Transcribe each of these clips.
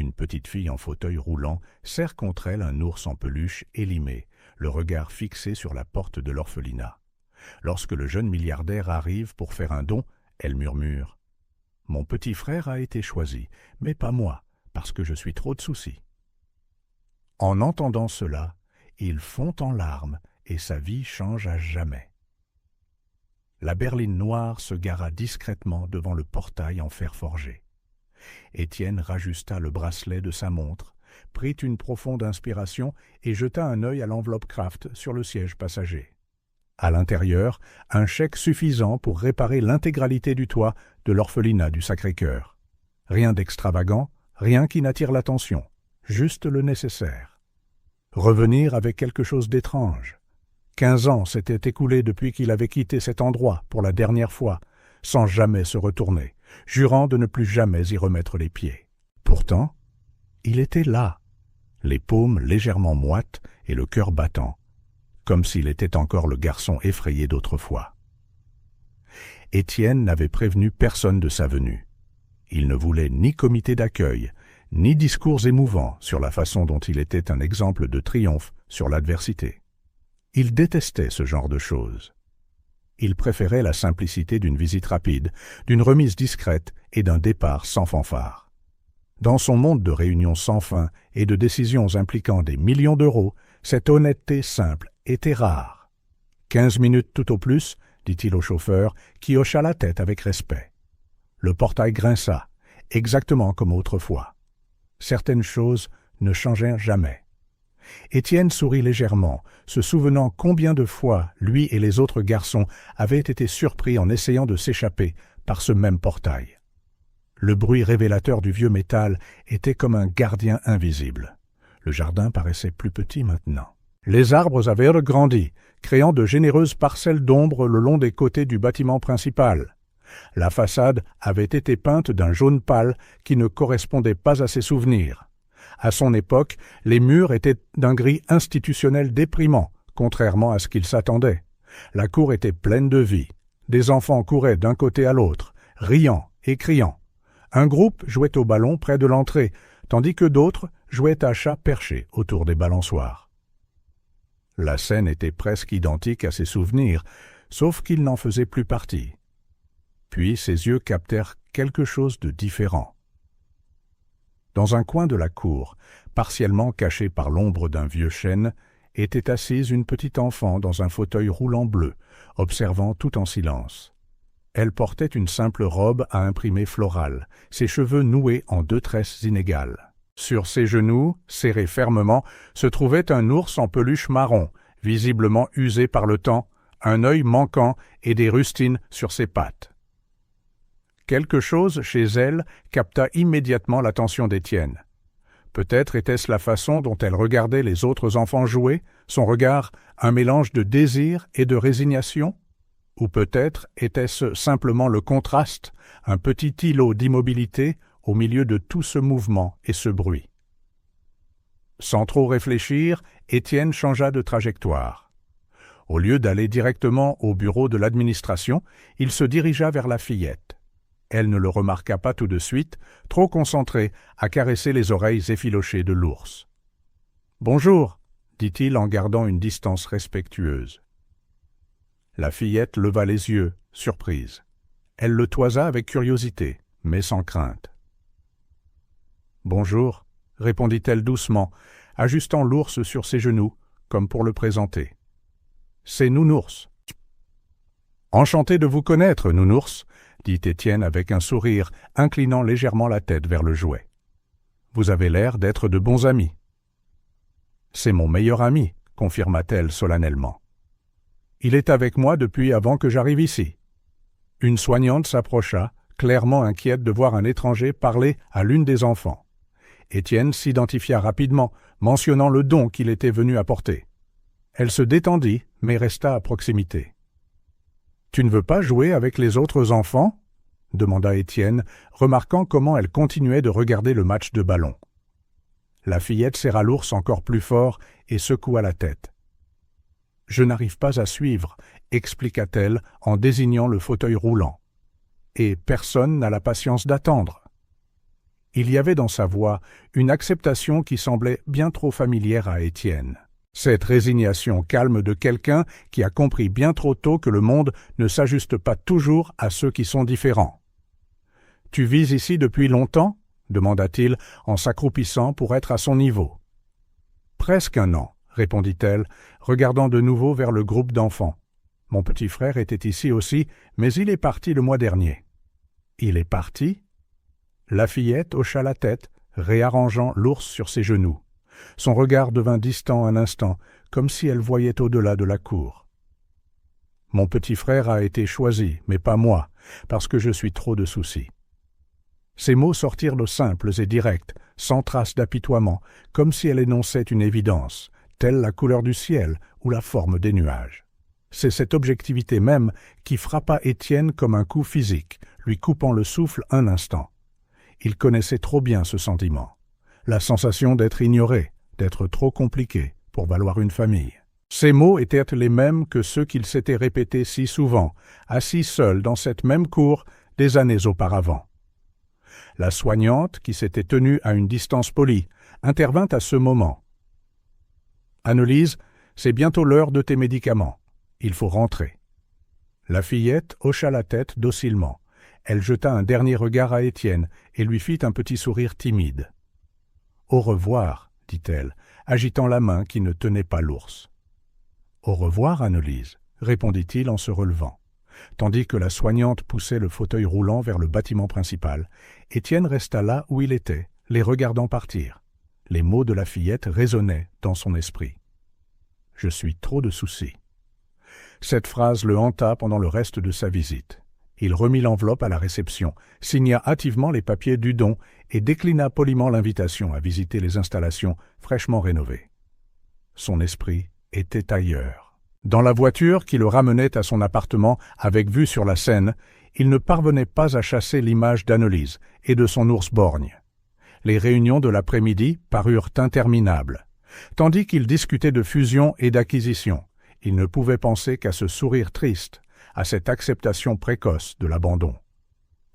Une petite fille en fauteuil roulant serre contre elle un ours en peluche élimé, le regard fixé sur la porte de l'orphelinat. Lorsque le jeune milliardaire arrive pour faire un don, elle murmure « Mon petit frère a été choisi, mais pas moi, parce que je suis trop de soucis. » En entendant cela, il fond en larmes et sa vie change à jamais. La berline noire se gara discrètement devant le portail en fer forgé. Étienne rajusta le bracelet de sa montre, prit une profonde inspiration et jeta un œil à l'enveloppe Kraft sur le siège passager. À l'intérieur, un chèque suffisant pour réparer l'intégralité du toit de l'orphelinat du Sacré-Cœur. Rien d'extravagant, rien qui n'attire l'attention, juste le nécessaire. Revenir avec quelque chose d'étrange. 15 ans s'étaient écoulés depuis qu'il avait quitté cet endroit pour la dernière fois, sans jamais se retourner, jurant de ne plus jamais y remettre les pieds. Pourtant, il était là, les paumes légèrement moites et le cœur battant, comme s'il était encore le garçon effrayé d'autrefois. Étienne n'avait prévenu personne de sa venue. Il ne voulait ni comité d'accueil, ni discours émouvants sur la façon dont il était un exemple de triomphe sur l'adversité. Il détestait ce genre de choses. Il préférait la simplicité d'une visite rapide, d'une remise discrète et d'un départ sans fanfare. Dans son monde de réunions sans fin et de décisions impliquant des millions d'euros, cette honnêteté simple était rare. 15 minutes tout au plus, dit-il au chauffeur, qui hocha la tête avec respect. Le portail grinça, exactement comme autrefois. Certaines choses ne changèrent jamais. Étienne sourit légèrement, se souvenant combien de fois lui et les autres garçons avaient été surpris en essayant de s'échapper par ce même portail. Le bruit révélateur du vieux métal était comme un gardien invisible. Le jardin paraissait plus petit maintenant. Les arbres avaient regrandi, créant de généreuses parcelles d'ombre le long des côtés du bâtiment principal. La façade avait été peinte d'un jaune pâle qui ne correspondait pas à ses souvenirs. À son époque, les murs étaient d'un gris institutionnel déprimant, contrairement à ce qu'il s'attendait. La cour était pleine de vie. Des enfants couraient d'un côté à l'autre, riant et criant. Un groupe jouait au ballon près de l'entrée, tandis que d'autres jouaient à chat perché autour des balançoires. La scène était presque identique à ses souvenirs, sauf qu'il n'en faisait plus partie. Puis ses yeux captèrent quelque chose de différent. Dans un coin de la cour, partiellement caché par l'ombre d'un vieux chêne, était assise une petite enfant dans un fauteuil roulant bleu, observant tout en silence. Elle portait une simple robe à imprimé floral, ses cheveux noués en 2 tresses inégales. Sur ses genoux, serrés fermement, se trouvait un ours en peluche marron, visiblement usé par le temps, un œil manquant et des rustines sur ses pattes. Quelque chose chez elle capta immédiatement l'attention d'Étienne. Peut-être était-ce la façon dont elle regardait les autres enfants jouer, son regard un mélange de désir et de résignation? Ou peut-être était-ce simplement le contraste, un petit îlot d'immobilité au milieu de tout ce mouvement et ce bruit. Sans trop réfléchir, Étienne changea de trajectoire. Au lieu d'aller directement au bureau de l'administration, il se dirigea vers la fillette. Elle ne le remarqua pas tout de suite, trop concentrée à caresser les oreilles effilochées de l'ours. « Bonjour », dit-il en gardant une distance respectueuse. La fillette leva les yeux, surprise. Elle le toisa avec curiosité, mais sans crainte. « Bonjour », répondit-elle doucement, ajustant l'ours sur ses genoux, comme pour le présenter. « C'est Nounours. »« Enchanté de vous connaître, Nounours », dit Étienne avec un sourire, inclinant légèrement la tête vers le jouet. « Vous avez l'air d'être de bons amis. »« C'est mon meilleur ami, » confirma-t-elle solennellement. « Il est avec moi depuis avant que j'arrive ici. » Une soignante s'approcha, clairement inquiète de voir un étranger parler à l'une des enfants. Étienne s'identifia rapidement, mentionnant le don qu'il était venu apporter. Elle se détendit, mais resta à proximité. « Tu ne veux pas jouer avec les autres enfants ?» demanda Étienne, remarquant comment elle continuait de regarder le match de ballon. La fillette serra l'ours encore plus fort et secoua la tête. « Je n'arrive pas à suivre, » expliqua-t-elle en désignant le fauteuil roulant. « Et personne n'a la patience d'attendre. » Il y avait dans sa voix une acceptation qui semblait bien trop familière à Étienne. Cette résignation calme de quelqu'un qui a compris bien trop tôt que le monde ne s'ajuste pas toujours à ceux qui sont différents. « Tu vis ici depuis longtemps » demanda-t-il en s'accroupissant pour être à son niveau. « Presque 1 an, répondit-elle, regardant de nouveau vers le groupe d'enfants. Mon petit frère était ici aussi, mais il est parti le mois dernier. Il est parti ? La fillette hocha la tête, réarrangeant l'ours sur ses genoux. Son regard devint distant un instant, comme si elle voyait au-delà de la cour. Mon petit frère a été choisi, mais pas moi, parce que je suis trop de soucis. Ces mots sortirent de simples et directs, sans trace d'apitoiement, comme si elle énonçait une évidence, telle la couleur du ciel ou la forme des nuages. C'est cette objectivité même qui frappa Étienne comme un coup physique, lui coupant le souffle un instant. Il connaissait trop bien ce sentiment, la sensation d'être ignoré, d'être trop compliqué pour valoir une famille. Ces mots étaient les mêmes que ceux qu'il s'était répétés si souvent, assis seul dans cette même cour des années auparavant. La soignante, qui s'était tenue à une distance polie, intervint à ce moment. « Annelise, c'est bientôt l'heure de tes médicaments. Il faut rentrer. » La fillette hocha la tête docilement. Elle jeta un dernier regard à Étienne et lui fit un petit sourire timide. « Au revoir, » dit-elle, agitant la main qui ne tenait pas l'ours. « Au revoir, Annelise, » répondit-il en se relevant. Tandis que la soignante poussait le fauteuil roulant vers le bâtiment principal, Étienne resta là où il était, les regardant partir. Les mots de la fillette résonnaient dans son esprit. « Je suis trop de soucis. » Cette phrase le hanta pendant le reste de sa visite. Il remit l'enveloppe à la réception, signa hâtivement les papiers du don et déclina poliment l'invitation à visiter les installations fraîchement rénovées. Son esprit était ailleurs. Dans la voiture qui le ramenait à son appartement avec vue sur la Seine, il ne parvenait pas à chasser l'image d'Annelise et de son ours borgne. Les réunions de l'après-midi parurent interminables. Tandis qu'il discutait de fusion et d'acquisition, il ne pouvait penser qu'à ce sourire triste, à cette acceptation précoce de l'abandon.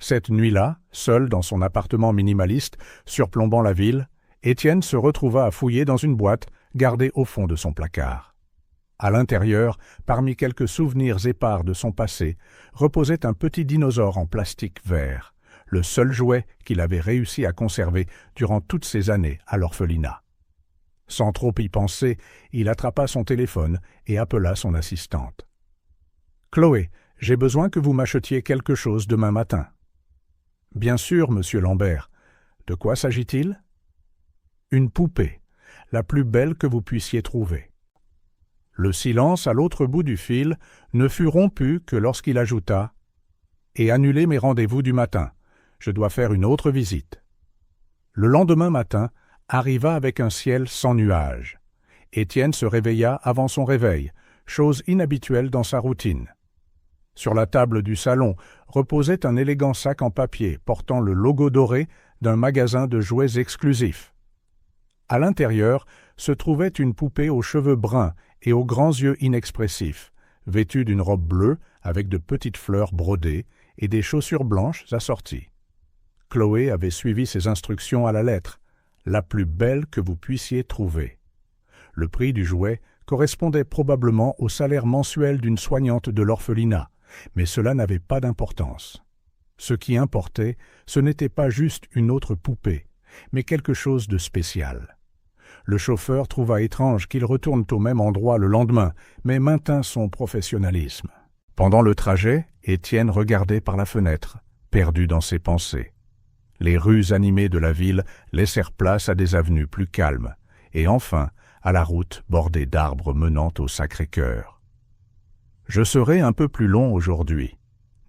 Cette nuit-là, seul dans son appartement minimaliste, surplombant la ville, Étienne se retrouva à fouiller dans une boîte gardée au fond de son placard. À l'intérieur, parmi quelques souvenirs épars de son passé, reposait un petit dinosaure en plastique vert, le seul jouet qu'il avait réussi à conserver durant toutes ces années à l'orphelinat. Sans trop y penser, il attrapa son téléphone et appela son assistante. « Chloé, j'ai besoin que vous m'achetiez quelque chose demain matin. »« Bien sûr, monsieur Lambert. De quoi s'agit-il ?»« Une poupée, la plus belle que vous puissiez trouver. » Le silence à l'autre bout du fil ne fut rompu que lorsqu'il ajouta « Et annulez mes rendez-vous du matin. Je dois faire une autre visite. » Le lendemain matin arriva avec un ciel sans nuages. Étienne se réveilla avant son réveil, chose inhabituelle dans sa routine. Sur la table du salon reposait un élégant sac en papier portant le logo doré d'un magasin de jouets exclusifs. À l'intérieur se trouvait une poupée aux cheveux bruns et aux grands yeux inexpressifs, vêtue d'une robe bleue avec de petites fleurs brodées et des chaussures blanches assorties. Chloé avait suivi ses instructions à la lettre, la plus belle que vous puissiez trouver. Le prix du jouet correspondait probablement au salaire mensuel d'une soignante de l'orphelinat, mais cela n'avait pas d'importance. Ce qui importait, ce n'était pas juste une autre poupée, mais quelque chose de spécial. Le chauffeur trouva étrange qu'il retourne au même endroit le lendemain, mais maintint son professionnalisme. Pendant le trajet, Étienne regardait par la fenêtre, perdu dans ses pensées. Les rues animées de la ville laissèrent place à des avenues plus calmes, et enfin à la route bordée d'arbres menant au Sacré-Cœur. « Je serai un peu plus long aujourd'hui, »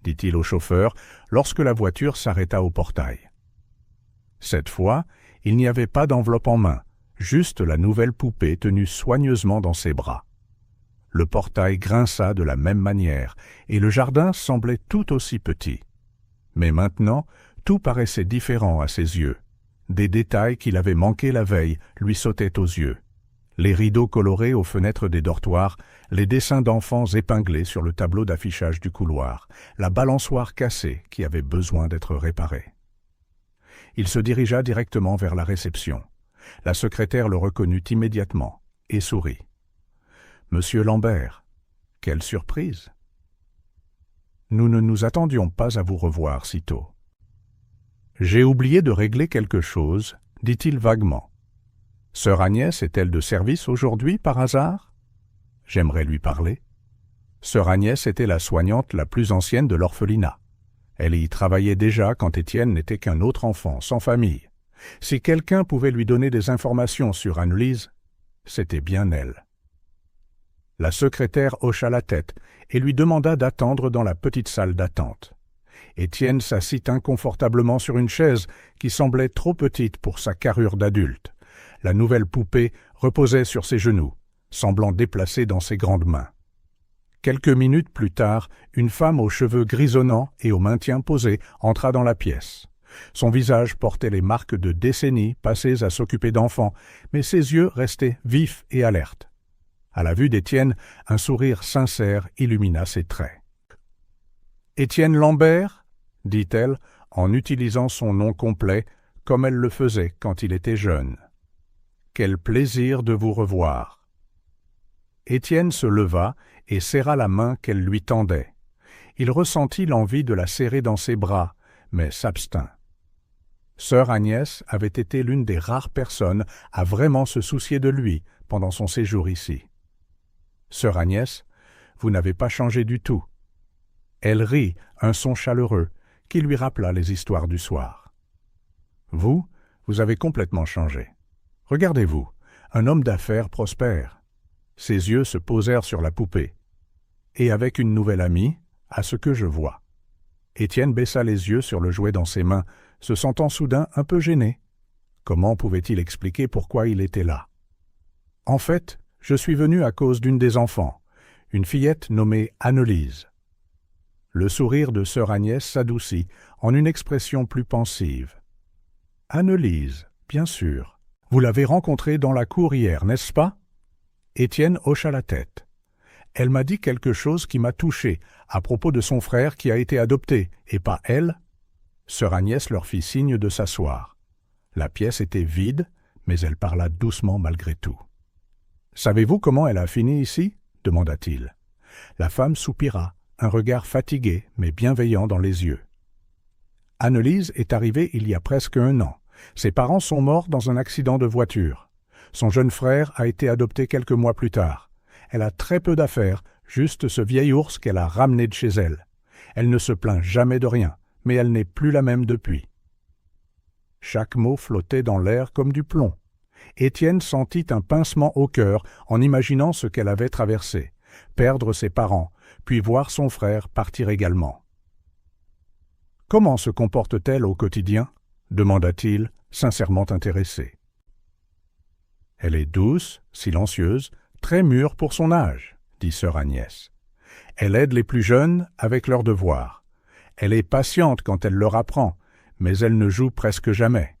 dit-il au chauffeur lorsque la voiture s'arrêta au portail. Cette fois, il n'y avait pas d'enveloppe en main, juste la nouvelle poupée tenue soigneusement dans ses bras. Le portail grinça de la même manière, et le jardin semblait tout aussi petit. Mais maintenant, tout paraissait différent à ses yeux. Des détails qu'il avait manqués la veille lui sautaient aux yeux. Les rideaux colorés aux fenêtres des dortoirs, les dessins d'enfants épinglés sur le tableau d'affichage du couloir, la balançoire cassée qui avait besoin d'être réparée. Il se dirigea directement vers la réception. La secrétaire le reconnut immédiatement et sourit. « Monsieur Lambert, quelle surprise !»« Nous ne nous attendions pas à vous revoir si tôt. »« J'ai oublié de régler quelque chose, » dit-il vaguement. « Sœur Agnès est-elle de service aujourd'hui par hasard ? J'aimerais lui parler. » Sœur Agnès était la soignante la plus ancienne de l'orphelinat. Elle y travaillait déjà quand Étienne n'était qu'un autre enfant, sans famille. Si quelqu'un pouvait lui donner des informations sur Annelise, c'était bien elle. La secrétaire hocha la tête et lui demanda d'attendre dans la petite salle d'attente. Étienne s'assit inconfortablement sur une chaise qui semblait trop petite pour sa carrure d'adulte. La nouvelle poupée reposait sur ses genoux, semblant déplacée dans ses grandes mains. Quelques minutes plus tard, une femme aux cheveux grisonnants et au maintien posé entra dans la pièce. Son visage portait les marques de décennies passées à s'occuper d'enfants, mais ses yeux restaient vifs et alertes. À la vue d'Étienne, un sourire sincère illumina ses traits. « Étienne Lambert ?» dit-elle, en utilisant son nom complet, comme elle le faisait quand il était jeune. « Quel plaisir de vous revoir !» Étienne se leva et serra la main qu'elle lui tendait. Il ressentit l'envie de la serrer dans ses bras, mais s'abstint. Sœur Agnès avait été l'une des rares personnes à vraiment se soucier de lui pendant son séjour ici. « Sœur Agnès, vous n'avez pas changé du tout. » Elle rit, un son chaleureux, qui lui rappela les histoires du soir. « Vous avez complètement changé. Regardez-vous, un homme d'affaires prospère. » Ses yeux se posèrent sur la poupée. « Et avec une nouvelle amie, à ce que je vois. » Étienne baissa les yeux sur le jouet dans ses mains, se sentant soudain un peu gêné. Comment pouvait-il expliquer pourquoi il était là ? « En fait, je suis venu à cause d'une des enfants, une fillette nommée Annelise. » Le sourire de sœur Agnès s'adoucit en une expression plus pensive. « Annelise, bien sûr. Vous l'avez rencontrée dans la cour hier, n'est-ce pas ?» Étienne hocha la tête. « Elle m'a dit quelque chose qui m'a touché à propos de son frère qui a été adopté, et pas elle. » Sœur Agnès leur fit signe de s'asseoir. La pièce était vide, mais elle parla doucement malgré tout. « Savez-vous comment elle a fini ici ?» demanda-t-il. La femme soupira, un regard fatigué mais bienveillant dans les yeux. « Annelise est arrivée il y a presque 1 an. Ses parents sont morts dans un accident de voiture. Son jeune frère a été adopté quelques mois plus tard. Elle a très peu d'affaires, juste ce vieil ours qu'elle a ramené de chez elle. Elle ne se plaint jamais de rien, mais elle n'est plus la même depuis. » Chaque mot flottait dans l'air comme du plomb. Étienne sentit un pincement au cœur en imaginant ce qu'elle avait traversé, perdre ses parents, puis voir son frère partir également. « Comment se comporte-t-elle au quotidien ?» demanda-t-il, sincèrement intéressé. « Elle est douce, silencieuse, très mûre pour son âge, » dit sœur Agnès. « Elle aide les plus jeunes avec leurs devoirs. Elle est patiente quand elle leur apprend, mais elle ne joue presque jamais.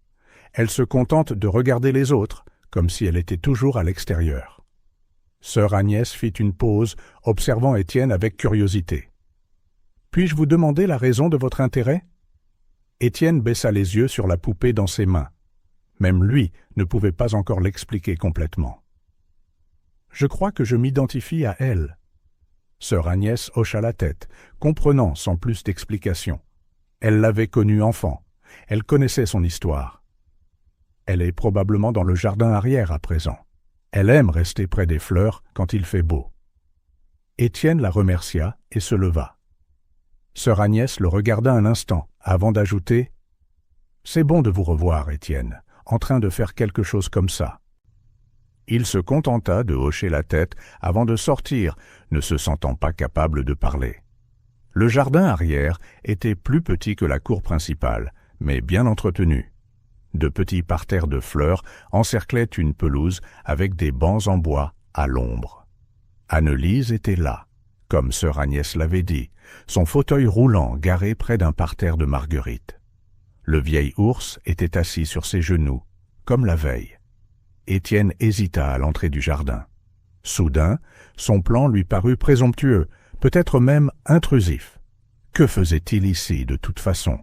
Elle se contente de regarder les autres, comme si elle était toujours à l'extérieur. » Sœur Agnès fit une pause, observant Étienne avec curiosité. « Puis-je vous demander la raison de votre intérêt ?» Étienne baissa les yeux sur la poupée dans ses mains. Même lui ne pouvait pas encore l'expliquer complètement. « Je crois que je m'identifie à elle. » Sœur Agnès hocha la tête, comprenant sans plus d'explication. Elle l'avait connue enfant. Elle connaissait son histoire. Elle est probablement dans le jardin arrière à présent. Elle aime rester près des fleurs quand il fait beau. Étienne la remercia et se leva. Sœur Agnès le regarda un instant avant d'ajouter « C'est bon de vous revoir, Étienne, en train de faire quelque chose comme ça. » Il se contenta de hocher la tête avant de sortir, ne se sentant pas capable de parler. Le jardin arrière était plus petit que la cour principale, mais bien entretenu. De petits parterres de fleurs encerclaient une pelouse avec des bancs en bois à l'ombre. Annelise était là, comme sœur Agnès l'avait dit, son fauteuil roulant garé près d'un parterre de marguerites. Le vieil ours était assis sur ses genoux, comme la veille. Étienne hésita à l'entrée du jardin. Soudain, son plan lui parut présomptueux, peut-être même intrusif. Que faisait-il ici, de toute façon?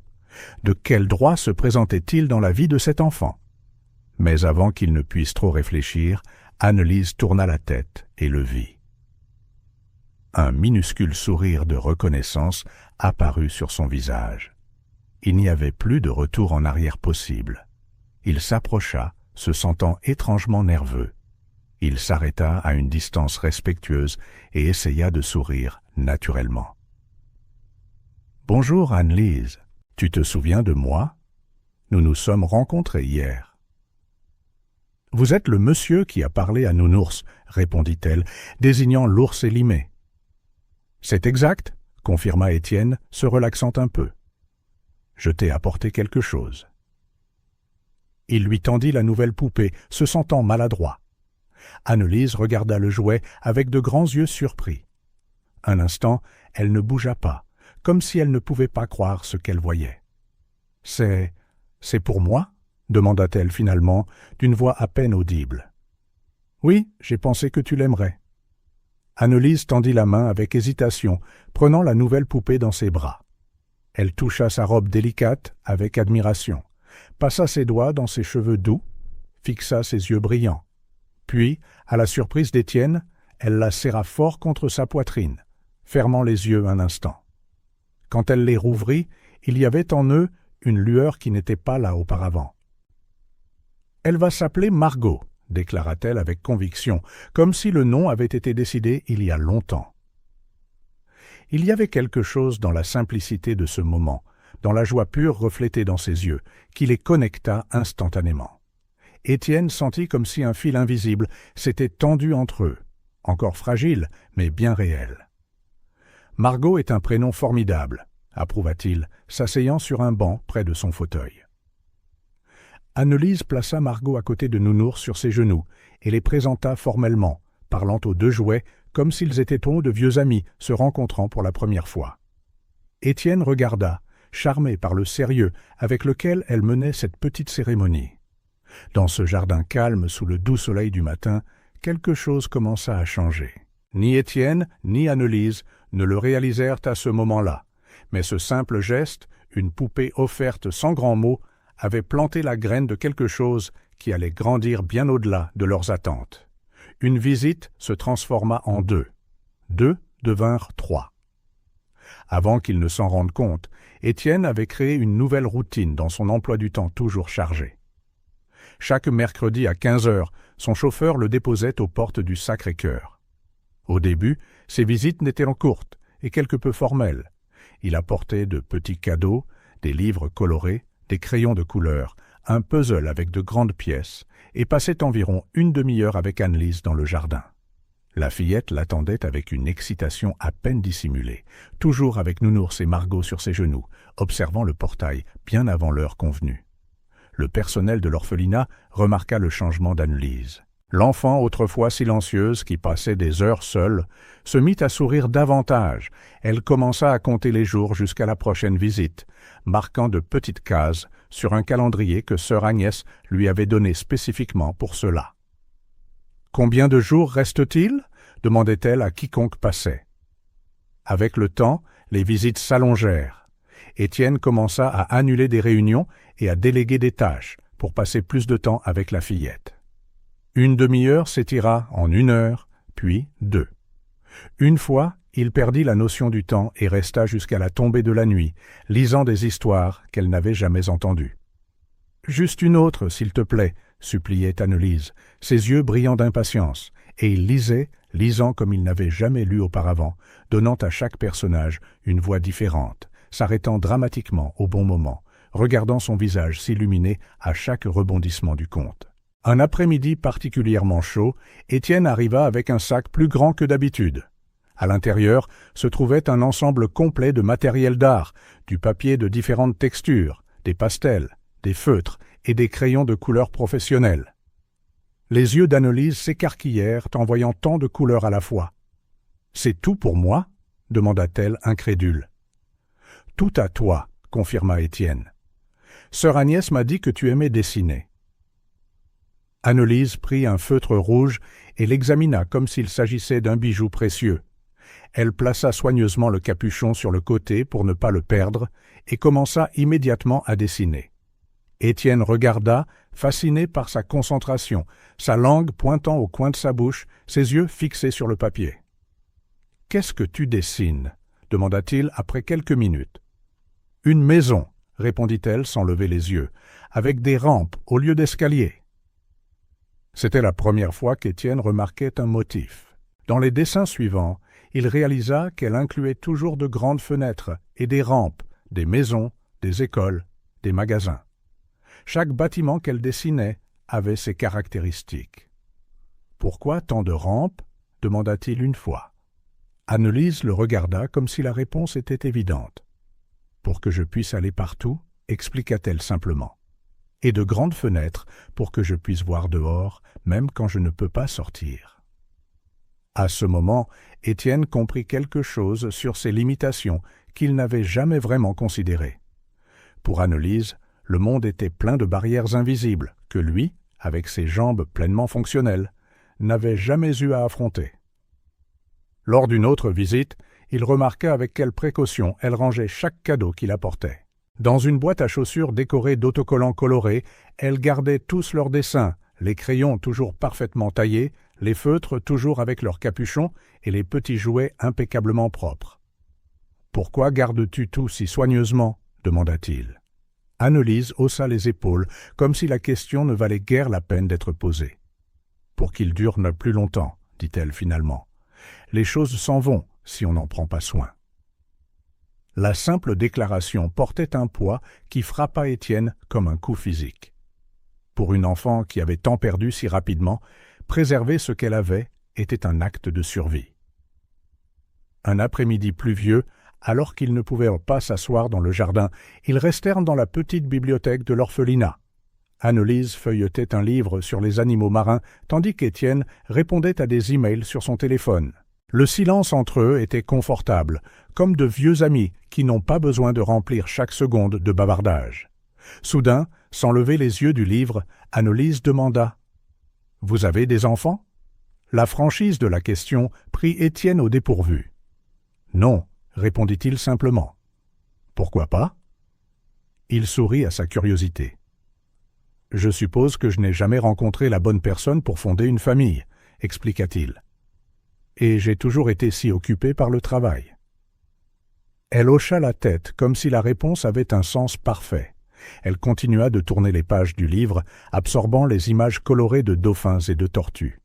De quel droit se présentait-il dans la vie de cet enfant? Mais avant qu'il ne puisse trop réfléchir, Anne-Lise tourna la tête et le vit. Un minuscule sourire de reconnaissance apparut sur son visage. Il n'y avait plus de retour en arrière possible. Il s'approcha, se sentant étrangement nerveux. Il s'arrêta à une distance respectueuse et essaya de sourire naturellement. « Bonjour Anne-Lise, tu te souviens de moi? Nous nous sommes rencontrés hier. »« Vous êtes le monsieur qui a parlé à Nounours, » répondit-elle, désignant l'ours élimé. « C'est exact, » confirma Étienne, se relaxant un peu. « Je t'ai apporté quelque chose. » Il lui tendit la nouvelle poupée, se sentant maladroit. Anne-Lise regarda le jouet avec de grands yeux surpris. Un instant, elle ne bougea pas, comme si elle ne pouvait pas croire ce qu'elle voyait. « C'est pour moi ?» demanda-t-elle finalement, d'une voix à peine audible. « Oui, j'ai pensé que tu l'aimerais. » Anne-Lise tendit la main avec hésitation, prenant la nouvelle poupée dans ses bras. Elle toucha sa robe délicate avec admiration, passa ses doigts dans ses cheveux doux, fixa ses yeux brillants. Puis, à la surprise d'Étienne, elle la serra fort contre sa poitrine, fermant les yeux un instant. Quand elle les rouvrit, il y avait en eux une lueur qui n'était pas là auparavant. « Elle va s'appeler Margot », déclara-t-elle avec conviction, comme si le nom avait été décidé il y a longtemps. Il y avait quelque chose dans la simplicité de ce moment, dans la joie pure reflétée dans ses yeux, qui les connecta instantanément. Étienne sentit comme si un fil invisible s'était tendu entre eux, encore fragile, mais bien réel. « Margot est un prénom formidable », approuva-t-il, s'asseyant sur un banc près de son fauteuil. Anne-Lise plaça Margot à côté de Nounours sur ses genoux et les présenta formellement, parlant aux deux jouets comme s'ils étaient de vieux amis se rencontrant pour la première fois. Étienne regarda, charmé par le sérieux avec lequel elle menait cette petite cérémonie. Dans ce jardin calme sous le doux soleil du matin, quelque chose commença à changer. Ni Étienne ni Anne-Lise ne le réalisèrent à ce moment-là, mais ce simple geste, une poupée offerte sans grands mots, avait planté la graine de quelque chose qui allait grandir bien au-delà de leurs attentes. Une visite se transforma en deux. Deux devinrent trois. Avant qu'ils ne s'en rendent compte, Étienne avait créé une nouvelle routine dans son emploi du temps toujours chargé. Chaque mercredi à 15 heures, son chauffeur le déposait aux portes du Sacré-Cœur. Au début, ses visites n'étaient en courtes et quelque peu formelles. Il apportait de petits cadeaux, des livres colorés, des crayons de couleur, un puzzle avec de grandes pièces, et passait environ une demi-heure avec Anne-Lise dans le jardin. La fillette l'attendait avec une excitation à peine dissimulée, toujours avec Nounours et Margot sur ses genoux, observant le portail bien avant l'heure convenue. Le personnel de l'orphelinat remarqua le changement d'Anne-Lise. L'enfant, autrefois silencieuse, qui passait des heures seule, se mit à sourire davantage. Elle commença à compter les jours jusqu'à la prochaine visite, marquant de petites cases sur un calendrier que sœur Agnès lui avait donné spécifiquement pour cela. « Combien de jours reste-t-il » demandait-elle à quiconque passait. Avec le temps, les visites s'allongèrent. Étienne commença à annuler des réunions et à déléguer des tâches pour passer plus de temps avec la fillette. Une demi-heure s'étira en 1 heure, puis 2. Une fois, il perdit la notion du temps et resta jusqu'à la tombée de la nuit, lisant des histoires qu'elle n'avait jamais entendues. « Juste une autre, s'il te plaît », suppliait Anne-Lise, ses yeux brillant d'impatience, et il lisait, lisant comme il n'avait jamais lu auparavant, donnant à chaque personnage une voix différente, s'arrêtant dramatiquement au bon moment, regardant son visage s'illuminer à chaque rebondissement du conte. Un après-midi particulièrement chaud, Étienne arriva avec un sac plus grand que d'habitude. À l'intérieur se trouvait un ensemble complet de matériel d'art, du papier de différentes textures, des pastels, des feutres et des crayons de couleur professionnelle. Les yeux d'Anne-Lise s'écarquillèrent en voyant tant de couleurs à la fois. « C'est tout pour moi » demanda-t-elle incrédule. « Tout à toi » confirma Étienne. « Sœur Agnès m'a dit que tu aimais dessiner. » Anne-Lise prit un feutre rouge et l'examina comme s'il s'agissait d'un bijou précieux. Elle plaça soigneusement le capuchon sur le côté pour ne pas le perdre et commença immédiatement à dessiner. Étienne regarda, fasciné par sa concentration, sa langue pointant au coin de sa bouche, ses yeux fixés sur le papier. « Qu'est-ce que tu dessines » demanda-t-il après quelques minutes. « Une maison » répondit-elle sans lever les yeux, « avec des rampes au lieu d'escaliers. » C'était la première fois qu'Étienne remarquait un motif. Dans les dessins suivants, il réalisa qu'elle incluait toujours de grandes fenêtres et des rampes, des maisons, des écoles, des magasins. Chaque bâtiment qu'elle dessinait avait ses caractéristiques. « Pourquoi tant de rampes » demanda-t-il une fois. Annelise le regarda comme si la réponse était évidente. « Pour que je puisse aller partout » expliqua-t-elle simplement. « Et de grandes fenêtres pour que je puisse voir dehors, même quand je ne peux pas sortir. » À ce moment, Étienne comprit quelque chose sur ses limitations qu'il n'avait jamais vraiment considérées. Pour Annelise, le monde était plein de barrières invisibles que lui, avec ses jambes pleinement fonctionnelles, n'avait jamais eu à affronter. Lors d'une autre visite, il remarqua avec quelle précaution elle rangeait chaque cadeau qu'il apportait. Dans une boîte à chaussures décorée d'autocollants colorés, elle gardait tous leurs dessins, les crayons toujours parfaitement taillés, les feutres toujours avec leur capuchon et les petits jouets impeccablement propres. « Pourquoi gardes-tu tout si soigneusement » demanda-t-il. Annelise haussa les épaules, comme si la question ne valait guère la peine d'être posée. « Pour qu'il dure plus longtemps, » dit-elle finalement. « Les choses s'en vont si on n'en prend pas soin. » La simple déclaration portait un poids qui frappa Étienne comme un coup physique. Pour une enfant qui avait tant perdu si rapidement, préserver ce qu'elle avait était un acte de survie. Un après-midi pluvieux, alors qu'ils ne pouvaient pas s'asseoir dans le jardin, ils restèrent dans la petite bibliothèque de l'orphelinat. Annelise feuilletait un livre sur les animaux marins, tandis qu'Étienne répondait à des emails sur son téléphone. Le silence entre eux était confortable, comme de vieux amis qui n'ont pas besoin de remplir chaque seconde de bavardage. Soudain, sans lever les yeux du livre, Annelise demanda « Vous avez des enfants ?» La franchise de la question prit Étienne au dépourvu. « Non », répondit-il simplement. « Pourquoi pas ?» Il sourit à sa curiosité. « Je suppose que je n'ai jamais rencontré la bonne personne pour fonder une famille, » expliqua-t-il. « Et j'ai toujours été si occupé par le travail. » Elle hocha la tête comme si la réponse avait un sens parfait. Elle continua de tourner les pages du livre, absorbant les images colorées de dauphins et de tortues.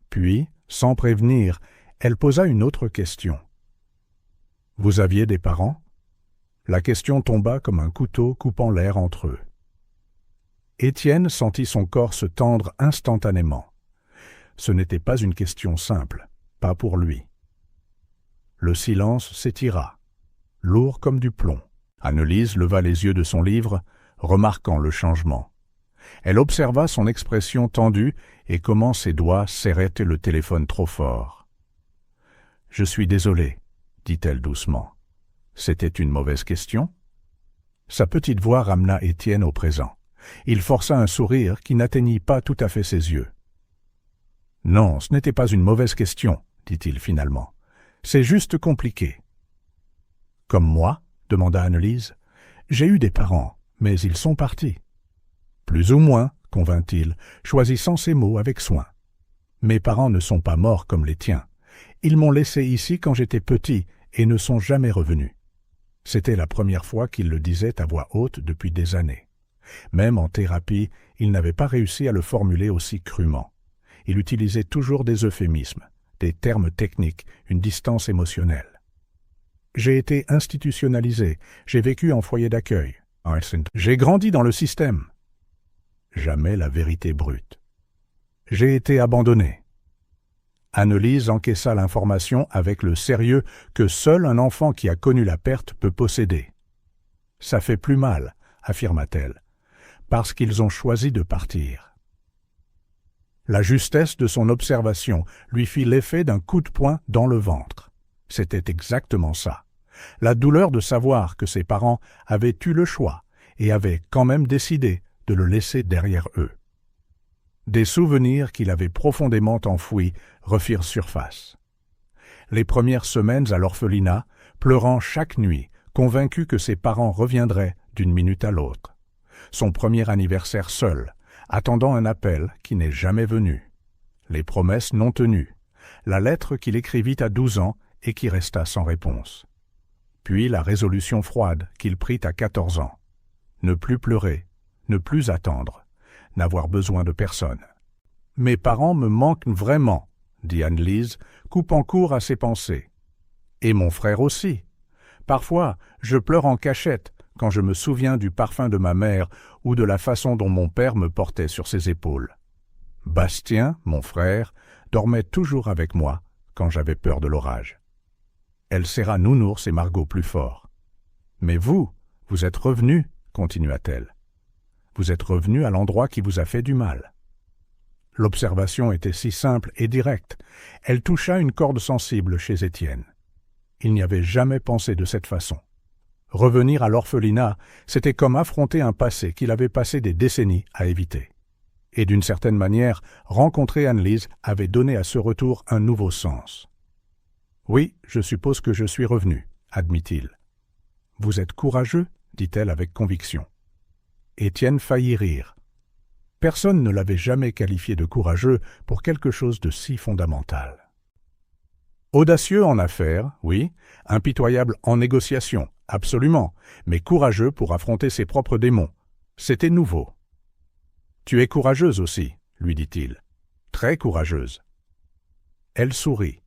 Puis, sans prévenir, elle posa une autre question. « Vous aviez des parents ?» La question tomba comme un couteau coupant l'air entre eux. Étienne sentit son corps se tendre instantanément. Ce n'était pas une question simple, pas pour lui. Le silence s'étira, lourd comme du plomb. Annelise leva les yeux de son livre, remarquant le changement. Elle observa son expression tendue et comment ses doigts serraient le téléphone trop fort. « Je suis désolée, » dit-elle doucement. « C'était une mauvaise question ?» Sa petite voix ramena Étienne au présent. Il força un sourire qui n'atteignit pas tout à fait ses yeux. « Non, ce n'était pas une mauvaise question, » dit-il finalement. « C'est juste compliqué. »« Comme moi ?» demanda Annelise. « J'ai eu des parents, mais ils sont partis. »« Plus ou moins, » convint-il, choisissant ses mots avec soin. « Mes parents ne sont pas morts comme les tiens. Ils m'ont laissé ici quand j'étais petit et ne sont jamais revenus. » C'était la première fois qu'il le disait à voix haute depuis des années. Même en thérapie, il n'avait pas réussi à le formuler aussi crûment. Il utilisait toujours des euphémismes, des termes techniques, une distance émotionnelle. J'ai été institutionnalisé, j'ai vécu en foyer d'accueil. J'ai grandi dans le système. Jamais la vérité brute. J'ai été abandonné. Annelise encaissa l'information avec le sérieux que seul un enfant qui a connu la perte peut posséder. « Ça fait plus mal, » affirma-t-elle, « parce qu'ils ont choisi de partir. » La justesse de son observation lui fit l'effet d'un coup de poing dans le ventre. C'était exactement ça. La douleur de savoir que ses parents avaient eu le choix et avaient quand même décidé de le laisser derrière eux. Des souvenirs qu'il avait profondément enfouis refirent surface. les premières semaines à l'orphelinat, pleurant chaque nuit, convaincu que ses parents reviendraient d'une minute à l'autre. Son premier anniversaire seul, attendant un appel qui n'est jamais venu. Les promesses non tenues. La lettre qu'il écrivit à 12 ans et qui resta sans réponse. Puis la résolution froide qu'il prit à 14 ans. Ne plus pleurer, ne plus attendre, n'avoir besoin de personne. « Mes parents me manquent vraiment », dit Anne-Lise, coupant court à ses pensées. « Et mon frère aussi. Parfois, je pleure en cachette quand je me souviens du parfum de ma mère ou de la façon dont mon père me portait sur ses épaules. Bastien, mon frère, dormait toujours avec moi quand j'avais peur de l'orage. » Elle serra Nounours et Margot plus fort. « Mais vous êtes revenus, continua-t-elle. Vous êtes revenus à l'endroit qui vous a fait du mal. » L'observation était si simple et directe, elle toucha une corde sensible chez Étienne. Il n'y avait jamais pensé de cette façon. Revenir à l'orphelinat, c'était comme affronter un passé qu'il avait passé des décennies à éviter. Et d'une certaine manière, rencontrer Anne-Lise avait donné à ce retour un nouveau sens. « Oui, je suppose que je suis revenu, » admit-il. « Vous êtes courageux ?» dit-elle avec conviction. Étienne faillit rire. Personne ne l'avait jamais qualifié de courageux pour quelque chose de si fondamental. Audacieux en affaires, oui, impitoyable en négociation, absolument, mais courageux pour affronter ses propres démons. C'était nouveau. « Tu es courageuse aussi, » lui dit-il. « Très courageuse. » Elle sourit.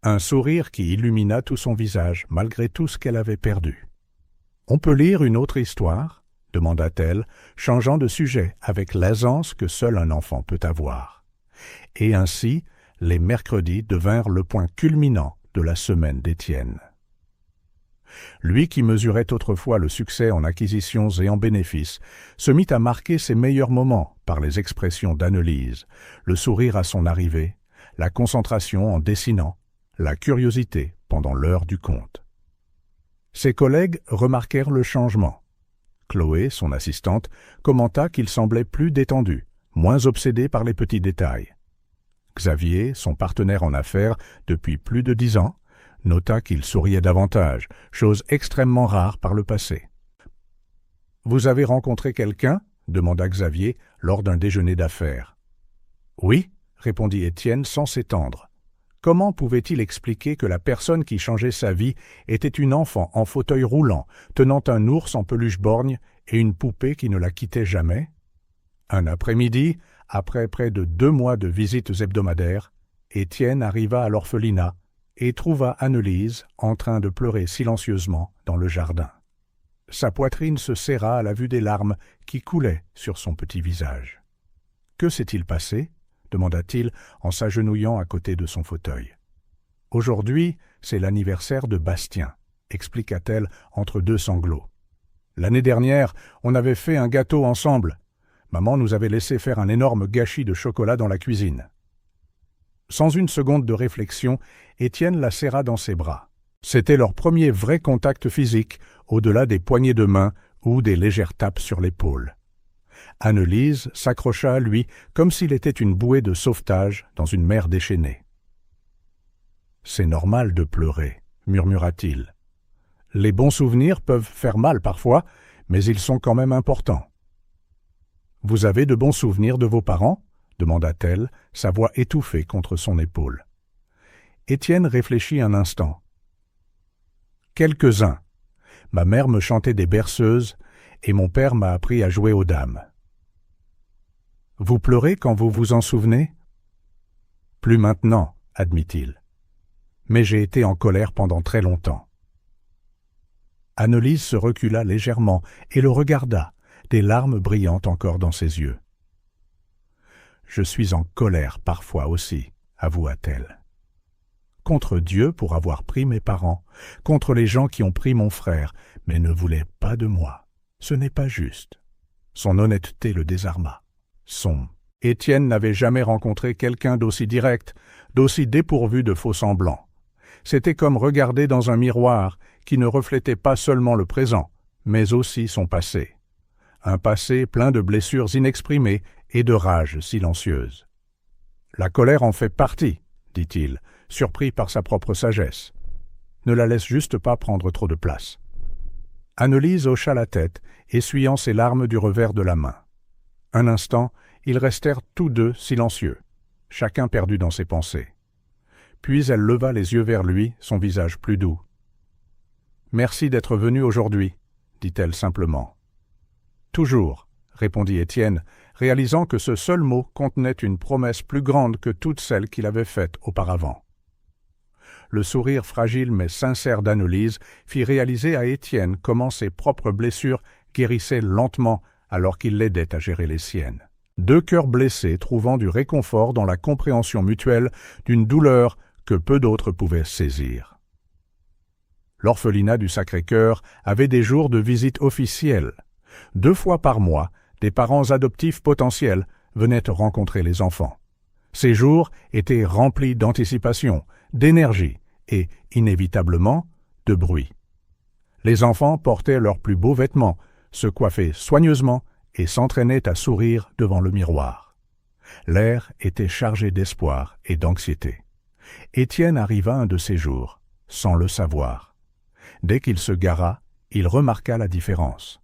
Un sourire qui illumina tout son visage malgré tout ce qu'elle avait perdu. « On peut lire une autre histoire ?» demanda-t-elle, changeant de sujet avec l'aisance que seul un enfant peut avoir. Et ainsi, les mercredis devinrent le point culminant de la semaine d'Étienne. Lui qui mesurait autrefois le succès en acquisitions et en bénéfices, se mit à marquer ses meilleurs moments par les expressions d'Anne-Lise, le sourire à son arrivée, la concentration en dessinant, la curiosité pendant l'heure du conte. Ses collègues remarquèrent le changement. Chloé, son assistante, commenta qu'il semblait plus détendu, moins obsédé par les petits détails. Xavier, son partenaire en affaires depuis plus de 10 ans, nota qu'il souriait davantage, chose extrêmement rare par le passé. « Vous avez rencontré quelqu'un » demanda Xavier lors d'un déjeuner d'affaires. « Oui » répondit Étienne sans s'étendre. Comment pouvait-il expliquer que la personne qui changeait sa vie était une enfant en fauteuil roulant, tenant un ours en peluche borgne et une poupée qui ne la quittait jamais? Un après-midi, après près de 2 mois de visites hebdomadaires, Étienne arriva à l'orphelinat et trouva Anne-Lise en train de pleurer silencieusement dans le jardin. Sa poitrine se serra à la vue des larmes qui coulaient sur son petit visage. « Que s'est-il passé ?» demanda-t-il en s'agenouillant à côté de son fauteuil. « Aujourd'hui, c'est l'anniversaire de Bastien, » expliqua-t-elle entre 2 sanglots. « L'année dernière, on avait fait un gâteau ensemble. Maman nous avait laissé faire un énorme gâchis de chocolat dans la cuisine. » Sans une seconde de réflexion, Étienne la serra dans ses bras. C'était leur premier vrai contact physique, au-delà des poignées de main ou des légères tapes sur l'épaule. Anne-Lise s'accrocha à lui comme s'il était une bouée de sauvetage dans une mer déchaînée. « C'est normal de pleurer, » murmura-t-il. « Les bons souvenirs peuvent faire mal parfois, mais ils sont quand même importants. »« Vous avez de bons souvenirs de vos parents ?» demanda-t-elle, sa voix étouffée contre son épaule. Étienne réfléchit un instant. « Quelques-uns. Ma mère me chantait des berceuses et mon père m'a appris à jouer aux dames. »« Vous pleurez quand vous vous en souvenez ?»« Plus maintenant, » admit-il. « Mais j'ai été en colère pendant très longtemps. » Anne-Lise se recula légèrement et le regarda, des larmes brillantes encore dans ses yeux. « Je suis en colère parfois aussi, » avoua-t-elle. « Contre Dieu pour avoir pris mes parents, contre les gens qui ont pris mon frère, mais ne voulaient pas de moi. Ce n'est pas juste. » Son honnêteté le désarma. Étienne n'avait jamais rencontré quelqu'un d'aussi direct, d'aussi dépourvu de faux-semblants. C'était comme regarder dans un miroir qui ne reflétait pas seulement le présent, mais aussi son passé. Un passé plein de blessures inexprimées et de rage silencieuse. « La colère en fait partie, » dit-il, surpris par sa propre sagesse. Ne la laisse juste pas prendre trop de place. Annelise hocha la tête, essuyant ses larmes du revers de la main. Un instant, ils restèrent tous deux silencieux, chacun perdu dans ses pensées. Puis elle leva les yeux vers lui, son visage plus doux. « Merci d'être venu aujourd'hui, » dit-elle simplement. « Toujours, » répondit Étienne, réalisant que ce seul mot contenait une promesse plus grande que toutes celles qu'il avait faites auparavant. Le sourire fragile mais sincère d'Annelise fit réaliser à Étienne comment ses propres blessures guérissaient lentement alors qu'il l'aidait à gérer les siennes. Deux cœurs blessés trouvant du réconfort dans la compréhension mutuelle d'une douleur que peu d'autres pouvaient saisir. L'orphelinat du Sacré-Cœur avait des jours de visite officiels. 2 fois par mois, des parents adoptifs potentiels venaient rencontrer les enfants. Ces jours étaient remplis d'anticipation, d'énergie et, inévitablement, de bruit. Les enfants portaient leurs plus beaux vêtements, se coiffaient soigneusement et s'entraînaient à sourire devant le miroir. L'air était chargé d'espoir et d'anxiété. Étienne arriva un de ces jours, sans le savoir. Dès qu'il se gara, il remarqua la différence.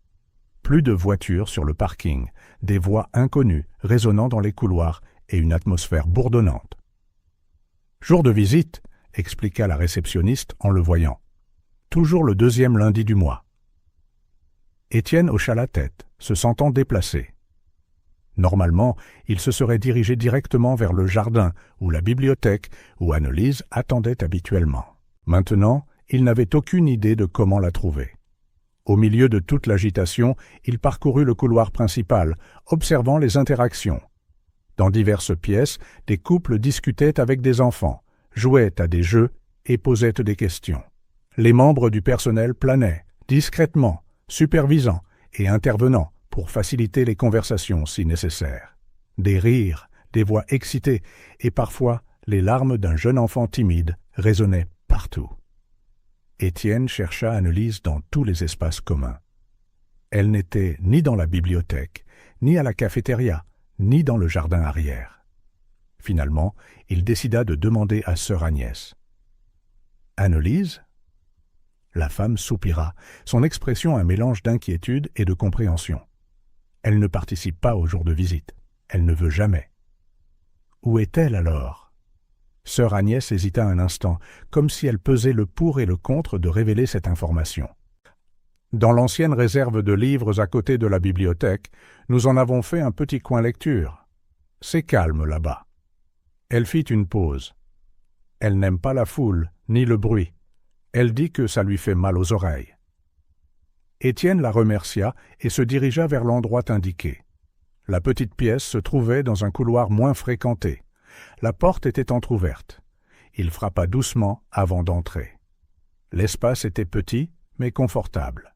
Plus de voitures sur le parking, des voix inconnues résonnant dans les couloirs et une atmosphère bourdonnante. « Jour de visite », expliqua la réceptionniste en le voyant. « Toujours le 2e lundi du mois. » Étienne hocha la tête, se sentant déplacé. Normalement, il se serait dirigé directement vers le jardin ou la bibliothèque où Annelise attendait habituellement. Maintenant, il n'avait aucune idée de comment la trouver. Au milieu de toute l'agitation, il parcourut le couloir principal, observant les interactions. Dans diverses pièces, des couples discutaient avec des enfants, jouaient à des jeux et posaient des questions. Les membres du personnel planaient, discrètement, supervisant et intervenant pour faciliter les conversations si nécessaire. Des rires, des voix excitées et parfois les larmes d'un jeune enfant timide résonnaient partout. Étienne chercha Annelise dans tous les espaces communs. Elle n'était ni dans la bibliothèque, ni à la cafétéria, ni dans le jardin arrière. Finalement, il décida de demander à sœur Agnès. « Annelise ?» La femme soupira, son expression un mélange d'inquiétude et de compréhension. Elle ne participe pas au jour de visite. Elle ne veut jamais. Où est-elle alors ? Sœur Agnès hésita un instant, comme si elle pesait le pour et le contre de révéler cette information. Dans l'ancienne réserve de livres à côté de la bibliothèque, nous en avons fait un petit coin lecture. C'est calme là-bas. Elle fit une pause. Elle n'aime pas la foule, ni le bruit. Elle dit que ça lui fait mal aux oreilles. Étienne la remercia et se dirigea vers l'endroit indiqué. La petite pièce se trouvait dans un couloir moins fréquenté. La porte était entr'ouverte. Il frappa doucement avant d'entrer. L'espace était petit, mais confortable.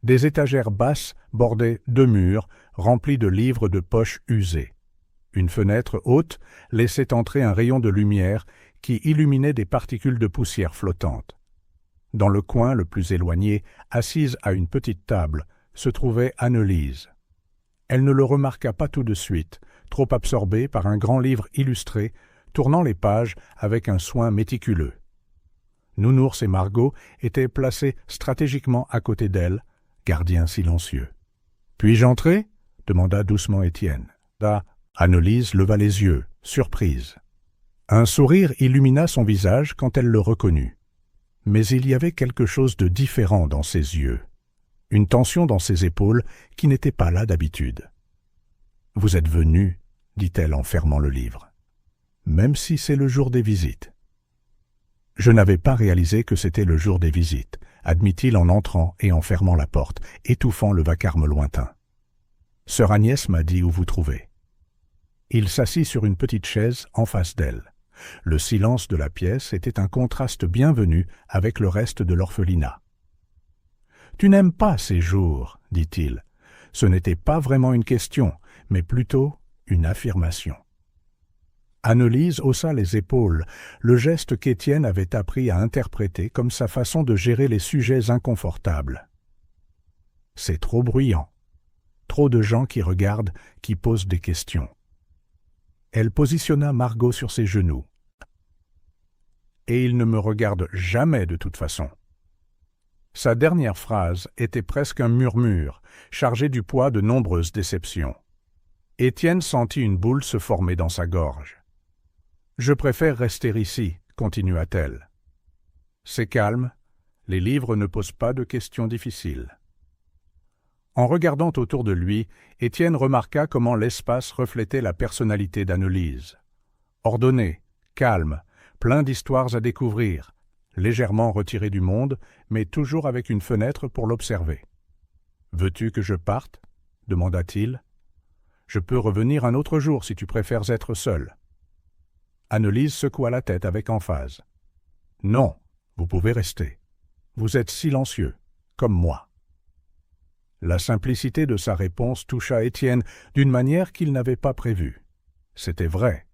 Des étagères basses bordaient 2 murs remplis de livres de poche usés. Une fenêtre haute laissait entrer un rayon de lumière qui illuminait des particules de poussière flottantes. Dans le coin le plus éloigné, assise à une petite table, se trouvait Annelise. Elle ne le remarqua pas tout de suite, trop absorbée par un grand livre illustré, tournant les pages avec un soin méticuleux. Nounours et Margot étaient placés stratégiquement à côté d'elle, gardiens silencieux. « Puis-je entrer ?» demanda doucement Étienne. Annelise leva les yeux, surprise. Un sourire illumina son visage quand elle le reconnut. Mais il y avait quelque chose de différent dans ses yeux, une tension dans ses épaules qui n'était pas là d'habitude. « Vous êtes venu, » dit-elle en fermant le livre, « même si c'est le jour des visites. » « Je n'avais pas réalisé que c'était le jour des visites, » admit-il en entrant et en fermant la porte, étouffant le vacarme lointain. « Sœur Agnès m'a dit où vous trouvez. » Il s'assit sur une petite chaise en face d'elle. Le silence de la pièce était un contraste bienvenu avec le reste de l'orphelinat. « Tu n'aimes pas ces jours, » dit-il. Ce n'était pas vraiment une question, mais plutôt une affirmation. Annelise haussa les épaules, le geste qu'Étienne avait appris à interpréter comme sa façon de gérer les sujets inconfortables. « C'est trop bruyant. Trop de gens qui regardent, qui posent des questions. » Elle positionna Margot sur ses genoux. et il ne me regarde jamais de toute façon. » Sa dernière phrase était presque un murmure, chargé du poids de nombreuses déceptions. Étienne sentit une boule se former dans sa gorge. « Je préfère rester ici, » continua-t-elle. « C'est calme, les livres ne posent pas de questions difficiles. » En regardant autour de lui, Étienne remarqua comment l'espace reflétait la personnalité d'Annelise. Ordonné, calme, plein d'histoires à découvrir, légèrement retiré du monde, mais toujours avec une fenêtre pour l'observer. « Veux-tu que je parte » demanda-t-il. « Je peux revenir un autre jour si tu préfères être seule. » Annelise secoua la tête avec emphase. « Non, vous pouvez rester. Vous êtes silencieux, comme moi. » La simplicité de sa réponse toucha Étienne d'une manière qu'il n'avait pas prévue. C'était vrai.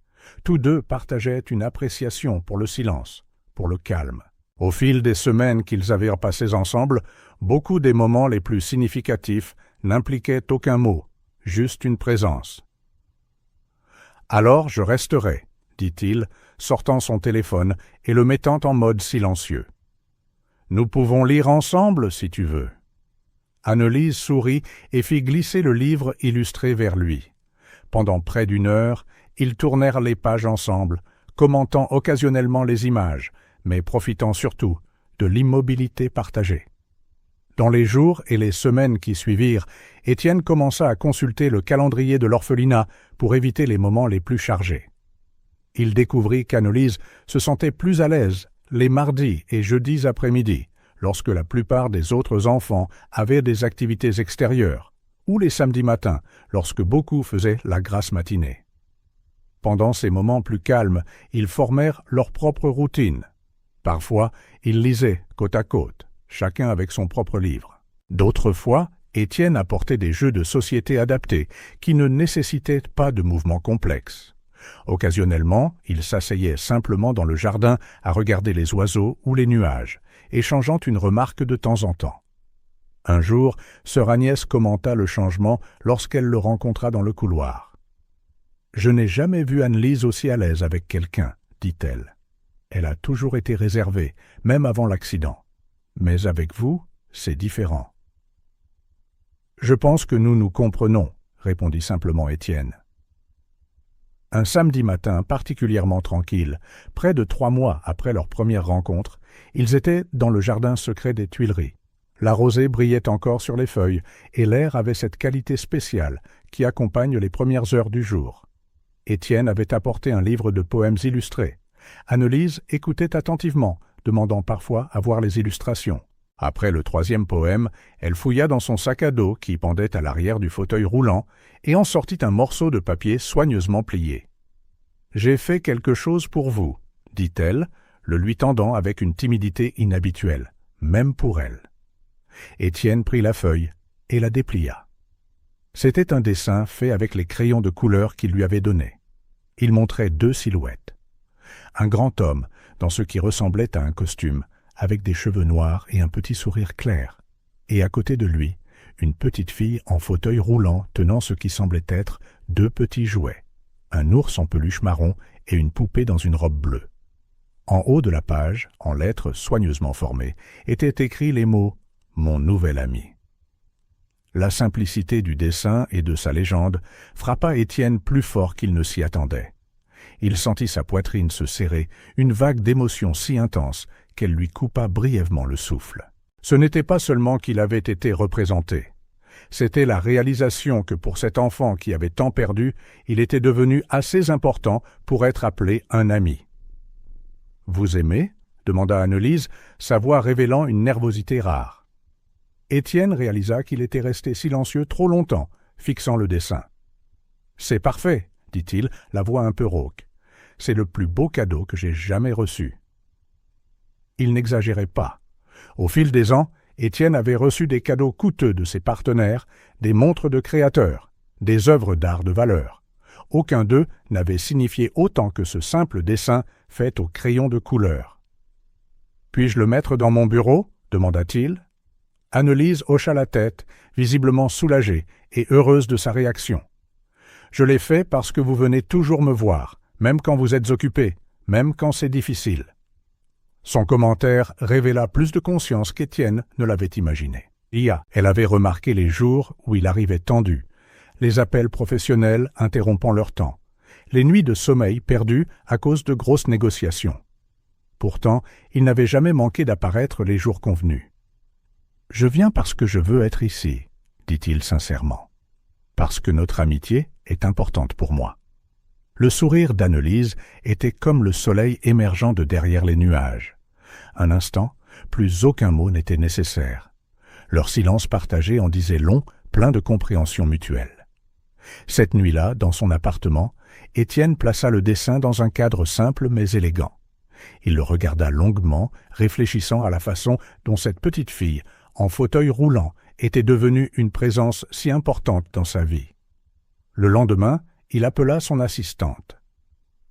Tous deux partageaient une appréciation pour le silence, pour le calme. Au fil des semaines qu'ils avaient passées ensemble, beaucoup des moments les plus significatifs n'impliquaient aucun mot, juste une présence. « Alors je resterai, » dit-il, sortant son téléphone et le mettant en mode silencieux. « Nous pouvons lire ensemble, si tu veux. » Annelise sourit et fit glisser le livre illustré vers lui. Pendant près d'1 heure, ils tournèrent les pages ensemble, commentant occasionnellement les images, mais profitant surtout de l'immobilité partagée. Dans les jours et les semaines qui suivirent, Étienne commença à consulter le calendrier de l'orphelinat pour éviter les moments les plus chargés. Il découvrit qu'Annelise se sentait plus à l'aise les mardis et jeudis après-midi, lorsque la plupart des autres enfants avaient des activités extérieures, ou les samedis matins, lorsque beaucoup faisaient la grasse matinée. Pendant ces moments plus calmes, ils formèrent leur propre routine. Parfois, ils lisaient côte à côte, chacun avec son propre livre. D'autres fois, Étienne apportait des jeux de société adaptés, qui ne nécessitaient pas de mouvements complexes. Occasionnellement, ils s'asseyaient simplement dans le jardin à regarder les oiseaux ou les nuages, échangeant une remarque de temps en temps. Un jour, sœur Agnès commenta le changement lorsqu'elle le rencontra dans le couloir. « Je n'ai jamais vu Annelise aussi à l'aise avec quelqu'un, » dit-elle. « Elle a toujours été réservée, même avant l'accident. Mais avec vous, c'est différent. »« Je pense que nous nous comprenons, » répondit simplement Étienne. Un samedi matin particulièrement tranquille, près de 3 mois après leur première rencontre, ils étaient dans le jardin secret des Tuileries. La rosée brillait encore sur les feuilles et l'air avait cette qualité spéciale qui accompagne les premières heures du jour. Étienne avait apporté un livre de poèmes illustrés. Annelise écoutait attentivement, demandant parfois à voir les illustrations. Après le 3e poème, elle fouilla dans son sac à dos qui pendait à l'arrière du fauteuil roulant et en sortit un morceau de papier soigneusement plié. « J'ai fait quelque chose pour vous, » dit-elle, le lui tendant avec une timidité inhabituelle, même pour elle. Étienne prit la feuille et la déplia. C'était un dessin fait avec les crayons de couleur qu'il lui avait donnés. Il montrait 2 silhouettes. Un grand homme, dans ce qui ressemblait à un costume, avec des cheveux noirs et un petit sourire clair, et à côté de lui, une petite fille en fauteuil roulant tenant ce qui semblait être 2 petits jouets, un ours en peluche marron et une poupée dans une robe bleue. En haut de la page, en lettres soigneusement formées, étaient écrits les mots « Mon nouvel ami ». La simplicité du dessin et de sa légende frappa Étienne plus fort qu'il ne s'y attendait. Il sentit sa poitrine se serrer, une vague d'émotion si intense qu'elle lui coupa brièvement le souffle. Ce n'était pas seulement qu'il avait été représenté. C'était la réalisation que pour cet enfant qui avait tant perdu, il était devenu assez important pour être appelé un ami. « Vous aimez ?» demanda Annelise, sa voix révélant une nervosité rare. Étienne réalisa qu'il était resté silencieux trop longtemps, fixant le dessin. « C'est parfait, » dit-il, la voix un peu rauque. « C'est le plus beau cadeau que j'ai jamais reçu. » Il n'exagérait pas. Au fil des ans, Étienne avait reçu des cadeaux coûteux de ses partenaires, des montres de créateurs, des œuvres d'art de valeur. Aucun d'eux n'avait signifié autant que ce simple dessin fait au crayon de couleur. « Puis-je le mettre dans mon bureau ?» demanda-t-il. Annelise hocha la tête, visiblement soulagée et heureuse de sa réaction. « Je l'ai fait parce que vous venez toujours me voir, même quand vous êtes occupé, même quand c'est difficile. Son commentaire révéla plus de conscience qu'Étienne ne l'avait imaginé. Elle avait remarqué les jours où il arrivait tendu, les appels professionnels interrompant leur temps, les nuits de sommeil perdues à cause de grosses négociations. Pourtant, il n'avait jamais manqué d'apparaître les jours convenus. « Je viens parce que je veux être ici », dit-il sincèrement. « Parce que notre amitié est importante pour moi. » Le sourire d'Annelise était comme le soleil émergeant de derrière les nuages. Un instant, plus aucun mot n'était nécessaire. Leur silence partagé en disait long, plein de compréhension mutuelle. Cette nuit-là, dans son appartement, Étienne plaça le dessin dans un cadre simple mais élégant. Il le regarda longuement, réfléchissant à la façon dont cette petite fille, en fauteuil roulant, était devenue une présence si importante dans sa vie. Le lendemain, il appela son assistante.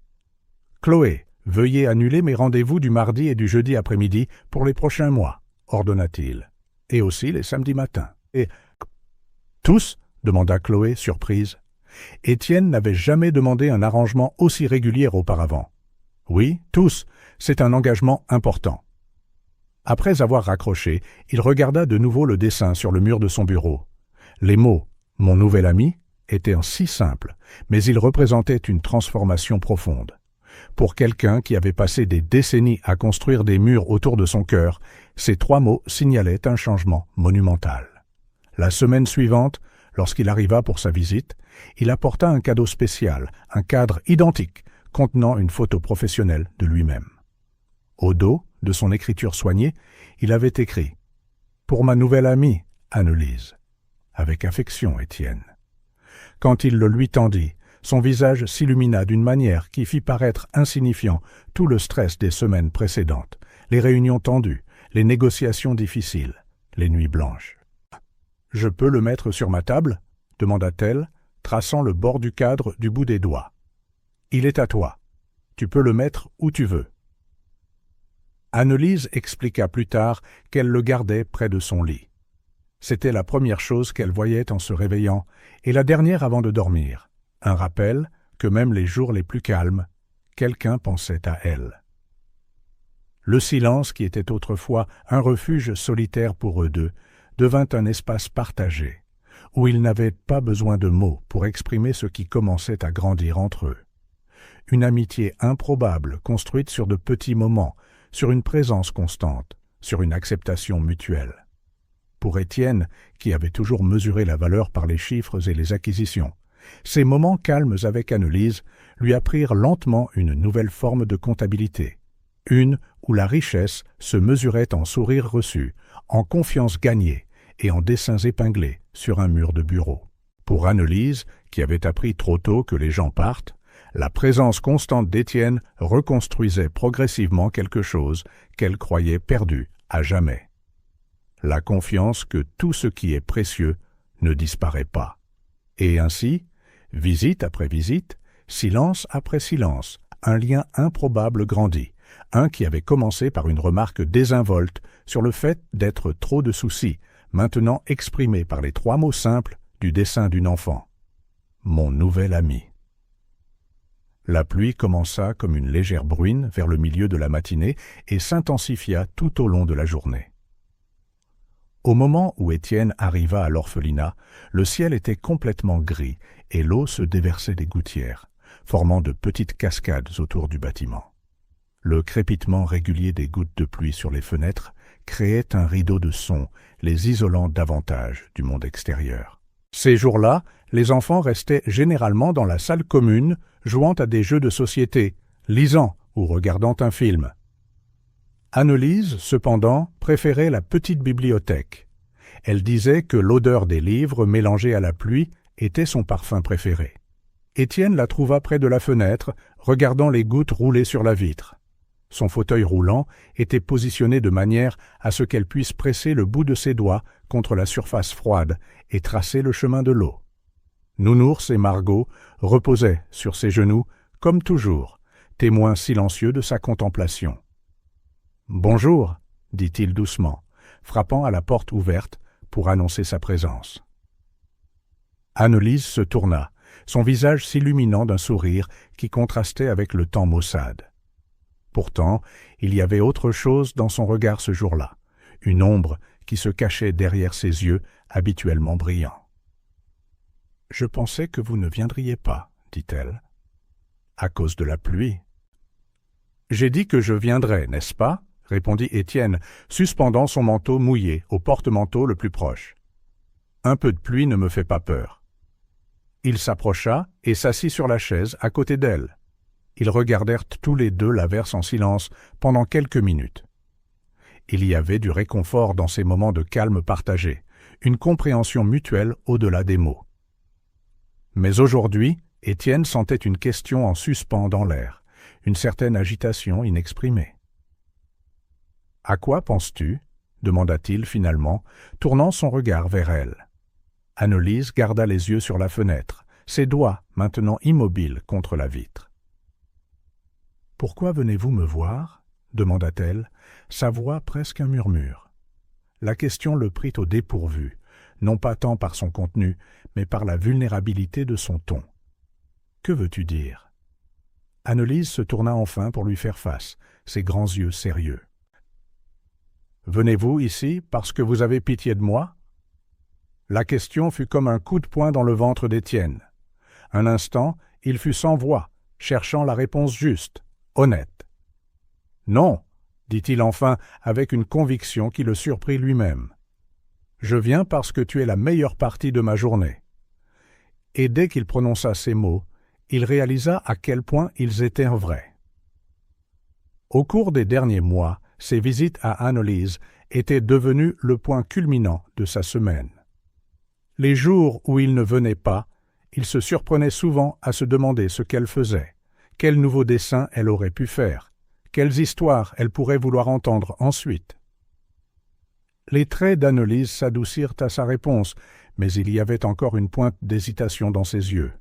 « Chloé, veuillez annuler mes rendez-vous du mardi et du jeudi après-midi pour les prochains mois, » ordonna-t-il. « Et aussi les samedis matins. »« Et... tous ?» demanda Chloé, surprise. Étienne n'avait jamais demandé un arrangement aussi régulier auparavant. « Oui, tous. C'est un engagement important. » Après avoir raccroché, il regarda de nouveau le dessin sur le mur de son bureau. Les mots « mon nouvel ami » étaient si simples, mais ils représentaient une transformation profonde. Pour quelqu'un qui avait passé des décennies à construire des murs autour de son cœur, ces 3 mots signalaient un changement monumental. La semaine suivante, lorsqu'il arriva pour sa visite, il apporta un cadeau spécial, un cadre identique, contenant une photo professionnelle de lui-même. Au dos de son écriture soignée, il avait écrit « Pour ma nouvelle amie, Annelise. » Avec affection, Étienne. Quand il le lui tendit, son visage s'illumina d'une manière qui fit paraître insignifiant tout le stress des semaines précédentes, les réunions tendues, les négociations difficiles, les nuits blanches. « Je peux le mettre sur ma table ?» demanda-t-elle, traçant le bord du cadre du bout des doigts. « Il est à toi. Tu peux le mettre où tu veux. » Annelise expliqua plus tard qu'elle le gardait près de son lit. C'était la première chose qu'elle voyait en se réveillant et la dernière avant de dormir. Un rappel que même les jours les plus calmes, quelqu'un pensait à elle. Le silence, qui était autrefois un refuge solitaire pour eux deux, devint un espace partagé, où ils n'avaient pas besoin de mots pour exprimer ce qui commençait à grandir entre eux. Une amitié improbable construite sur de petits moments, sur une présence constante, sur une acceptation mutuelle. Pour Étienne, qui avait toujours mesuré la valeur par les chiffres et les acquisitions, ces moments calmes avec Annelise lui apprirent lentement une nouvelle forme de comptabilité, une où la richesse se mesurait en sourires reçus, en confiance gagnée et en dessins épinglés sur un mur de bureau. Pour Annelise, qui avait appris trop tôt que les gens partent, la présence constante d'Étienne reconstruisait progressivement quelque chose qu'elle croyait perdu à jamais. La confiance que tout ce qui est précieux ne disparaît pas. Et ainsi, visite après visite, silence après silence, un lien improbable grandit, un qui avait commencé par une remarque désinvolte sur le fait d'être trop de soucis, maintenant exprimé par les 3 mots simples du dessin d'une enfant. « Mon nouvel ami ». La pluie commença comme une légère bruine vers le milieu de la matinée et s'intensifia tout au long de la journée. Au moment où Étienne arriva à l'orphelinat, le ciel était complètement gris et l'eau se déversait des gouttières, formant de petites cascades autour du bâtiment. Le crépitement régulier des gouttes de pluie sur les fenêtres créait un rideau de son, les isolant davantage du monde extérieur. Ces jours-là, les enfants restaient généralement dans la salle commune, jouant à des jeux de société, lisant ou regardant un film. Annelise, cependant, préférait la petite bibliothèque. Elle disait que l'odeur des livres mélangés à la pluie était son parfum préféré. Étienne la trouva près de la fenêtre, regardant les gouttes rouler sur la vitre. Son fauteuil roulant était positionné de manière à ce qu'elle puisse presser le bout de ses doigts contre la surface froide et tracer le chemin de l'eau. Nounours et Margot reposaient sur ses genoux, comme toujours, témoins silencieux de sa contemplation. « Bonjour », dit-il doucement, frappant à la porte ouverte pour annoncer sa présence. Annelise se tourna, son visage s'illuminant d'un sourire qui contrastait avec le temps maussade. « Pourtant, il y avait autre chose dans son regard ce jour-là, une ombre qui se cachait derrière ses yeux habituellement brillants. « Je pensais que vous ne viendriez pas, dit-elle. »« À cause de la pluie. »« J'ai dit que je viendrais, n'est-ce pas ?» répondit Étienne, suspendant son manteau mouillé au porte-manteau le plus proche. « Un peu de pluie ne me fait pas peur. » Il s'approcha et s'assit sur la chaise à côté d'elle. Ils regardèrent tous les deux l'averse en silence pendant quelques minutes. Il y avait du réconfort dans ces moments de calme partagé, une compréhension mutuelle au-delà des mots. Mais aujourd'hui, Étienne sentait une question en suspens dans l'air, une certaine agitation inexprimée. « À quoi penses-tu » demanda-t-il finalement, tournant son regard vers elle. Annelise garda les yeux sur la fenêtre, ses doigts maintenant immobiles contre la vitre. « Pourquoi venez-vous me voir » demanda-t-elle, sa voix presque un murmure. La question le prit au dépourvu, non pas tant par son contenu, mais par la vulnérabilité de son ton. « Que veux-tu dire » Annelise se tourna enfin pour lui faire face, ses grands yeux sérieux. « Venez-vous ici parce que vous avez pitié de moi » La question fut comme un coup de poing dans le ventre d'Étienne. Un instant, il fut sans voix, cherchant la réponse juste, honnête. « Non » dit-il enfin avec une conviction qui le surprit lui-même. « Je viens parce que tu es la meilleure partie de ma journée. » Et dès qu'il prononça ces mots, il réalisa à quel point ils étaient vrais. Au cours des derniers mois, ses visites à Annelise étaient devenues le point culminant de sa semaine. Les jours où il ne venait pas, il se surprenait souvent à se demander ce qu'elle faisait, quel nouveau dessin elle aurait pu faire, quelles histoires elle pourrait vouloir entendre ensuite. Les traits d'Annelise s'adoucirent à sa réponse, mais il y avait encore une pointe d'hésitation dans ses yeux.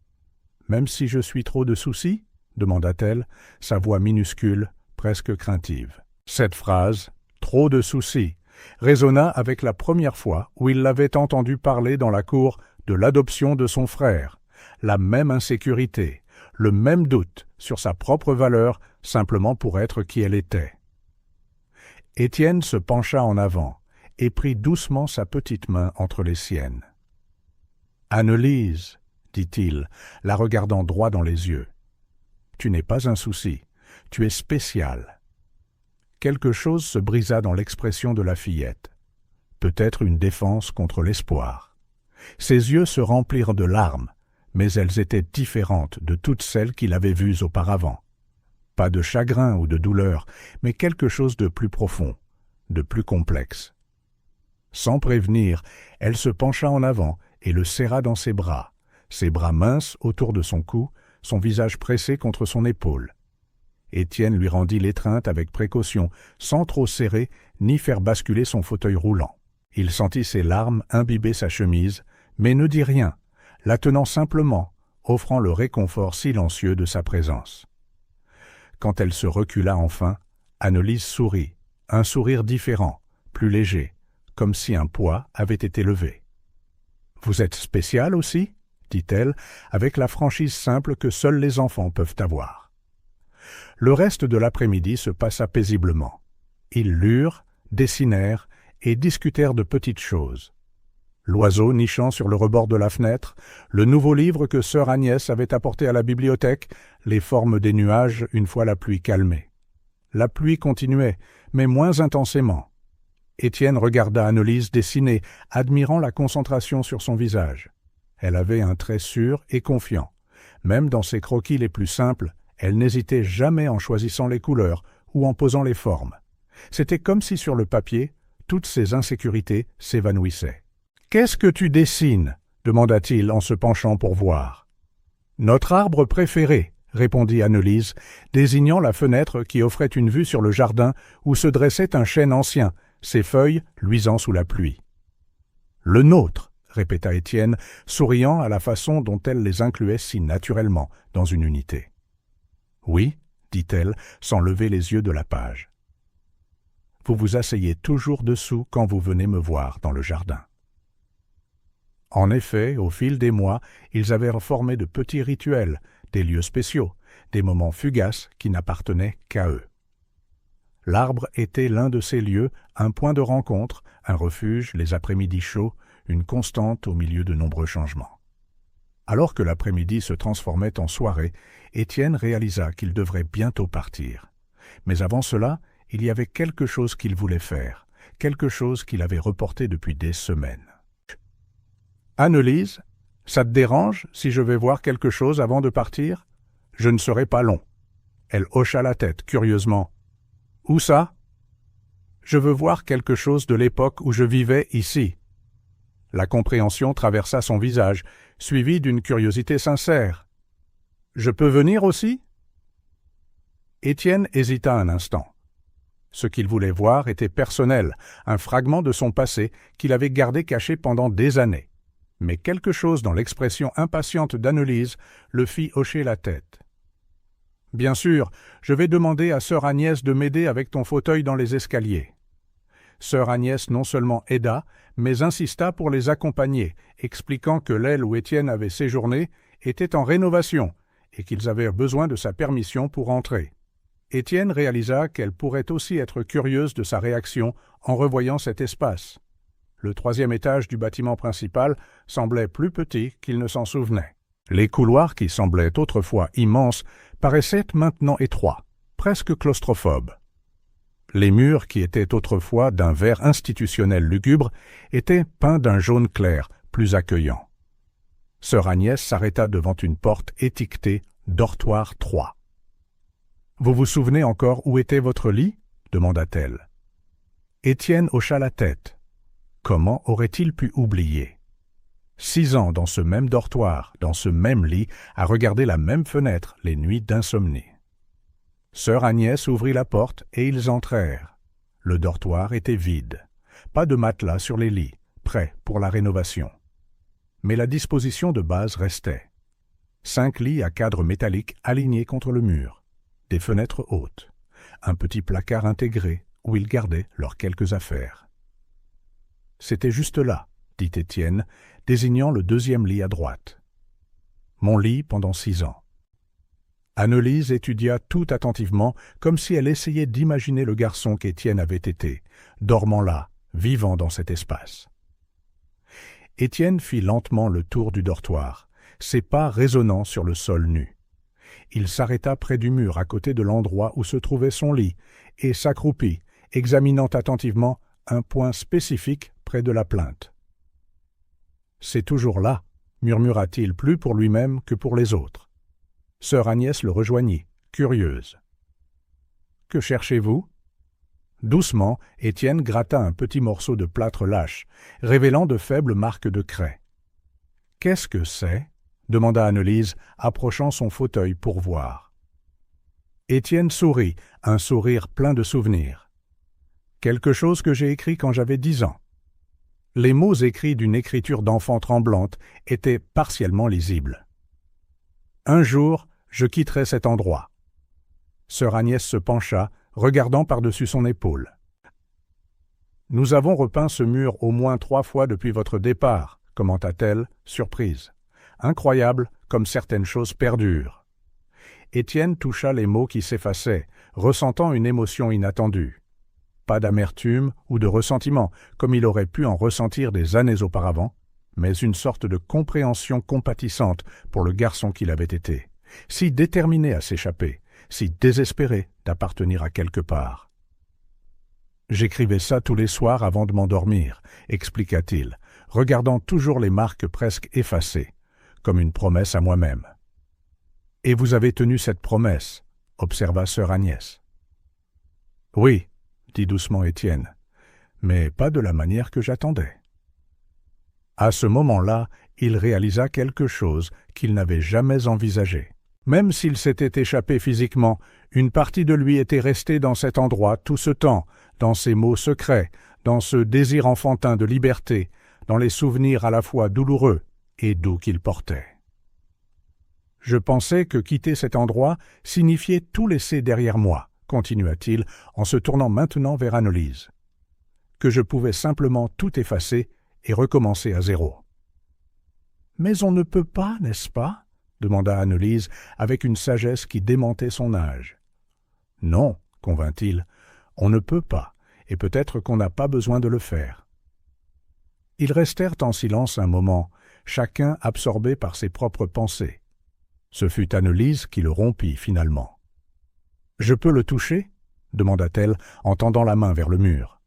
« Même si je suis trop de soucis » demanda-t-elle, sa voix minuscule, presque craintive. Cette phrase, « trop de soucis », résonna avec la première fois où il l'avait entendu parler dans la cour de l'adoption de son frère, la même insécurité, le même doute sur sa propre valeur simplement pour être qui elle était. Étienne se pencha en avant et prit doucement sa petite main entre les siennes. « Annelise, » dit-il, la regardant droit dans les yeux, « tu n'es pas un souci, tu es spéciale. » Quelque chose se brisa dans l'expression de la fillette. Peut-être une défense contre l'espoir. Ses yeux se remplirent de larmes, mais elles étaient différentes de toutes celles qu'il avait vues auparavant. Pas de chagrin ou de douleur, mais quelque chose de plus profond, de plus complexe. Sans prévenir, elle se pencha en avant et le serra dans ses bras minces autour de son cou, son visage pressé contre son épaule. Étienne lui rendit l'étreinte avec précaution, sans trop serrer ni faire basculer son fauteuil roulant. Il sentit ses larmes imbiber sa chemise, mais ne dit rien, la tenant simplement, offrant le réconfort silencieux de sa présence. Quand elle se recula enfin, Annelise sourit, un sourire différent, plus léger, comme si un poids avait été levé. « Vous êtes spécial aussi ?» dit-elle, avec la franchise simple que seuls les enfants peuvent avoir. Le reste de l'après-midi se passa paisiblement. Ils lurent, dessinèrent et discutèrent de petites choses. L'oiseau nichant sur le rebord de la fenêtre, le nouveau livre que sœur Agnès avait apporté à la bibliothèque, les formes des nuages une fois la pluie calmée. La pluie continuait, mais moins intensément. Étienne regarda Annelise dessiner, admirant la concentration sur son visage. Elle avait un trait sûr et confiant. Même dans ses croquis les plus simples, elle n'hésitait jamais en choisissant les couleurs ou en posant les formes. C'était comme si sur le papier, toutes ses insécurités s'évanouissaient. « Qu'est-ce que tu dessines » demanda-t-il en se penchant pour voir. « Notre arbre préféré » répondit Annelise, désignant la fenêtre qui offrait une vue sur le jardin où se dressait un chêne ancien, ses feuilles luisant sous la pluie. « Le nôtre » répéta Étienne, souriant à la façon dont elle les incluait si naturellement dans une unité. « Oui, » dit-elle, sans lever les yeux de la page. « Vous vous asseyez toujours dessous quand vous venez me voir dans le jardin. » En effet, au fil des mois, ils avaient formé de petits rituels, des lieux spéciaux, des moments fugaces qui n'appartenaient qu'à eux. L'arbre était l'un de ces lieux, un point de rencontre, un refuge les après-midi chauds, une constante au milieu de nombreux changements. Alors que l'après-midi se transformait en soirée, Étienne réalisa qu'il devrait bientôt partir. Mais avant cela, il y avait quelque chose qu'il voulait faire, quelque chose qu'il avait reporté depuis des semaines. « Annelise, ça te dérange si je vais voir quelque chose avant de partir ? Je ne serai pas long. » Elle hocha la tête curieusement. « Où ça ? » ?»« Je veux voir quelque chose de l'époque où je vivais ici. » La compréhension traversa son visage, suivie d'une curiosité sincère. « Je peux venir aussi ?» Étienne hésita un instant. Ce qu'il voulait voir était personnel, un fragment de son passé qu'il avait gardé caché pendant des années. Mais quelque chose dans l'expression impatiente d'Annelise le fit hocher la tête. « Bien sûr, je vais demander à sœur Agnès de m'aider avec ton fauteuil dans les escaliers. » Sœur Agnès non seulement aida, mais insista pour les accompagner, expliquant que l'aile où Étienne avait séjourné était en rénovation et qu'ils avaient besoin de sa permission pour entrer. Étienne réalisa qu'elle pourrait aussi être curieuse de sa réaction en revoyant cet espace. Le 3e étage du bâtiment principal semblait plus petit qu'il ne s'en souvenait. Les couloirs, qui semblaient autrefois immenses, paraissaient maintenant étroits, presque claustrophobes. Les murs, qui étaient autrefois d'un vert institutionnel lugubre, étaient peints d'un jaune clair, plus accueillant. Sœur Agnès s'arrêta devant une porte étiquetée « Dortoir 3 ». « Vous vous souvenez encore où était votre lit ?» demanda-t-elle. Étienne hocha la tête. Comment aurait-il pu oublier ? 6 ans dans ce même dortoir, dans ce même lit, à regarder la même fenêtre les nuits d'insomnie. Sœur Agnès ouvrit la porte et ils entrèrent. Le dortoir était vide. Pas de matelas sur les lits, prêts pour la rénovation. Mais la disposition de base restait. 5 lits à cadre métallique alignés contre le mur. Des fenêtres hautes, un petit placard intégré où ils gardaient leurs quelques affaires. « C'était juste là, » dit Étienne, désignant le 2e lit à droite. « Mon lit pendant 6 ans. » Annelise étudia tout attentivement, comme si elle essayait d'imaginer le garçon qu'Étienne avait été, dormant là, vivant dans cet espace. Étienne fit lentement le tour du dortoir, ses pas résonnant sur le sol nu. Il s'arrêta près du mur à côté de l'endroit où se trouvait son lit et s'accroupit, examinant attentivement un point spécifique près de la plinthe. « C'est toujours là, » murmura-t-il plus pour lui-même que pour les autres. Sœur Agnès le rejoignit, curieuse. « Que cherchez-vous » Doucement, Étienne gratta un petit morceau de plâtre lâche, révélant de faibles marques de craie. « Qu'est-ce que c'est » demanda Annelise, approchant son fauteuil pour voir. Étienne sourit, un sourire plein de souvenirs. « Quelque chose que j'ai écrit quand j'avais 10 ans. » Les mots écrits d'une écriture d'enfant tremblante étaient partiellement lisibles. « Un jour, je quitterai cet endroit. » Sœur Agnès se pencha, regardant par-dessus son épaule. « Nous avons repeint ce mur au moins 3 fois depuis votre départ, » commenta-t-elle, surprise. Incroyable comme certaines choses perdurent. Étienne toucha les mots qui s'effaçaient, ressentant une émotion inattendue. Pas d'amertume ou de ressentiment, comme il aurait pu en ressentir des années auparavant, mais une sorte de compréhension compatissante pour le garçon qu'il avait été, si déterminé à s'échapper, si désespéré d'appartenir à quelque part. « J'écrivais ça tous les soirs avant de m'endormir, » expliqua-t-il, regardant toujours les marques presque effacées, comme une promesse à moi-même. « Et vous avez tenu cette promesse, » observa sœur Agnès. « Oui, » dit doucement Étienne, « mais pas de la manière que j'attendais. » À ce moment-là, il réalisa quelque chose qu'il n'avait jamais envisagé. Même s'il s'était échappé physiquement, une partie de lui était restée dans cet endroit tout ce temps, dans ces mots secrets, dans ce désir enfantin de liberté, dans les souvenirs à la fois douloureux et doux qu'il portait. Je pensais que quitter cet endroit signifiait tout laisser derrière moi, continua-t-il en se tournant maintenant vers Annelise. Que je pouvais simplement tout effacer et recommencer à zéro. « Mais on ne peut pas, n'est-ce pas » demanda Annelise avec une sagesse qui démentait son âge. « Non, convint-il, on ne peut pas, et peut-être qu'on n'a pas besoin de le faire. » Ils restèrent en silence un moment, chacun absorbé par ses propres pensées. Ce fut Annelise qui le rompit finalement. « Je peux le toucher ?» demanda-t-elle en tendant la main vers le mur.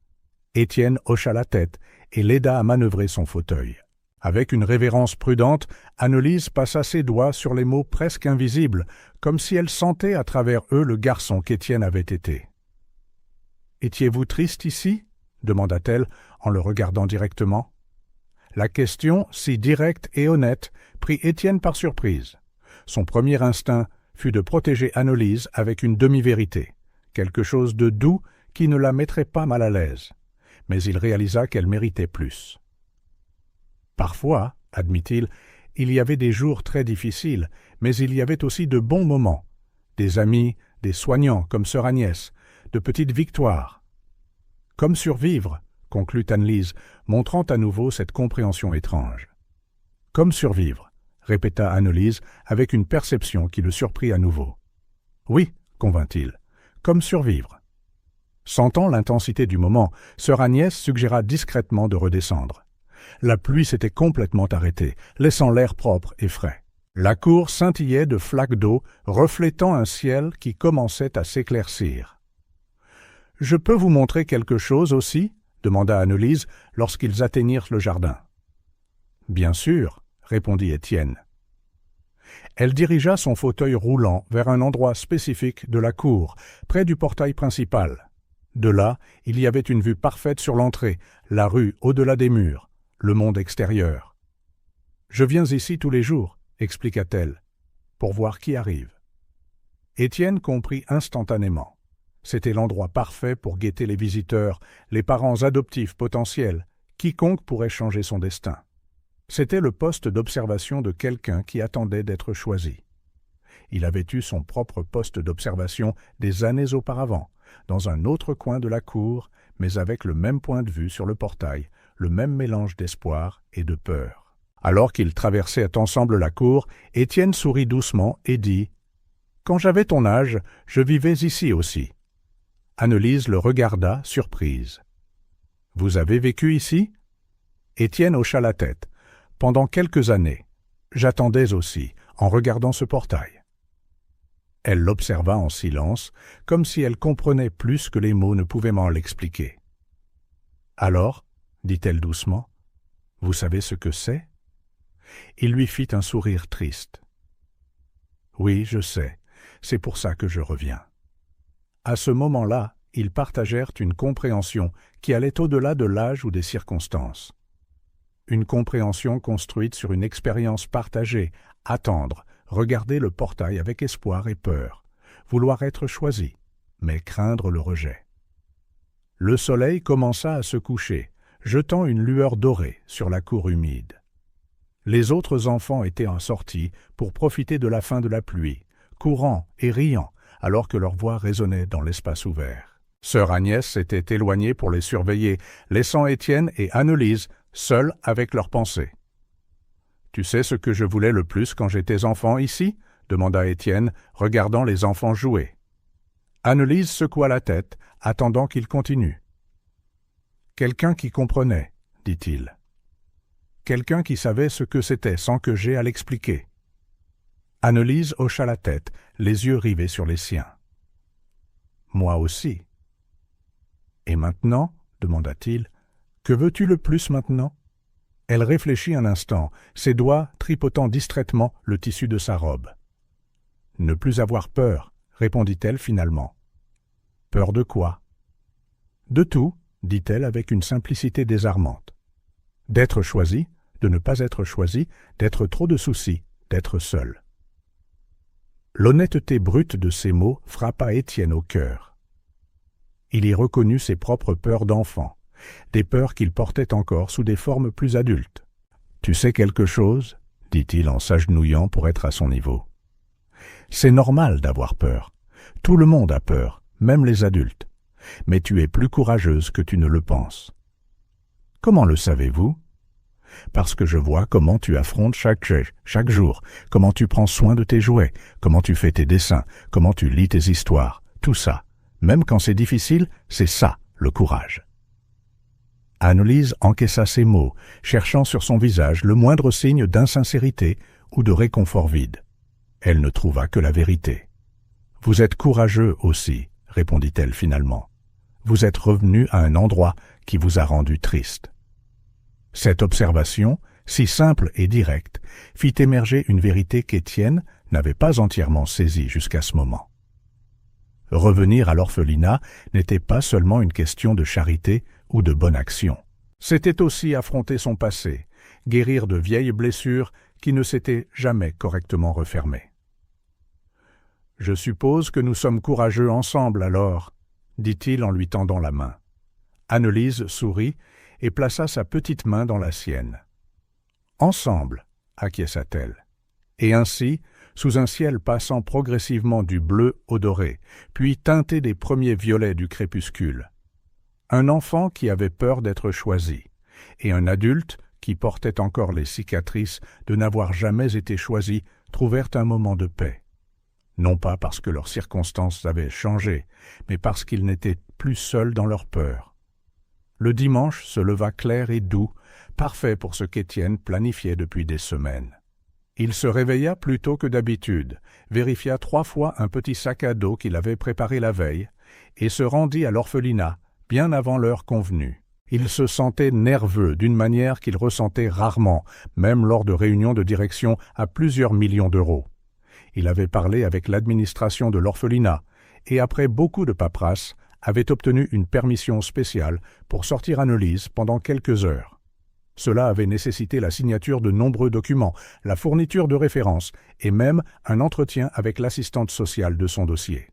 Étienne hocha la tête et l'aida à manœuvrer son fauteuil. Avec une révérence prudente, Annelise passa ses doigts sur les mots presque invisibles, comme si elle sentait à travers eux le garçon qu'Étienne avait été. « Étiez-vous triste ici ?» demanda-t-elle en le regardant directement. La question, si directe et honnête, prit Étienne par surprise. Son premier instinct fut de protéger Annelise avec une demi-vérité, quelque chose de doux qui ne la mettrait pas mal à l'aise. Mais il réalisa qu'elle méritait plus. Parfois, admit-il, il y avait des jours très difficiles, mais il y avait aussi de bons moments, des amis, des soignants comme sœur Agnès, de petites victoires. « Comme survivre », conclut Annelise, montrant à nouveau cette compréhension étrange. « Comme survivre », répéta Annelise avec une perception qui le surprit à nouveau. « Oui », convint-il, « comme survivre. » Sentant l'intensité du moment, sœur Agnès suggéra discrètement de redescendre. La pluie s'était complètement arrêtée, laissant l'air propre et frais. La cour scintillait de flaques d'eau, reflétant un ciel qui commençait à s'éclaircir. « Je peux vous montrer quelque chose aussi ?» demanda Annelise lorsqu'ils atteignirent le jardin. « Bien sûr », répondit Étienne. Elle dirigea son fauteuil roulant vers un endroit spécifique de la cour, près du portail principal. De là, il y avait une vue parfaite sur l'entrée, la rue au-delà des murs, le monde extérieur. « Je viens ici tous les jours, » expliqua-t-elle, « pour voir qui arrive. » Étienne comprit instantanément. C'était l'endroit parfait pour guetter les visiteurs, les parents adoptifs potentiels, quiconque pourrait changer son destin. C'était le poste d'observation de quelqu'un qui attendait d'être choisi. Il avait eu son propre poste d'observation des années auparavant, dans un autre coin de la cour, mais avec le même point de vue sur le portail, le même mélange d'espoir et de peur. Alors qu'ils traversaient ensemble la cour, Étienne sourit doucement et dit « Quand j'avais ton âge, je vivais ici aussi. » Annelise le regarda, surprise. « Vous avez vécu ici ?» Étienne hocha la tête. « Pendant quelques années. J'attendais aussi, en regardant ce portail. » Elle l'observa en silence, comme si elle comprenait plus que les mots ne pouvaient m'en l'expliquer. « Alors, dit-elle doucement, vous savez ce que c'est ?» Il lui fit un sourire triste. « Oui, je sais, c'est pour ça que je reviens. » À ce moment-là, ils partagèrent une compréhension qui allait au-delà de l'âge ou des circonstances. Une compréhension construite sur une expérience partagée, attendre, regarder le portail avec espoir et peur, vouloir être choisi, mais craindre le rejet. Le soleil commença à se coucher, jetant une lueur dorée sur la cour humide. Les autres enfants étaient en sortie pour profiter de la fin de la pluie, courant et riant, alors que leur voix résonnait dans l'espace ouvert. Sœur Agnès s'était éloignée pour les surveiller, laissant Étienne et Annelise seuls avec leurs pensées. « Tu sais ce que je voulais le plus quand j'étais enfant ici ?» demanda Étienne, regardant les enfants jouer. Annelise secoua la tête, attendant qu'il continue. « Quelqu'un qui comprenait, » dit-il. « Quelqu'un qui savait ce que c'était sans que j'aie à l'expliquer. » Annelise hocha la tête, les yeux rivés sur les siens. « Moi aussi. »« Et maintenant ?» demanda-t-il. « Que veux-tu le plus maintenant ?» Elle réfléchit un instant, ses doigts tripotant distraitement le tissu de sa robe. « Ne plus avoir peur, » répondit-elle finalement. « Peur de quoi ?»« De tout, » dit-elle avec une simplicité désarmante. « D'être choisie, de ne pas être choisie, d'être trop de soucis, d'être seule. » L'honnêteté brute de ces mots frappa Étienne au cœur. Il y reconnut ses propres peurs d'enfant, des peurs qu'il portait encore sous des formes plus adultes. « Tu sais quelque chose ?» dit-il en s'agenouillant pour être à son niveau. « C'est normal d'avoir peur. Tout le monde a peur, même les adultes. Mais tu es plus courageuse que tu ne le penses. » « Comment le savez-vous » parce que je vois comment tu affrontes chaque jour, comment tu prends soin de tes jouets, comment tu fais tes dessins, comment tu lis tes histoires, tout ça. Même quand c'est difficile, c'est ça, le courage. Annelise encaissa ces mots, cherchant sur son visage le moindre signe d'insincérité ou de réconfort vide. Elle ne trouva que la vérité. « Vous êtes courageux aussi, » répondit-elle finalement. « Vous êtes revenu à un endroit qui vous a rendu triste. » Cette observation, si simple et directe, fit émerger une vérité qu'Étienne n'avait pas entièrement saisie jusqu'à ce moment. Revenir à l'orphelinat n'était pas seulement une question de charité ou de bonne action. C'était aussi affronter son passé, guérir de vieilles blessures qui ne s'étaient jamais correctement refermées. « Je suppose que nous sommes courageux ensemble alors, » dit-il en lui tendant la main. Annelise sourit et plaça sa petite main dans la sienne. « Ensemble, » acquiesça-t-elle. Et ainsi, sous un ciel passant progressivement du bleu au doré, puis teinté des premiers violets du crépuscule. Un enfant qui avait peur d'être choisi, et un adulte qui portait encore les cicatrices de n'avoir jamais été choisi, trouvèrent un moment de paix. Non pas parce que leurs circonstances avaient changé, mais parce qu'ils n'étaient plus seuls dans leur peur. Le dimanche se leva clair et doux, parfait pour ce qu'Étienne planifiait depuis des semaines. Il se réveilla plus tôt que d'habitude, vérifia 3 fois un petit sac à dos qu'il avait préparé la veille, et se rendit à l'orphelinat bien avant l'heure convenue. Il se sentait nerveux d'une manière qu'il ressentait rarement, même lors de réunions de direction à plusieurs millions d'euros. Il avait parlé avec l'administration de l'orphelinat et, après beaucoup de paperasse, avait obtenu une permission spéciale pour sortir Annelise pendant quelques heures. Cela avait nécessité la signature de nombreux documents, la fourniture de références et même un entretien avec l'assistante sociale de son dossier.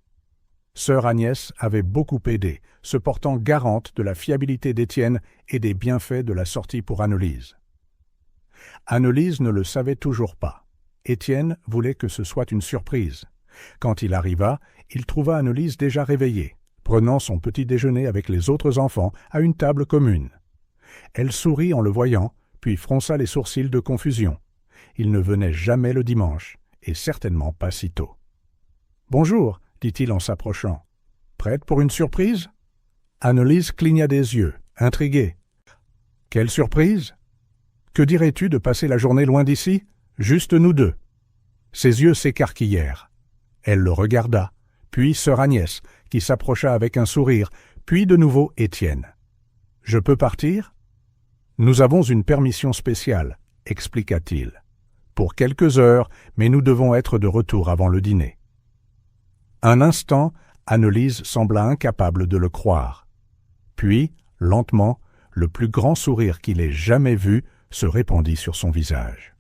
Sœur Agnès avait beaucoup aidé, se portant garante de la fiabilité d'Étienne et des bienfaits de la sortie pour Annelise. Annelise ne le savait toujours pas. Étienne voulait que ce soit une surprise. Quand il arriva, il trouva Annelise déjà réveillée, prenant son petit déjeuner avec les autres enfants à une table commune. Elle sourit en le voyant, puis fronça les sourcils de confusion. Il ne venait jamais le dimanche, et certainement pas si tôt. « Bonjour », dit-il en s'approchant. « Prête pour une surprise ?» Annelise cligna des yeux, intriguée. « Quelle surprise ? Que dirais-tu de passer la journée loin d'ici ? Juste nous deux. » Ses yeux s'écarquillèrent. Elle le regarda, puis sœur Agnès, qui s'approcha avec un sourire, puis de nouveau Étienne. « Je peux partir ? » « Nous avons une permission spéciale, » expliqua-t-il. « Pour quelques heures, mais nous devons être de retour avant le dîner. » Un instant, Annelise sembla incapable de le croire. Puis, lentement, le plus grand sourire qu'il ait jamais vu se répandit sur son visage.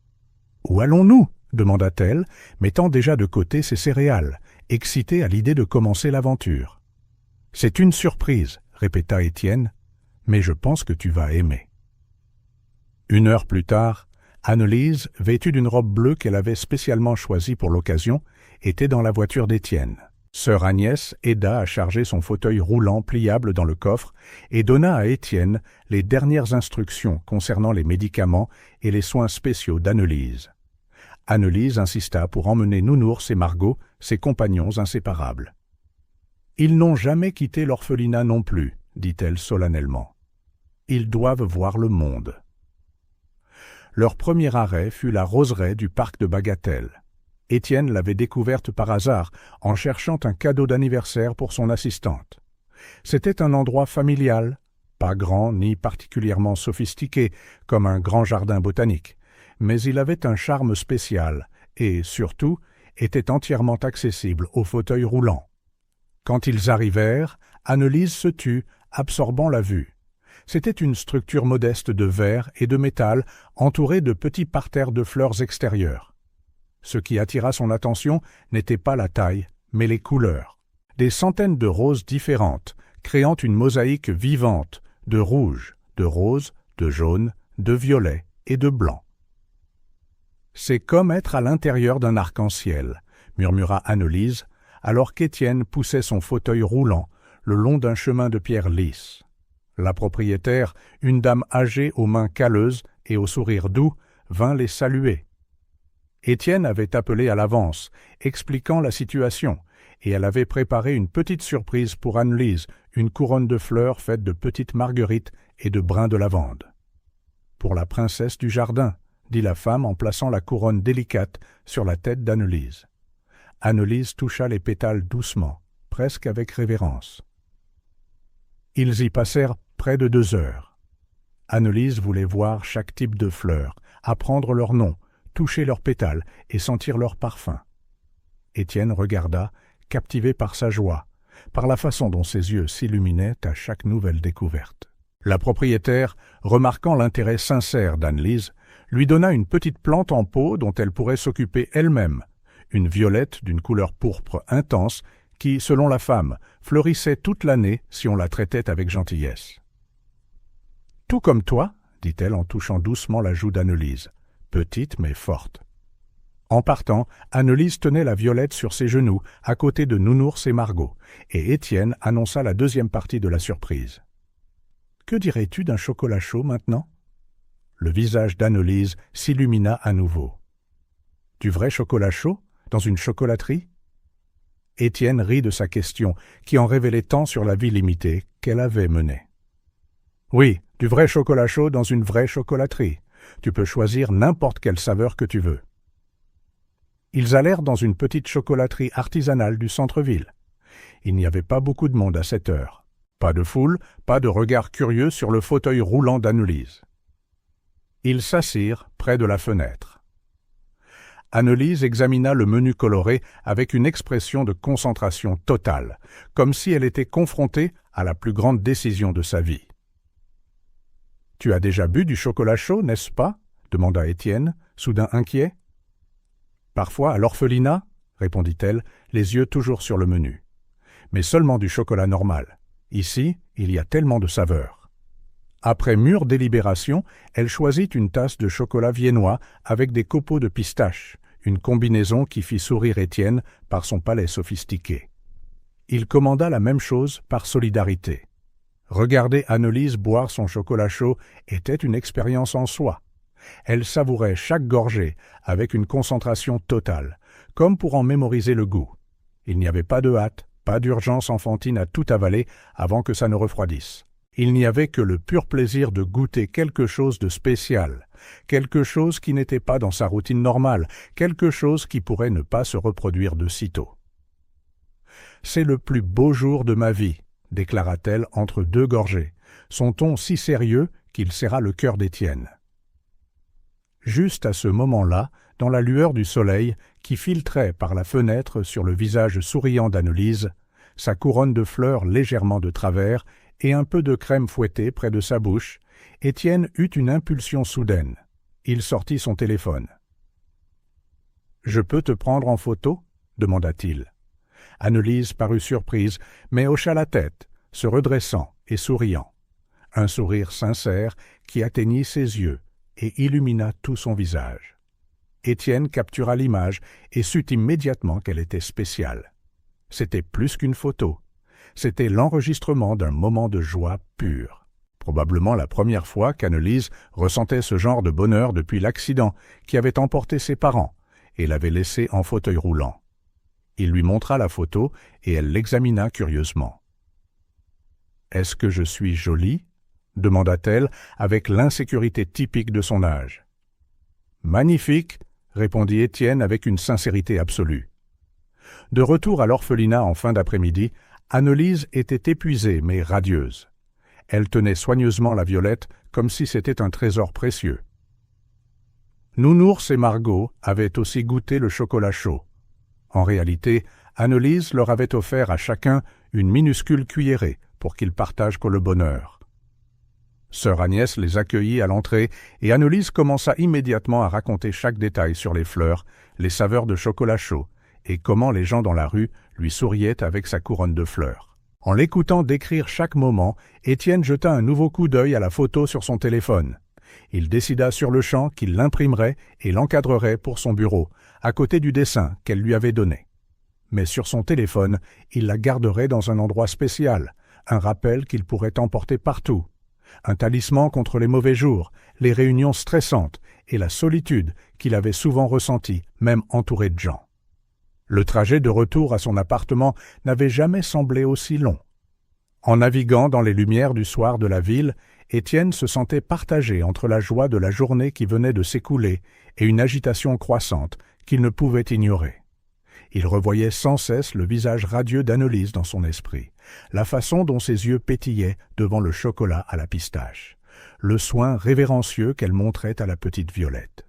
« Où allons-nous » demanda-t-elle, mettant déjà de côté ses céréales, excitée à l'idée de commencer l'aventure. « C'est une surprise, » répéta Étienne, « mais je pense que tu vas aimer. » 1 heure plus tard, Annelise, vêtue d'une robe bleue qu'elle avait spécialement choisie pour l'occasion, était dans la voiture d'Étienne. Sœur Agnès aida à charger son fauteuil roulant pliable dans le coffre et donna à Étienne les dernières instructions concernant les médicaments et les soins spéciaux d'Annelise. Annelise insista pour emmener Nounours et Margot, ses compagnons inséparables. « Ils n'ont jamais quitté l'orphelinat non plus, » dit-elle solennellement. « Ils doivent voir le monde. » Leur premier arrêt fut la roseraie du parc de Bagatelle. Étienne l'avait découverte par hasard en cherchant un cadeau d'anniversaire pour son assistante. C'était un endroit familial, pas grand ni particulièrement sophistiqué comme un grand jardin botanique, mais il avait un charme spécial et, surtout, était entièrement accessible aux fauteuils roulants. Quand ils arrivèrent, Annelise se tut, absorbant la vue. C'était une structure modeste de verre et de métal entourée de petits parterres de fleurs extérieures. Ce qui attira son attention n'était pas la taille, mais les couleurs. Des centaines de roses différentes, créant une mosaïque vivante de rouge, de rose, de jaune, de violet et de blanc. « C'est comme être à l'intérieur d'un arc-en-ciel », murmura Annelise, alors qu'Étienne poussait son fauteuil roulant le long d'un chemin de pierre lisse. La propriétaire, une dame âgée aux mains calleuses, et au sourire doux, vint les saluer. Étienne avait appelé à l'avance, expliquant la situation, et elle avait préparé une petite surprise pour Anne-Lise, une couronne de fleurs faite de petites marguerites et de brins de lavande. « Pour la princesse du jardin », dit la femme en plaçant la couronne délicate sur la tête d'Anne-Lise. Anne-Lise toucha les pétales doucement, presque avec révérence. Ils y passèrent près de 2 heures. Anne-Lise voulait voir chaque type de fleurs, apprendre leurs noms, toucher leurs pétales et sentir leur parfum. Étienne regarda, captivé par sa joie, par la façon dont ses yeux s'illuminaient à chaque nouvelle découverte. La propriétaire, remarquant l'intérêt sincère d'Anne-Lise, lui donna une petite plante en pot dont elle pourrait s'occuper elle-même, une violette d'une couleur pourpre intense qui, selon la femme, fleurissait toute l'année si on la traitait avec gentillesse. « Tout comme toi, » dit-elle en touchant doucement la joue d'Anne-Lise, petite mais forte. En partant, Anne-Lise tenait la violette sur ses genoux, à côté de Nounours et Margot, et Étienne annonça la deuxième partie de la surprise. « Que dirais-tu d'un chocolat chaud maintenant ?» Le visage d'Anne-Lise s'illumina à nouveau. « Du vrai chocolat chaud, dans une chocolaterie ?» Étienne rit de sa question, qui en révélait tant sur la vie limitée qu'elle avait menée. « Oui, du vrai chocolat chaud dans une vraie chocolaterie. Tu peux choisir n'importe quelle saveur que tu veux. » Ils allèrent dans une petite chocolaterie artisanale du centre-ville. Il n'y avait pas beaucoup de monde à cette heure. Pas de foule, pas de regard curieux sur le fauteuil roulant d'Anne-Lise. Ils s'assirent près de la fenêtre. Anne-Lise examina le menu coloré avec une expression de concentration totale, comme si elle était confrontée à la plus grande décision de sa vie. « Tu as déjà bu du chocolat chaud, n'est-ce pas ?» demanda Étienne, soudain inquiet. « Parfois à l'orphelinat, » répondit-elle, les yeux toujours sur le menu. « Mais seulement du chocolat normal. Ici, il y a tellement de saveurs. » Après mûre délibération, elle choisit une tasse de chocolat viennois avec des copeaux de pistache, une combinaison qui fit sourire Étienne par son palais sophistiqué. Il commanda la même chose par solidarité. Regarder Anne-Lise boire son chocolat chaud était une expérience en soi. Elle savourait chaque gorgée avec une concentration totale, comme pour en mémoriser le goût. Il n'y avait pas de hâte, pas d'urgence enfantine à tout avaler avant que ça ne refroidisse. Il n'y avait que le pur plaisir de goûter quelque chose de spécial, quelque chose qui n'était pas dans sa routine normale, quelque chose qui pourrait ne pas se reproduire de sitôt. « C'est le plus beau jour de ma vie », déclara-t-elle entre 2 gorgées, son ton si sérieux qu'il serra le cœur d'Étienne. Juste à ce moment-là, dans la lueur du soleil qui filtrait par la fenêtre sur le visage souriant d'Anne-Lise, sa couronne de fleurs légèrement de travers et un peu de crème fouettée près de sa bouche, Étienne eut une impulsion soudaine. Il sortit son téléphone. « Je peux te prendre en photo ?» demanda-t-il. Anne-Lise parut surprise, mais hocha la tête, se redressant et souriant. Un sourire sincère qui atteignit ses yeux et illumina tout son visage. Étienne captura l'image et sut immédiatement qu'elle était spéciale. C'était plus qu'une photo. C'était l'enregistrement d'un moment de joie pure. Probablement la première fois qu'Anne-Lise ressentait ce genre de bonheur depuis l'accident qui avait emporté ses parents et l'avait laissée en fauteuil roulant. Il lui montra la photo et elle l'examina curieusement. « Est-ce que je suis jolie ?» demanda-t-elle avec l'insécurité typique de son âge. « Magnifique !» répondit Étienne avec une sincérité absolue. De retour à l'orphelinat en fin d'après-midi, Anne-Lise était épuisée mais radieuse. Elle tenait soigneusement la violette comme si c'était un trésor précieux. Nounours et Margot avaient aussi goûté le chocolat chaud. En réalité, Anne-Lise leur avait offert à chacun une minuscule cuillerée pour qu'ils partagent le bonheur. Sœur Agnès les accueillit à l'entrée et Anne-Lise commença immédiatement à raconter chaque détail sur les fleurs, les saveurs de chocolat chaud et comment les gens dans la rue lui souriaient avec sa couronne de fleurs. En l'écoutant décrire chaque moment, Étienne jeta un nouveau coup d'œil à la photo sur son téléphone. Il décida sur le champ qu'il l'imprimerait et l'encadrerait pour son bureau, à côté du dessin qu'elle lui avait donné. Mais sur son téléphone, il la garderait dans un endroit spécial, un rappel qu'il pourrait emporter partout. un talisman contre les mauvais jours, les réunions stressantes et la solitude qu'il avait souvent ressentie, même entouré de gens. Le trajet de retour à son appartement n'avait jamais semblé aussi long. En naviguant dans les lumières du soir de la ville, Étienne se sentait partagé entre la joie de la journée qui venait de s'écouler et une agitation croissante qu'il ne pouvait ignorer. Il revoyait sans cesse le visage radieux d'Annelise dans son esprit, la façon dont ses yeux pétillaient devant le chocolat à la pistache, le soin révérencieux qu'elle montrait à la petite Violette.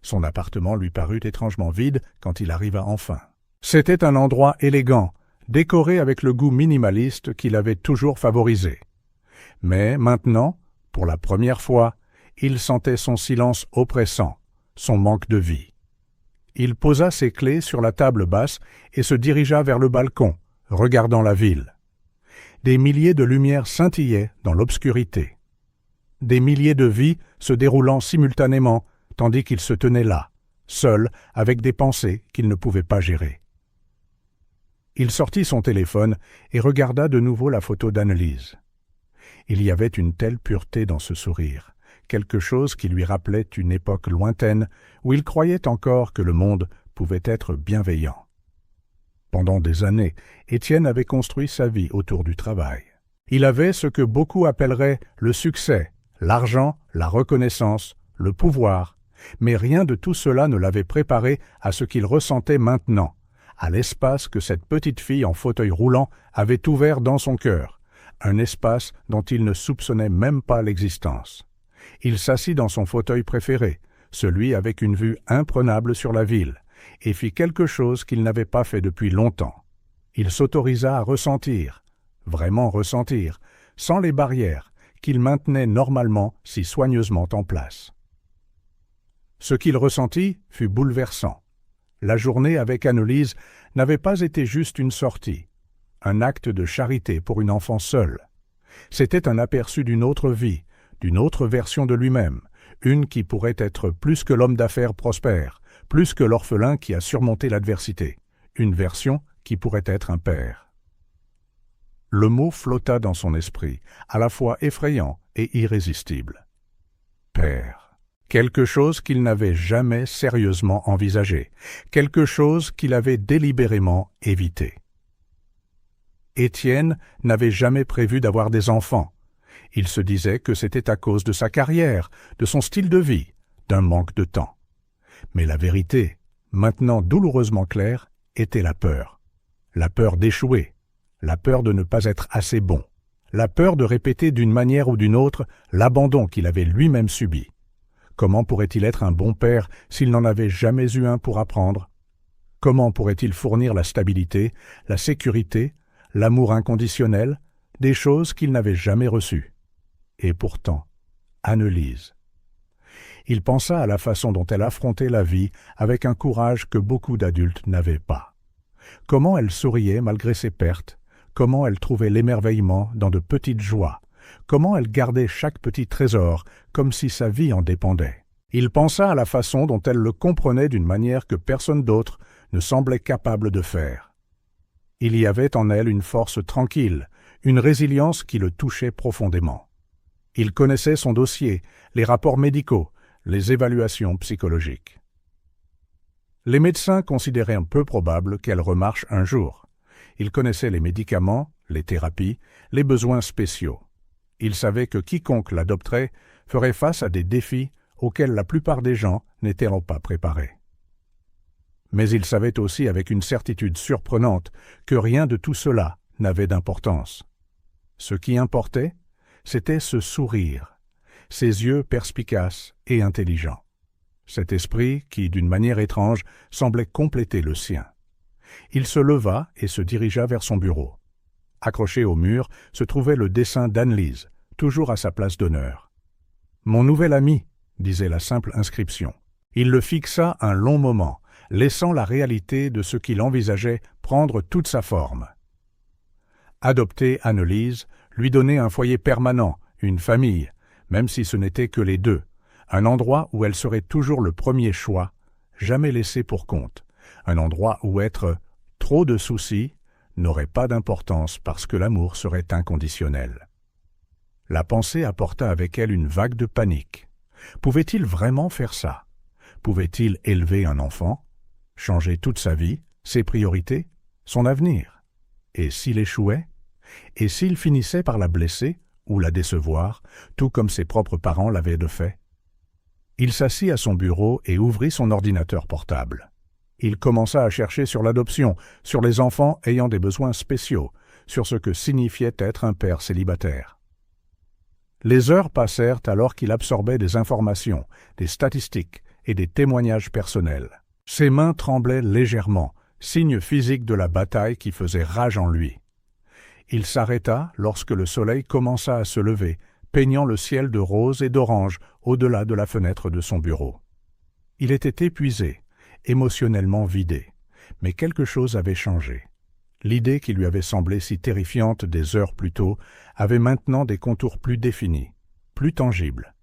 Son appartement lui parut étrangement vide quand il arriva enfin. C'était un endroit élégant, décoré avec le goût minimaliste qu'il avait toujours favorisé. Mais maintenant, pour la première fois, il sentait son silence oppressant, son manque de vie. Il posa ses clés sur la table basse et se dirigea vers le balcon, regardant la ville. Des milliers de lumières scintillaient dans l'obscurité. Des milliers de vies se déroulant simultanément, tandis qu'il se tenait là, seul, avec des pensées qu'il ne pouvait pas gérer. Il sortit son téléphone et regarda de nouveau la photo d'Annelise. Il y avait une telle pureté dans ce sourire, quelque chose qui lui rappelait une époque lointaine où il croyait encore que le monde pouvait être bienveillant. Pendant des années, Étienne avait construit sa vie autour du travail. Il avait ce que beaucoup appelleraient le succès, l'argent, la reconnaissance, le pouvoir, mais rien de tout cela ne l'avait préparé à ce qu'il ressentait maintenant, à l'espace que cette petite fille en fauteuil roulant avait ouvert dans son cœur, un espace dont il ne soupçonnait même pas l'existence. Il s'assit dans son fauteuil préféré, celui avec une vue imprenable sur la ville, et fit quelque chose qu'il n'avait pas fait depuis longtemps. Il s'autorisa à ressentir, vraiment ressentir, sans les barrières qu'il maintenait normalement si soigneusement en place. Ce qu'il ressentit fut bouleversant. La journée avec Annelise n'avait pas été juste une sortie, un acte de charité pour une enfant seule. C'était un aperçu d'une autre vie, d'une autre version de lui-même, une qui pourrait être plus que l'homme d'affaires prospère, plus que l'orphelin qui a surmonté l'adversité, une version qui pourrait être un père. Le mot flotta dans son esprit, à la fois effrayant et irrésistible. Père. Quelque chose qu'il n'avait jamais sérieusement envisagé, quelque chose qu'il avait délibérément évité. Étienne n'avait jamais prévu d'avoir des enfants. Il se disait que c'était à cause de sa carrière, de son style de vie, d'un manque de temps. Mais la vérité, maintenant douloureusement claire, était la peur. La peur d'échouer, la peur de ne pas être assez bon, la peur de répéter d'une manière ou d'une autre l'abandon qu'il avait lui-même subi. Comment pourrait-il être un bon père s'il n'en avait jamais eu un pour apprendre? Comment pourrait-il fournir la stabilité, la sécurité, l'amour inconditionnel, des choses qu'il n'avait jamais reçues? Et pourtant, Annelise. Il pensa à la façon dont elle affrontait la vie avec un courage que beaucoup d'adultes n'avaient pas. Comment elle souriait malgré ses pertes, comment elle trouvait l'émerveillement dans de petites joies, comment elle gardait chaque petit trésor comme si sa vie en dépendait. Il pensa à la façon dont elle le comprenait d'une manière que personne d'autre ne semblait capable de faire. Il y avait en elle une force tranquille, une résilience qui le touchait profondément. Il connaissait son dossier, les rapports médicaux, les évaluations psychologiques. Les médecins considéraient un peu probable qu'elle remarche un jour. Il connaissait les médicaments, les thérapies, les besoins spéciaux. Il savait que quiconque l'adopterait ferait face à des défis auxquels la plupart des gens n'étaient pas préparés. Mais il savait aussi avec une certitude surprenante que rien de tout cela n'avait d'importance. Ce qui importait, c'était ce sourire, ces yeux perspicaces et intelligents. Cet esprit qui, d'une manière étrange, semblait compléter le sien. Il se leva et se dirigea vers son bureau. Accroché au mur se trouvait le dessin d'Annelise, toujours à sa place d'honneur. « Mon nouvel ami », disait la simple inscription. Il le fixa un long moment, laissant la réalité de ce qu'il envisageait prendre toute sa forme. Adopter Annelise, lui donner un foyer permanent, une famille, même si ce n'était que les deux, un endroit où elle serait toujours le premier choix, jamais laissé pour compte, un endroit où être trop de soucis n'aurait pas d'importance parce que l'amour serait inconditionnel. La pensée apporta avec elle une vague de panique. Pouvait-il vraiment faire ça? Pouvait-il élever un enfant? Changer toute sa vie, ses priorités, son avenir? Et s'il échouait? Et s'il finissait par la blesser ou la décevoir, tout comme ses propres parents l'avaient de fait? Il s'assit à son bureau et ouvrit son ordinateur portable. Il commença à chercher sur l'adoption, sur les enfants ayant des besoins spéciaux, sur ce que signifiait être un père célibataire. Les heures passèrent alors qu'il absorbait des informations, des statistiques et des témoignages personnels. Ses mains tremblaient légèrement, signe physique de la bataille qui faisait rage en lui. Il s'arrêta lorsque le soleil commença à se lever, peignant le ciel de rose et d'orange au-delà de la fenêtre de son bureau. Il était épuisé, émotionnellement vidé, mais quelque chose avait changé. L'idée qui lui avait semblé si terrifiante des heures plus tôt avait maintenant des contours plus définis, plus tangibles.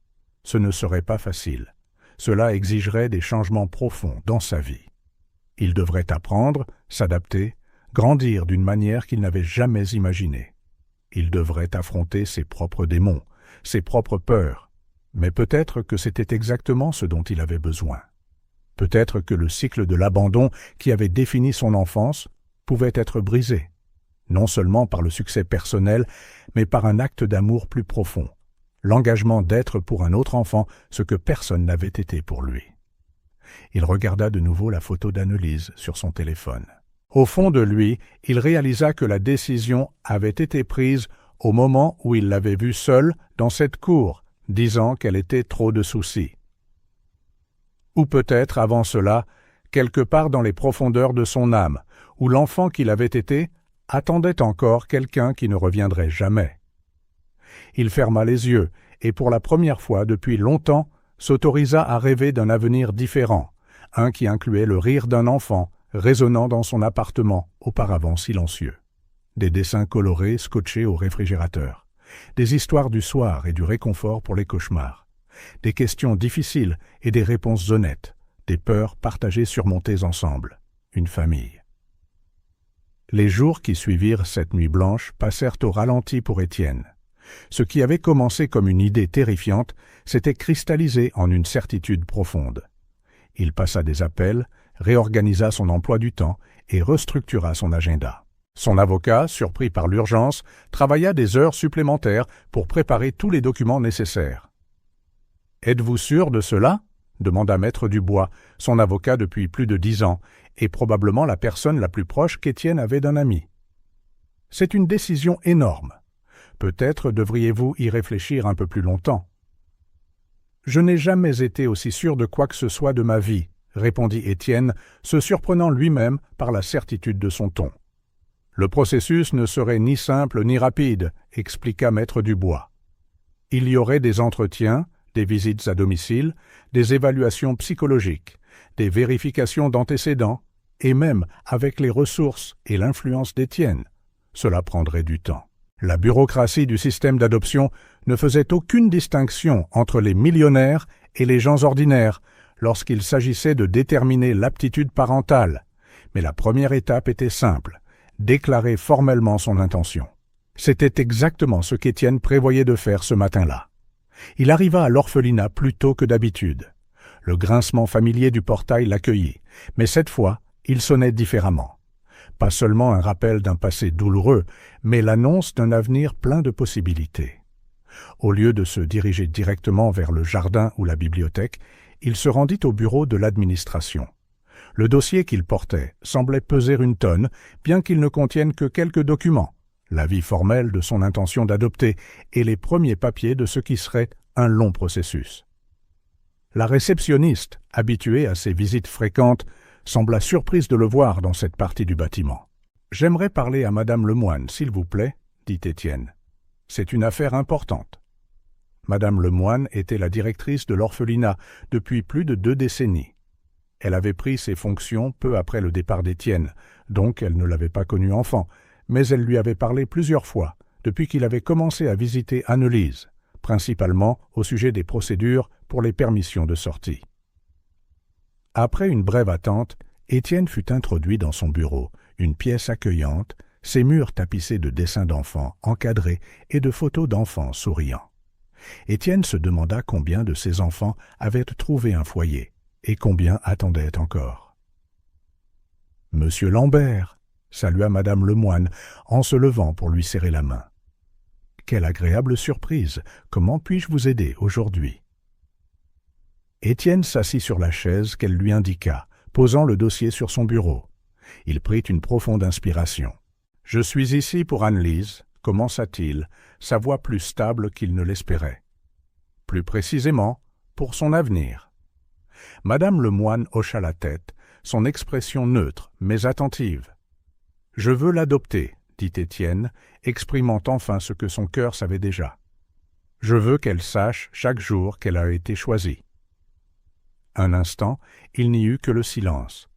Ce ne serait pas facile. Cela exigerait des changements profonds dans sa vie. Il devrait apprendre, s'adapter, grandir d'une manière qu'il n'avait jamais imaginée. Il devrait affronter ses propres démons, ses propres peurs, mais peut-être que c'était exactement ce dont il avait besoin. Peut-être que le cycle de l'abandon qui avait défini son enfance pouvait être brisé, non seulement par le succès personnel, mais par un acte d'amour plus profond, l'engagement d'être pour un autre enfant ce que personne n'avait été pour lui. Il regarda de nouveau la photo d'Annelise sur son téléphone. Au fond de lui, il réalisa que la décision avait été prise au moment où il l'avait vue seule dans cette cour, disant qu'elle était trop de soucis. Ou peut-être, avant cela, quelque part dans les profondeurs de son âme, où l'enfant qu'il avait été attendait encore quelqu'un qui ne reviendrait jamais. Il ferma les yeux et pour la première fois depuis longtemps s'autorisa à rêver d'un avenir différent, un qui incluait le rire d'un enfant résonnant dans son appartement auparavant silencieux, des dessins colorés scotchés au réfrigérateur, des histoires du soir et du réconfort pour les cauchemars, des questions difficiles et des réponses honnêtes, des peurs partagées surmontées ensemble, une famille. Les jours qui suivirent cette nuit blanche passèrent au ralenti pour Étienne. Ce qui avait commencé comme une idée terrifiante s'était cristallisé en une certitude profonde. Il passa des appels, réorganisa son emploi du temps et restructura son agenda. Son avocat, surpris par l'urgence, travailla des heures supplémentaires pour préparer tous les documents nécessaires. « Êtes-vous sûr de cela ?» demanda Maître Dubois, son avocat depuis plus de 10 ans, et probablement la personne la plus proche qu'Étienne avait d'un ami. « C'est une décision énorme. Peut-être devriez-vous y réfléchir un peu plus longtemps. »« Je n'ai jamais été aussi sûr de quoi que ce soit de ma vie, » répondit Étienne, se surprenant lui-même par la certitude de son ton. « Le processus ne serait ni simple ni rapide, » expliqua Maître Dubois. « Il y aurait des entretiens, des visites à domicile, des évaluations psychologiques, des vérifications d'antécédents, et même avec les ressources et l'influence d'Étienne. Cela prendrait du temps. La bureaucratie du système d'adoption ne faisait aucune distinction entre les millionnaires et les gens ordinaires lorsqu'il s'agissait de déterminer l'aptitude parentale, mais la première étape était simple, déclarer formellement son intention. C'était exactement ce qu'Étienne prévoyait de faire ce matin-là. Il arriva à l'orphelinat plus tôt que d'habitude. Le grincement familier du portail l'accueillit, mais cette fois, il sonnait différemment. Pas seulement un rappel d'un passé douloureux, mais l'annonce d'un avenir plein de possibilités. Au lieu de se diriger directement vers le jardin ou la bibliothèque, il se rendit au bureau de l'administration. Le dossier qu'il portait semblait peser une tonne, bien qu'il ne contienne que quelques documents, l'avis formel de son intention d'adopter et les premiers papiers de ce qui serait un long processus. La réceptionniste, habituée à ces visites fréquentes, sembla surprise de le voir dans cette partie du bâtiment. « J'aimerais parler à Madame Lemoine, s'il vous plaît, » dit Étienne. « C'est une affaire importante. » Madame Lemoine était la directrice de l'orphelinat depuis plus de 2 décennies. Elle avait pris ses fonctions peu après le départ d'Étienne, donc elle ne l'avait pas connu enfant, mais elle lui avait parlé plusieurs fois, depuis qu'il avait commencé à visiter Annelise, principalement au sujet des procédures pour les permissions de sortie. Après une brève attente, Étienne fut introduit dans son bureau, une pièce accueillante, ses murs tapissés de dessins d'enfants encadrés et de photos d'enfants souriants. Étienne se demanda combien de ces enfants avaient trouvé un foyer et combien attendaient encore. « Monsieur Lambert !» salua Madame Lemoine en se levant pour lui serrer la main. « Quelle agréable surprise! Comment puis-je vous aider aujourd'hui ?» Étienne s'assit sur la chaise qu'elle lui indiqua, posant le dossier sur son bureau. Il prit une profonde inspiration. « Je suis ici pour Anne-Lise, » commença-t-il, sa voix plus stable qu'il ne l'espérait. « Plus précisément, pour son avenir. » Madame Lemoine hocha la tête, son expression neutre, mais attentive. « Je veux l'adopter, » dit Étienne, exprimant enfin ce que son cœur savait déjà. « Je veux qu'elle sache chaque jour qu'elle a été choisie. » Un instant, il n'y eut que le silence.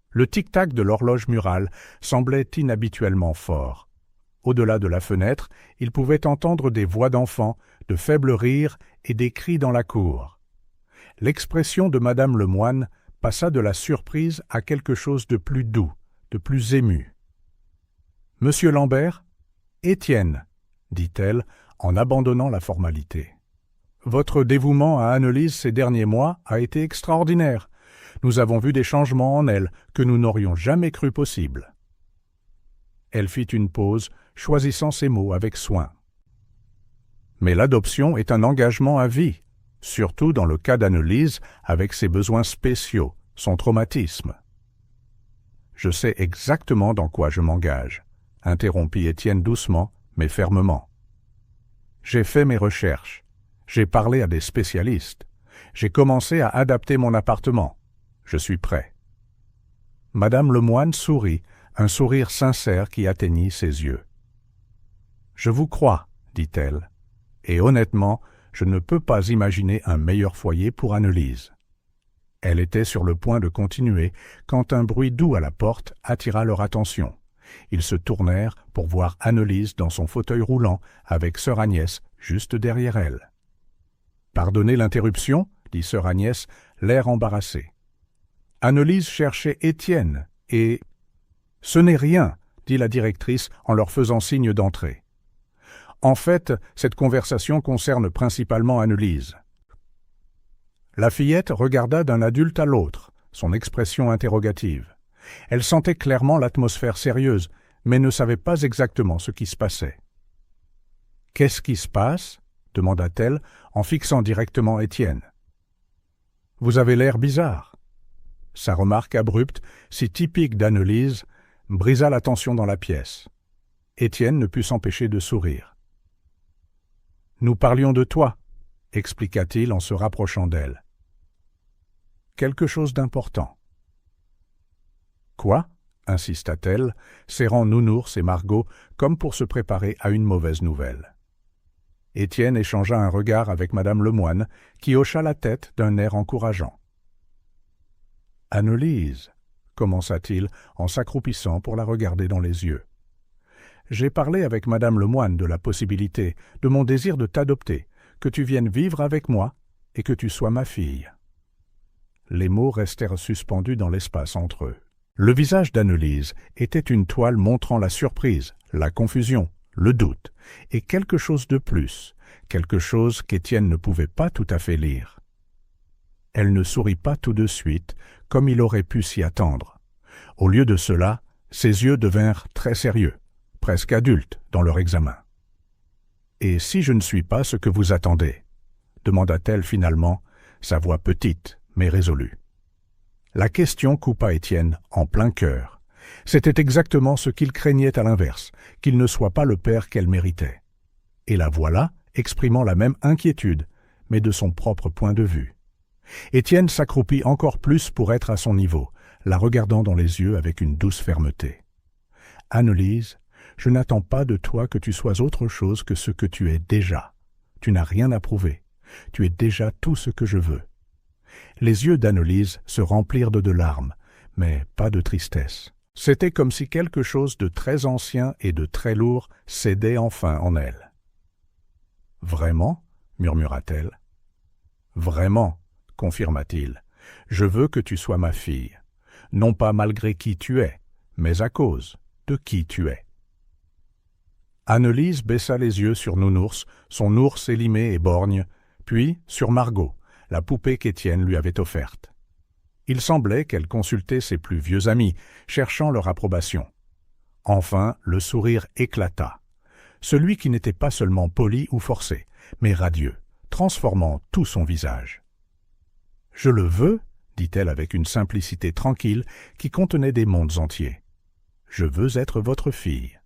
Le tic-tac de l'horloge murale semblait inhabituellement fort. Au-delà de la fenêtre, il pouvait entendre des voix d'enfants, de faibles rires et des cris dans la cour. L'expression de Madame Lemoine passa de la surprise à quelque chose de plus doux, de plus ému. « Monsieur Lambert ?»« Étienne, » dit-elle en abandonnant la formalité. « Votre dévouement à Anne-Lise ces derniers mois a été extraordinaire. Nous avons vu des changements en elle que nous n'aurions jamais cru possibles. » Elle fit une pause, choisissant ses mots avec soin. « Mais l'adoption est un engagement à vie, surtout dans le cas d'Anne-Lise avec ses besoins spéciaux, son traumatisme. »« Je sais exactement dans quoi je m'engage, » interrompit Étienne doucement, mais fermement. « J'ai fait mes recherches, j'ai parlé à des spécialistes, j'ai commencé à adapter mon appartement. Je suis prêt. » Madame Lemoine sourit, un sourire sincère qui atteignit ses yeux. « Je vous crois, » dit-elle, « et honnêtement, je ne peux pas imaginer un meilleur foyer pour Anne-Lise. » Elle était sur le point de continuer quand un bruit doux à la porte attira leur attention. Ils se tournèrent pour voir Anne-Lise dans son fauteuil roulant avec sœur Agnès juste derrière elle. « Pardonnez l'interruption, » dit sœur Agnès, l'air embarrassé. Anne-Lise cherchait Étienne et... « Ce n'est rien, » dit la directrice en leur faisant signe d'entrer. En fait, cette conversation concerne principalement Anne-Lise. La fillette regarda d'un adulte à l'autre, son expression interrogative. Elle sentait clairement l'atmosphère sérieuse, mais ne savait pas exactement ce qui se passait. « Qu'est-ce qui se passe ?» demanda-t-elle en fixant directement Étienne. « Vous avez l'air bizarre. » Sa remarque abrupte, si typique d'Anne-Lise, brisa la tension dans la pièce. Étienne ne put s'empêcher de sourire. « Nous parlions de toi, » expliqua-t-il en se rapprochant d'elle. « Quelque chose d'important. »« Quoi ?» insista-t-elle, serrant Nounours et Margot comme pour se préparer à une mauvaise nouvelle. Étienne échangea un regard avec Madame Lemoine, qui hocha la tête d'un air encourageant. « Anne-Lise, » commença-t-il en s'accroupissant pour la regarder dans les yeux. « J'ai parlé avec Madame Lemoine de la possibilité, de mon désir de t'adopter, que tu viennes vivre avec moi et que tu sois ma fille. » Les mots restèrent suspendus dans l'espace entre eux. Le visage d'Anne-Lise était une toile montrant la surprise, la confusion, le doute, et quelque chose de plus, quelque chose qu'Étienne ne pouvait pas tout à fait lire. Elle ne sourit pas tout de suite, comme il aurait pu s'y attendre. Au lieu de cela, ses yeux devinrent très sérieux, presque adultes dans leur examen. « Et si je ne suis pas ce que vous attendez ?» demanda-t-elle finalement, sa voix petite mais résolue. La question coupa Étienne en plein cœur. C'était exactement ce qu'il craignait à l'inverse, qu'il ne soit pas le père qu'elle méritait. Et la voilà, exprimant la même inquiétude, mais de son propre point de vue. Étienne s'accroupit encore plus pour être à son niveau, la regardant dans les yeux avec une douce fermeté. « Anne-Lise, je n'attends pas de toi que tu sois autre chose que ce que tu es déjà. Tu n'as rien à prouver. Tu es déjà tout ce que je veux. » Les yeux d'Anne-Lise se remplirent de larmes, mais pas de tristesse. C'était comme si quelque chose de très ancien et de très lourd cédait enfin en elle. « Vraiment ?» murmura-t-elle. « Vraiment ?» confirma-t-il. « Je veux que tu sois ma fille, non pas malgré qui tu es, mais à cause de qui tu es. » Annelise baissa les yeux sur Nounours, son ours élimé et borgne, puis sur Margot, la poupée qu'Étienne lui avait offerte. Il semblait qu'elle consultait ses plus vieux amis, cherchant leur approbation. Enfin, le sourire éclata. Celui qui n'était pas seulement poli ou forcé, mais radieux, transformant tout son visage. « Je le veux » dit-elle avec une simplicité tranquille qui contenait des mondes entiers. « Je veux être votre fille. »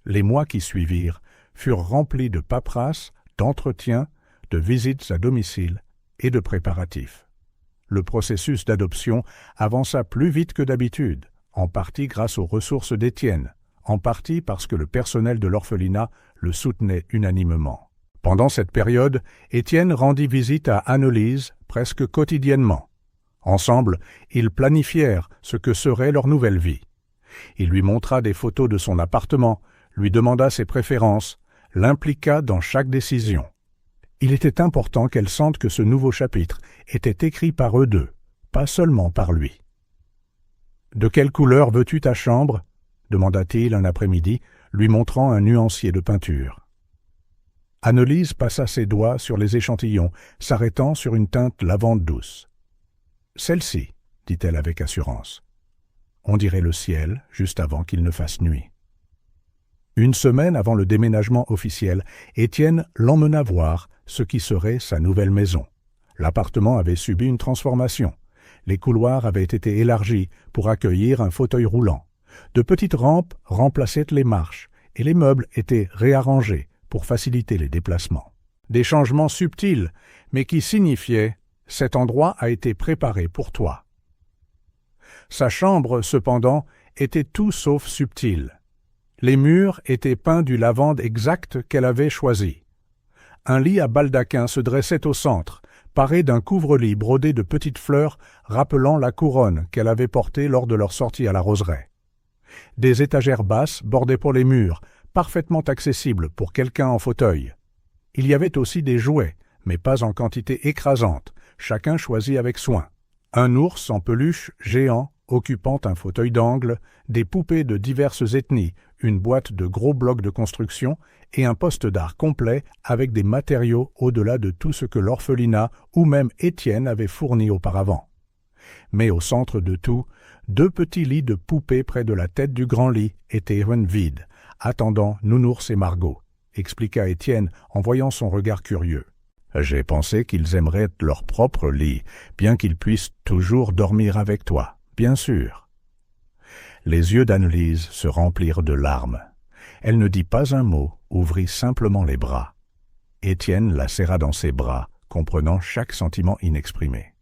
Les mois qui suivirent furent remplis de paperasses, d'entretiens, de visites à domicile et de préparatifs. Le processus d'adoption avança plus vite que d'habitude, en partie grâce aux ressources d'Étienne, en partie parce que le personnel de l'orphelinat le soutenait unanimement. Pendant cette période, Étienne rendit visite à Annelise presque quotidiennement. Ensemble, ils planifièrent ce que serait leur nouvelle vie. Il lui montra des photos de son appartement, lui demanda ses préférences, l'impliqua dans chaque décision. Il était important qu'elle sente que ce nouveau chapitre était écrit par eux deux, pas seulement par lui. « De quelle couleur veux-tu ta chambre ?» demanda-t-il un après-midi, lui montrant un nuancier de peinture. Annelise passa ses doigts sur les échantillons, s'arrêtant sur une teinte lavande douce. « Celle-ci, » dit-elle avec assurance. On dirait le ciel, juste avant qu'il ne fasse nuit. Une semaine avant le déménagement officiel, Étienne l'emmena voir ce qui serait sa nouvelle maison. L'appartement avait subi une transformation. Les couloirs avaient été élargis pour accueillir un fauteuil roulant. De petites rampes remplaçaient les marches et les meubles étaient réarrangés pour faciliter les déplacements. Des changements subtils, mais qui signifiaient « cet endroit a été préparé pour toi ». Sa chambre, cependant, était tout sauf subtile. Les murs étaient peints du lavande exact qu'elle avait choisi. Un lit à baldaquin se dressait au centre, paré d'un couvre-lit brodé de petites fleurs rappelant la couronne qu'elle avait portée lors de leur sortie à la roseraie. Des étagères basses bordaient pour les murs, parfaitement accessibles pour quelqu'un en fauteuil. Il y avait aussi des jouets, mais pas en quantité écrasante, chacun choisi avec soin. Un ours en peluche géant occupant un fauteuil d'angle, des poupées de diverses ethnies, une boîte de gros blocs de construction et un poste d'art complet avec des matériaux au-delà de tout ce que l'orphelinat ou même Étienne avait fourni auparavant. Mais au centre de tout, 2 petits lits de poupées près de la tête du grand lit étaient vides, attendant Nounours et Margot, expliqua Étienne en voyant son regard curieux. « J'ai pensé qu'ils aimeraient leur propre lit, bien qu'ils puissent toujours dormir avec toi, bien sûr. » Les yeux d'Annelise se remplirent de larmes. Elle ne dit pas un mot, ouvrit simplement les bras. Étienne la serra dans ses bras, comprenant chaque sentiment inexprimé.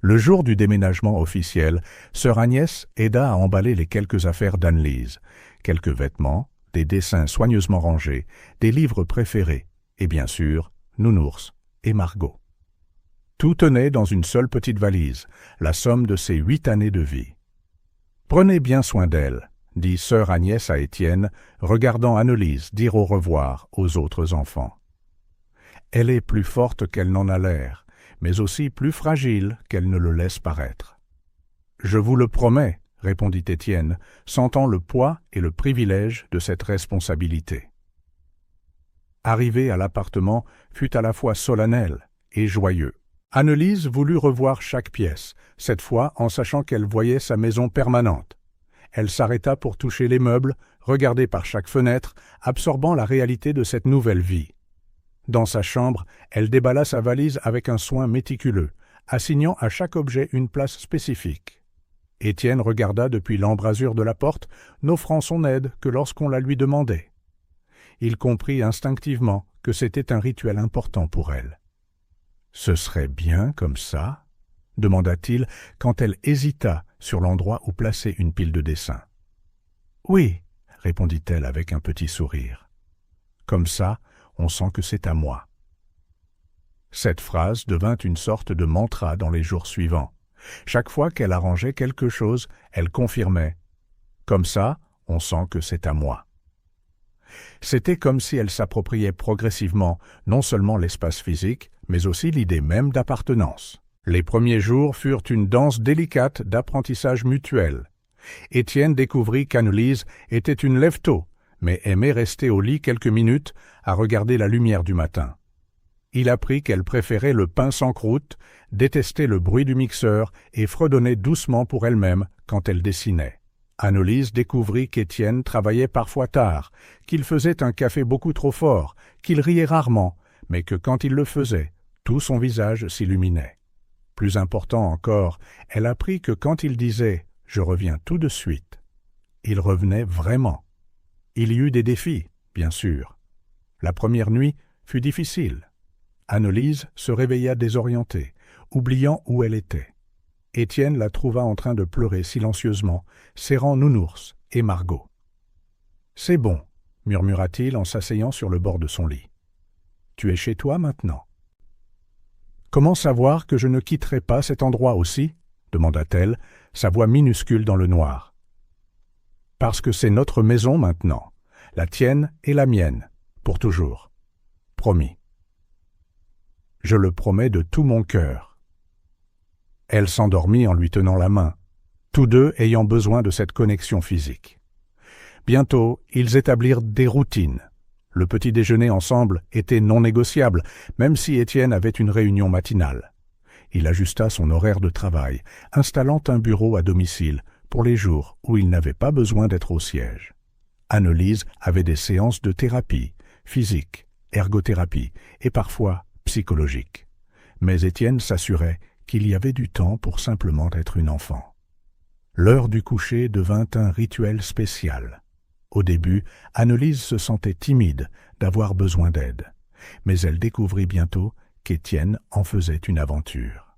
Le jour du déménagement officiel, sœur Agnès aida à emballer les quelques affaires d'Annelise, quelques vêtements, des dessins soigneusement rangés, des livres préférés, et bien sûr, Nounours et Margot. Tout tenait dans une seule petite valise, la somme de ses 8 années de vie. « Prenez bien soin d'elle », dit sœur Agnès à Étienne, regardant Annelise dire au revoir aux autres enfants. « Elle est plus forte qu'elle n'en a l'air, mais aussi plus fragile qu'elle ne le laisse paraître. »« Je vous le promets, » répondit Étienne, sentant le poids et le privilège de cette responsabilité. Arrivé à l'appartement fut à la fois solennel et joyeux. Annelise voulut revoir chaque pièce, cette fois en sachant qu'elle voyait sa maison permanente. Elle s'arrêta pour toucher les meubles, regarder par chaque fenêtre, absorbant la réalité de cette nouvelle vie. Dans sa chambre, elle déballa sa valise avec un soin méticuleux, assignant à chaque objet une place spécifique. Étienne regarda depuis l'embrasure de la porte, n'offrant son aide que lorsqu'on la lui demandait. Il comprit instinctivement que c'était un rituel important pour elle. « Ce serait bien comme ça ?» demanda-t-il quand elle hésita sur l'endroit où placer une pile de dessins. « Oui » répondit-elle avec un petit sourire. « Comme ça, on sent que c'est à moi. » Cette phrase devint une sorte de mantra dans les jours suivants. Chaque fois qu'elle arrangeait quelque chose, elle confirmait « Comme ça, on sent que c'est à moi. » C'était comme si elle s'appropriait progressivement non seulement l'espace physique, mais aussi l'idée même d'appartenance. Les premiers jours furent une danse délicate d'apprentissage mutuel. Étienne découvrit qu'Annelise était une lève-tôt, mais aimait rester au lit quelques minutes à regarder la lumière du matin. Il apprit qu'elle préférait le pain sans croûte, détestait le bruit du mixeur et fredonnait doucement pour elle-même quand elle dessinait. Annelise découvrit qu'Étienne travaillait parfois tard, qu'il faisait un café beaucoup trop fort, qu'il riait rarement, mais que quand il le faisait, tout son visage s'illuminait. Plus important encore, elle apprit que quand il disait « je reviens tout de suite », il revenait vraiment. Il y eut des défis, bien sûr. La première nuit fut difficile. Annelise se réveilla désorientée, oubliant où elle était. Étienne la trouva en train de pleurer silencieusement, serrant Nounours et Margot. « C'est bon, » murmura-t-il en s'asseyant sur le bord de son lit. « Tu es chez toi maintenant. »« Comment savoir que je ne quitterai pas cet endroit aussi ?» demanda-t-elle, sa voix minuscule dans le noir. « Parce que c'est notre maison maintenant, la tienne et la mienne, pour toujours. Promis. »« Je le promets de tout mon cœur. » Elle s'endormit en lui tenant la main, tous deux ayant besoin de cette connexion physique. Bientôt, ils établirent des routines. Le petit déjeuner ensemble était non négociable, même si Étienne avait une réunion matinale. Il ajusta son horaire de travail, installant un bureau à domicile pour les jours où il n'avait pas besoin d'être au siège. Annelise avait des séances de thérapie, physique, ergothérapie et parfois psychologique. Mais Étienne s'assurait qu'il y avait du temps pour simplement être une enfant. L'heure du coucher devint un rituel spécial. Au début, Annelise se sentait timide d'avoir besoin d'aide, mais elle découvrit bientôt qu'Étienne en faisait une aventure.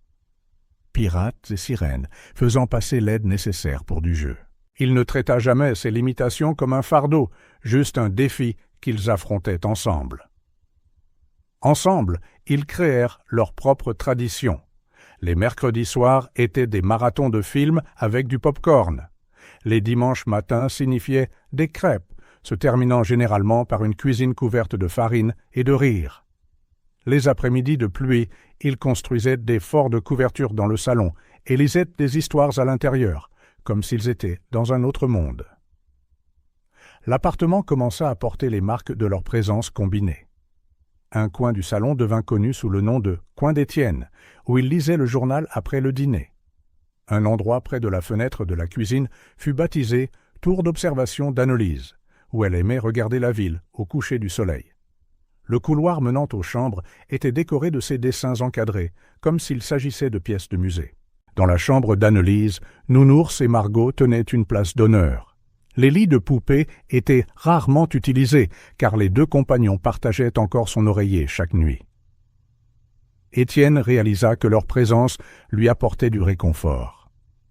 Pirates et sirènes, faisant passer l'aide nécessaire pour du jeu. Il ne traita jamais ses limitations comme un fardeau, juste un défi qu'ils affrontaient ensemble. Ensemble, ils créèrent leur propre tradition. Les mercredis soirs étaient des marathons de films avec du pop-corn. Les dimanches matins signifiaient des crêpes, se terminant généralement par une cuisine couverte de farine et de rire. Les après-midi de pluie, ils construisaient des forts de couverture dans le salon et lisaient des histoires à l'intérieur, comme s'ils étaient dans un autre monde. L'appartement commença à porter les marques de leur présence combinée. Un coin du salon devint connu sous le nom de « coin d'Étienne », où il lisait le journal après le dîner. Un endroit près de la fenêtre de la cuisine fut baptisé « tour d'observation d'Annelise », où elle aimait regarder la ville au coucher du soleil. Le couloir menant aux chambres était décoré de ses dessins encadrés, comme s'il s'agissait de pièces de musée. Dans la chambre d'Annelise, Nounours et Margot tenaient une place d'honneur. Les lits de poupées étaient rarement utilisés, car les deux compagnons partageaient encore son oreiller chaque nuit. Étienne réalisa que leur présence lui apportait du réconfort.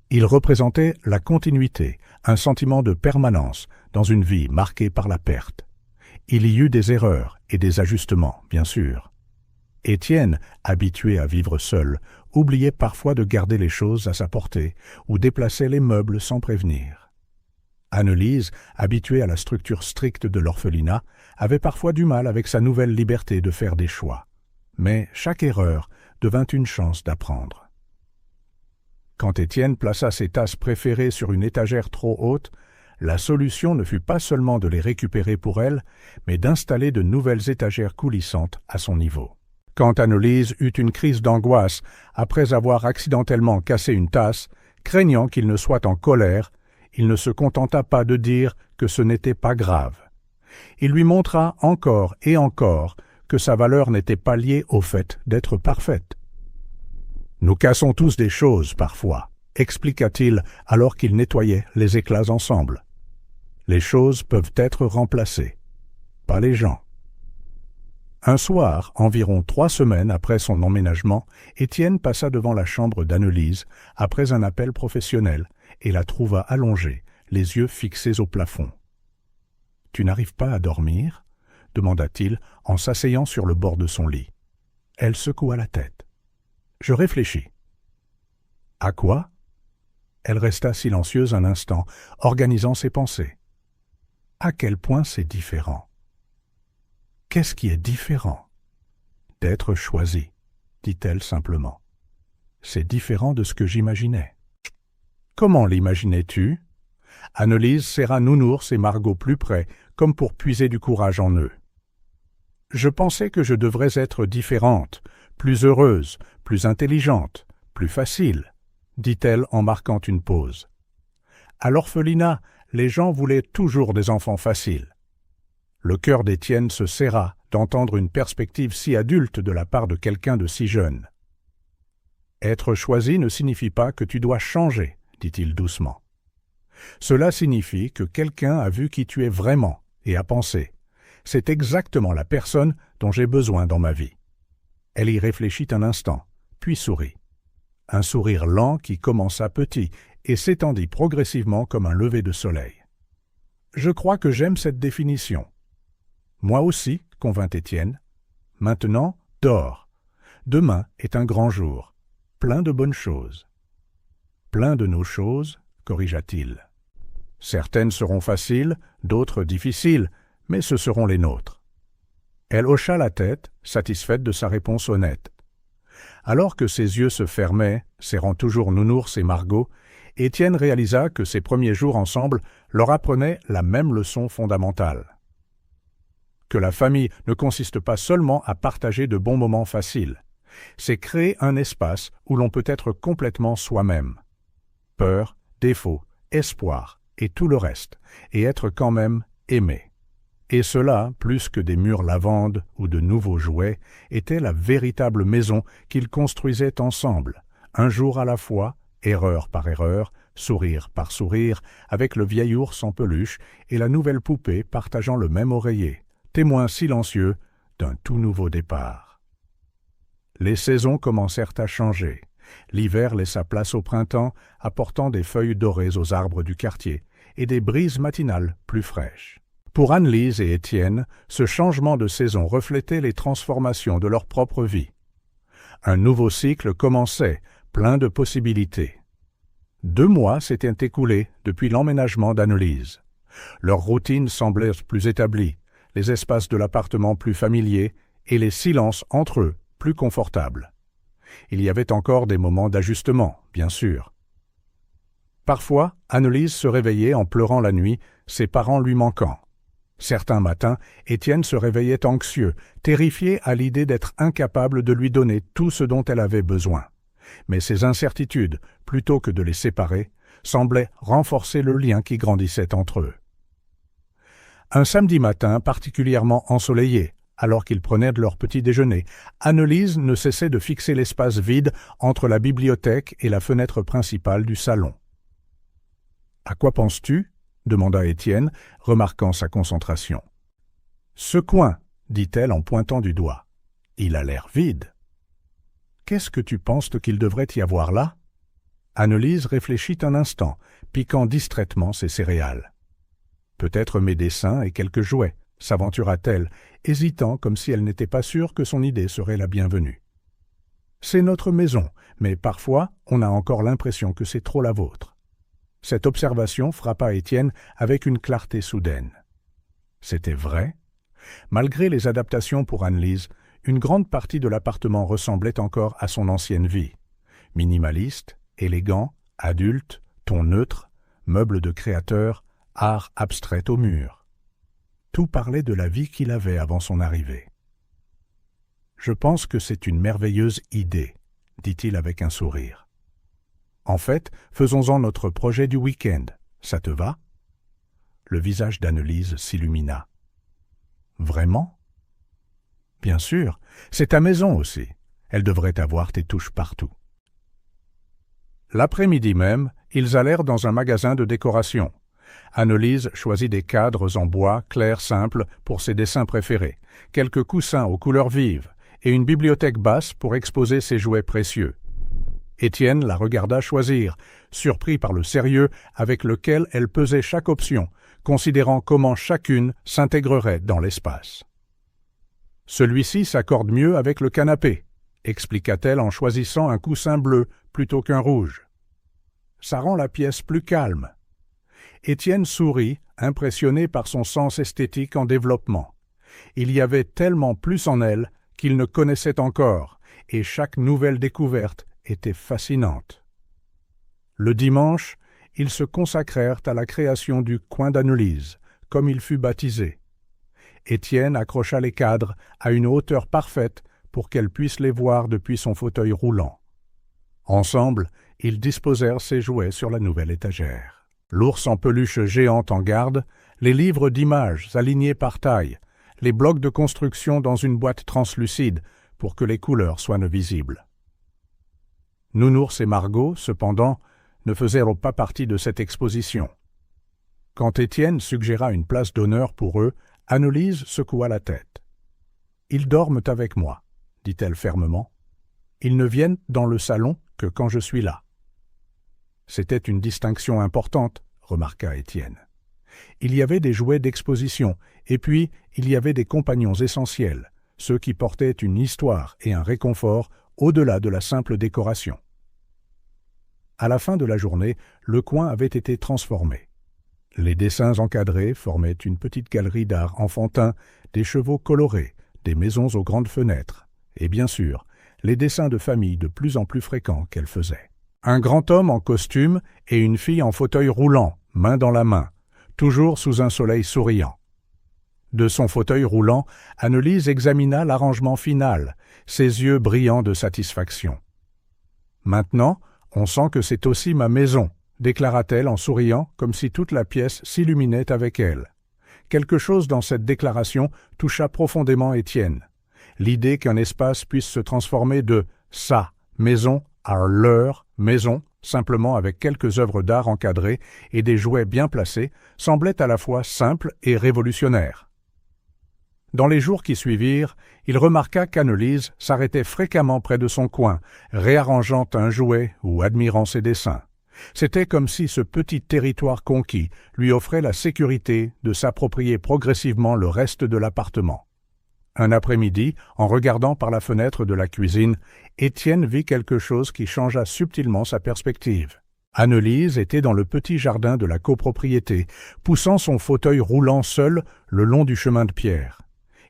Ils représentaient la continuité, un sentiment de permanence dans une vie marquée par la perte. Il y eut des erreurs et des ajustements, bien sûr. Étienne, habitué à vivre seul, oubliait parfois de garder les choses à sa portée ou déplaçait les meubles sans prévenir. Annelise, habituée à la structure stricte de l'orphelinat, avait parfois du mal avec sa nouvelle liberté de faire des choix. Mais chaque erreur devint une chance d'apprendre. Quand Étienne plaça ses tasses préférées sur une étagère trop haute, la solution ne fut pas seulement de les récupérer pour elle, mais d'installer de nouvelles étagères coulissantes à son niveau. Quand Annelise eut une crise d'angoisse après avoir accidentellement cassé une tasse, craignant qu'il ne soit en colère, il ne se contenta pas de dire que ce n'était pas grave. Il lui montra encore et encore que sa valeur n'était pas liée au fait d'être parfaite. « Nous cassons tous des choses parfois », expliqua-t-il alors qu'ils nettoyaient les éclats ensemble. « Les choses peuvent être remplacées, pas les gens. » Un soir, environ 3 semaines après son emménagement, Étienne passa devant la chambre d'Annelise après un appel professionnel et la trouva allongée, les yeux fixés au plafond. « Tu n'arrives pas à dormir ?» demanda-t-il en s'asseyant sur le bord de son lit. Elle secoua la tête. « Je réfléchis. »« À quoi ?» Elle resta silencieuse un instant, organisant ses pensées. « À quel point c'est différent ?» « Qu'est-ce qui est différent ?»« D'être choisi, » dit-elle simplement. « C'est différent de ce que j'imaginais. »« Comment l'imaginais-tu » Annelise serra Nounours et Margot plus près, comme pour puiser du courage en eux. « Je pensais que je devrais être différente, plus heureuse, plus intelligente, plus facile, » dit-elle en marquant une pause. À l'orphelinat, les gens voulaient toujours des enfants faciles. Le cœur d'Étienne se serra d'entendre une perspective si adulte de la part de quelqu'un de si jeune. « Être choisi ne signifie pas que tu dois changer, » dit-il doucement. « Cela signifie que quelqu'un a vu qui tu es vraiment et a pensé « C'est exactement la personne dont j'ai besoin dans ma vie. » Elle y réfléchit un instant, puis sourit. Un sourire lent qui commença petit et s'étendit progressivement comme un lever de soleil. « Je crois que j'aime cette définition. »« Moi aussi, » convint Étienne. « Maintenant, dors. Demain est un grand jour, plein de bonnes choses. »« Plein de nos choses, » corrigea-t-il. « Certaines seront faciles, d'autres difficiles, mais ce seront les nôtres. » Elle hocha la tête, satisfaite de sa réponse honnête. Alors que ses yeux se fermaient, serrant toujours Nounours et Margot, Étienne réalisa que ses premiers jours ensemble leur apprenaient la même leçon fondamentale. Que la famille ne consiste pas seulement à partager de bons moments faciles, c'est créer un espace où l'on peut être complètement soi-même. Peur, défaut, espoir et tout le reste, et être quand même aimé. Et cela, plus que des murs lavandes ou de nouveaux jouets, était la véritable maison qu'ils construisaient ensemble, un jour à la fois, erreur par erreur, sourire par sourire, avec le vieil ours en peluche et la nouvelle poupée partageant le même oreiller, témoin silencieux d'un tout nouveau départ. Les saisons commencèrent à changer. L'hiver laissa place au printemps, apportant des feuilles dorées aux arbres du quartier et des brises matinales plus fraîches. Pour Annelise et Étienne, ce changement de saison reflétait les transformations de leur propre vie. Un nouveau cycle commençait, plein de possibilités. 2 mois s'étaient écoulés depuis l'emménagement d'Annelise. Leur routine semblait plus établie, les espaces de l'appartement plus familiers et les silences entre eux plus confortables. Il y avait encore des moments d'ajustement, bien sûr. Parfois, Annelise se réveillait en pleurant la nuit, ses parents lui manquant. Certains matins, Étienne se réveillait anxieux, terrifié à l'idée d'être incapable de lui donner tout ce dont elle avait besoin. Mais ces incertitudes, plutôt que de les séparer, semblaient renforcer le lien qui grandissait entre eux. Un samedi matin particulièrement ensoleillé, alors qu'ils prenaient de leur petit déjeuner, Annelise ne cessait de fixer l'espace vide entre la bibliothèque et la fenêtre principale du salon. « À quoi penses-tu » demanda Étienne, remarquant sa concentration. « Ce coin, » dit-elle en pointant du doigt. « Il a l'air vide. »« Qu'est-ce que tu penses qu'il devrait y avoir là ?» Annelise réfléchit un instant, piquant distraitement ses céréales. « Peut-être mes dessins et quelques jouets, » s'aventura-t-elle, hésitant comme si elle n'était pas sûre que son idée serait la bienvenue. « C'est notre maison, mais parfois on a encore l'impression que c'est trop la vôtre. » Cette observation frappa Étienne avec une clarté soudaine. C'était vrai. Malgré les adaptations pour Annelise, une grande partie de l'appartement ressemblait encore à son ancienne vie. Minimaliste, élégant, adulte, ton neutre, meubles de créateur, art abstrait au mur. Tout parlait de la vie qu'il avait avant son arrivée. « Je pense que c'est une merveilleuse idée, » dit-il avec un sourire. En fait, faisons-en notre projet du week-end. Ça te va ?» Le visage d'Annelise s'illumina. « Vraiment ?»« Bien sûr, c'est ta maison aussi. Elle devrait avoir tes touches partout. » L'après-midi même, ils allèrent dans un magasin de décoration. Annelise choisit des cadres en bois clair simple pour ses dessins préférés, quelques coussins aux couleurs vives et une bibliothèque basse pour exposer ses jouets précieux. Étienne la regarda choisir, surpris par le sérieux avec lequel elle pesait chaque option, considérant comment chacune s'intégrerait dans l'espace. « Celui-ci s'accorde mieux avec le canapé, » expliqua-t-elle en choisissant un coussin bleu plutôt qu'un rouge. « Ça rend la pièce plus calme. » Étienne sourit, impressionné par son sens esthétique en développement. Il y avait tellement plus en elle qu'il ne connaissait encore, et chaque nouvelle découverte était fascinante. Le dimanche, ils se consacrèrent à la création du coin d'Annelise, comme il fut baptisé. Étienne accrocha les cadres à une hauteur parfaite pour qu'elle puisse les voir depuis son fauteuil roulant. Ensemble, ils disposèrent ses jouets sur la nouvelle étagère. L'ours en peluche géante en garde, les livres d'images alignés par taille, les blocs de construction dans une boîte translucide pour que les couleurs soient visibles. Nounours et Margot, cependant, ne faisaient pas partie de cette exposition. Quand Étienne suggéra une place d'honneur pour eux, Annelise secoua la tête. « Ils dorment avec moi, » dit-elle fermement. « Ils ne viennent dans le salon que quand je suis là. » C'était une distinction importante, remarqua Étienne. Il y avait des jouets d'exposition, et puis il y avait des compagnons essentiels, ceux qui portaient une histoire et un réconfort au-delà de la simple décoration. À la fin de la journée, le coin avait été transformé. Les dessins encadrés formaient une petite galerie d'art enfantin, des chevaux colorés, des maisons aux grandes fenêtres, et bien sûr, les dessins de famille de plus en plus fréquents qu'elle faisait. Un grand homme en costume et une fille en fauteuil roulant, main dans la main, toujours sous un soleil souriant. De son fauteuil roulant, Annelise examina l'arrangement final, ses yeux brillants de satisfaction. « Maintenant, on sent que c'est aussi ma maison, » déclara-t-elle en souriant comme si toute la pièce s'illuminait avec elle. Quelque chose dans cette déclaration toucha profondément Étienne. L'idée qu'un espace puisse se transformer de « sa maison » à « leur maison », simplement avec quelques œuvres d'art encadrées et des jouets bien placés, semblait à la fois simple et révolutionnaire. Dans les jours qui suivirent, il remarqua qu'Annelise s'arrêtait fréquemment près de son coin, réarrangeant un jouet ou admirant ses dessins. C'était comme si ce petit territoire conquis lui offrait la sécurité de s'approprier progressivement le reste de l'appartement. Un après-midi, en regardant par la fenêtre de la cuisine, Étienne vit quelque chose qui changea subtilement sa perspective. Annelise était dans le petit jardin de la copropriété, poussant son fauteuil roulant seul le long du chemin de pierre.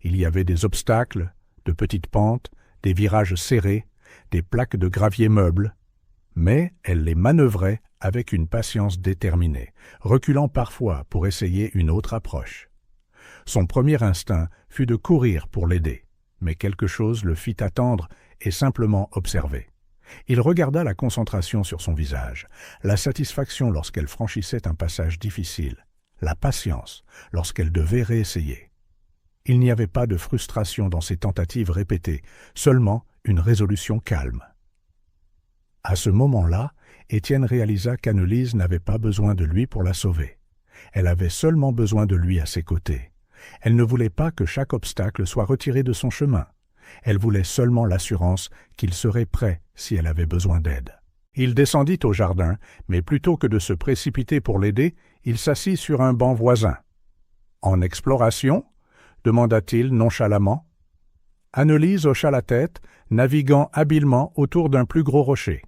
Il y avait des obstacles, de petites pentes, des virages serrés, des plaques de gravier meubles, mais elle les manœuvrait avec une patience déterminée, reculant parfois pour essayer une autre approche. Son premier instinct fut de courir pour l'aider, mais quelque chose le fit attendre et simplement observer. Il regarda la concentration sur son visage, la satisfaction lorsqu'elle franchissait un passage difficile, la patience lorsqu'elle devait réessayer. Il n'y avait pas de frustration dans ces tentatives répétées, seulement une résolution calme. À ce moment-là, Étienne réalisa qu'Annelise n'avait pas besoin de lui pour la sauver. Elle avait seulement besoin de lui à ses côtés. Elle ne voulait pas que chaque obstacle soit retiré de son chemin. Elle voulait seulement l'assurance qu'il serait prêt si elle avait besoin d'aide. Il descendit au jardin, mais plutôt que de se précipiter pour l'aider, il s'assit sur un banc voisin. « En exploration ?» demanda-t-il nonchalamment. Annelise hocha la tête, naviguant habilement autour d'un plus gros rocher.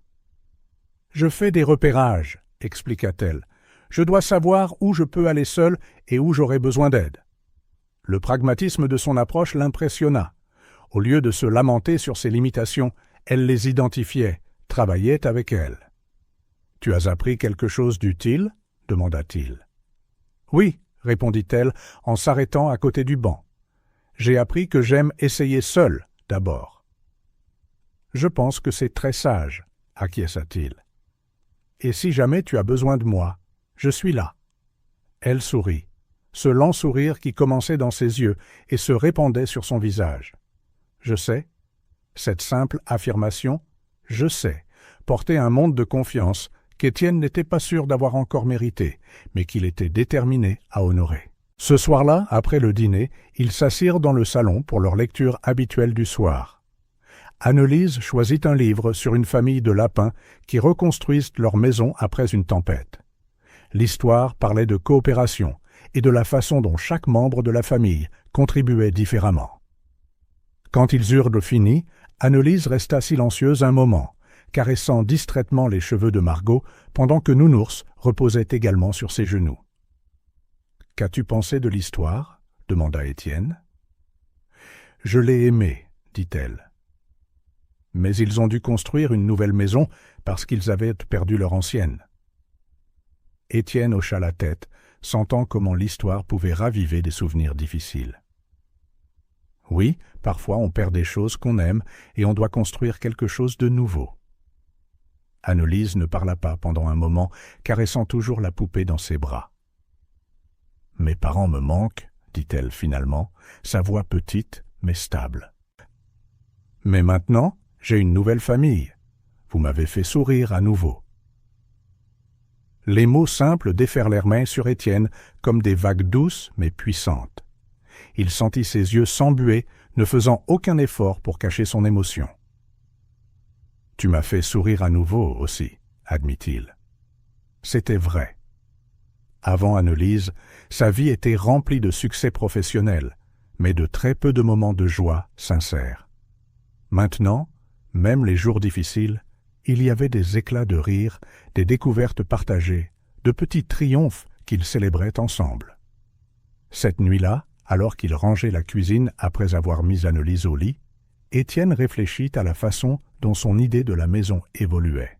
« Je fais des repérages, » expliqua-t-elle. « Je dois savoir où je peux aller seule et où j'aurai besoin d'aide. » Le pragmatisme de son approche l'impressionna. Au lieu de se lamenter sur ses limitations, elle les identifiait, travaillait avec elles. « Tu as appris quelque chose d'utile » demanda-t-il. « Oui, » répondit-elle en s'arrêtant à côté du banc. « J'ai appris que j'aime essayer seule, d'abord. »« Je pense que c'est très sage, » acquiesça-t-il. « Et si jamais tu as besoin de moi, je suis là. » Elle sourit, ce lent sourire qui commençait dans ses yeux et se répandait sur son visage. Je sais, cette simple affirmation, je sais, portait un monde de confiance qu'Étienne n'était pas sûr d'avoir encore mérité, mais qu'il était déterminé à honorer. Ce soir-là, après le dîner, ils s'assirent dans le salon pour leur lecture habituelle du soir. Annelise choisit un livre sur une famille de lapins qui reconstruisent leur maison après une tempête. L'histoire parlait de coopération et de la façon dont chaque membre de la famille contribuait différemment. Quand ils eurent fini, Annelise resta silencieuse un moment, caressant distraitement les cheveux de Margot pendant que Nounours reposait également sur ses genoux. « Qu'as-tu pensé de l'histoire » demanda Étienne. « Je l'ai aimée, » dit-elle. « Mais ils ont dû construire une nouvelle maison parce qu'ils avaient perdu leur ancienne. » Étienne hocha la tête, sentant comment l'histoire pouvait raviver des souvenirs difficiles. Oui, parfois on perd des choses qu'on aime et on doit construire quelque chose de nouveau. Annelise ne parla pas pendant un moment, caressant toujours la poupée dans ses bras. « Mes parents me manquent, » dit-elle finalement, sa voix petite mais stable. « Mais maintenant, j'ai une nouvelle famille. Vous m'avez fait sourire à nouveau. » Les mots simples déferlèrent main sur Étienne comme des vagues douces mais puissantes. Il sentit ses yeux s'embuer, ne faisant aucun effort pour cacher son émotion. « Tu m'as fait sourire à nouveau aussi, » admit-il. C'était vrai. Avant Annelise, sa vie était remplie de succès professionnels, mais de très peu de moments de joie sincères. Maintenant, même les jours difficiles, il y avait des éclats de rire, des découvertes partagées, de petits triomphes qu'ils célébraient ensemble. Cette nuit-là, alors qu'il rangeait la cuisine après avoir mis Annelise au lit, Étienne réfléchit à la façon dont son idée de la maison évoluait.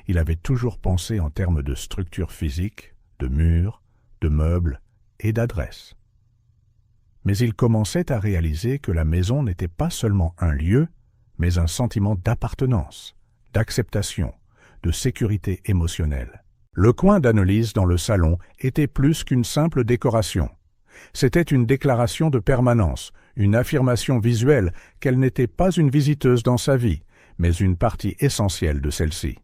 Il avait toujours pensé en termes de structure physique, de murs, de meubles et d'adresses. Mais il commençait à réaliser que la maison n'était pas seulement un lieu, mais un sentiment d'appartenance, d'acceptation, de sécurité émotionnelle. Le coin d'Annelise dans le salon était plus qu'une simple décoration. C'était une déclaration de permanence, une affirmation visuelle qu'elle n'était pas une visiteuse dans sa vie, mais une partie essentielle de celle-ci.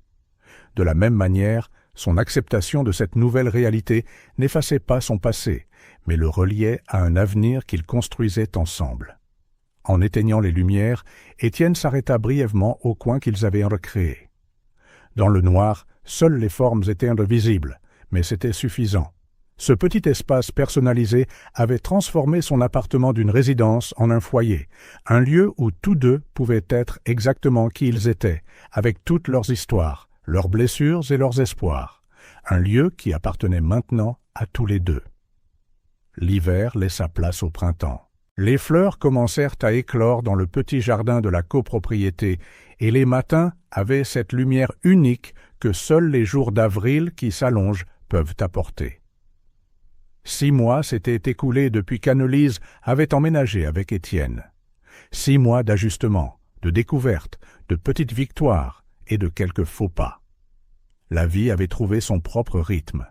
De la même manière, son acceptation de cette nouvelle réalité n'effaçait pas son passé, mais le reliait à un avenir qu'ils construisaient ensemble. En éteignant les lumières, Étienne s'arrêta brièvement au coin qu'ils avaient recréé. Dans le noir, seules les formes étaient visibles, mais c'était suffisant. Ce petit espace personnalisé avait transformé son appartement d'une résidence en un foyer, un lieu où tous deux pouvaient être exactement qui ils étaient, avec toutes leurs histoires, leurs blessures et leurs espoirs, un lieu qui appartenait maintenant à tous les deux. L'hiver laissa place au printemps. Les fleurs commencèrent à éclore dans le petit jardin de la copropriété, et les matins avaient cette lumière unique que seuls les jours d'avril qui s'allongent peuvent apporter. 6 mois s'étaient écoulés depuis qu'Annelise avait emménagé avec Étienne. 6 mois d'ajustement, de découverte, de petites victoires et de quelques faux pas. La vie avait trouvé son propre rythme.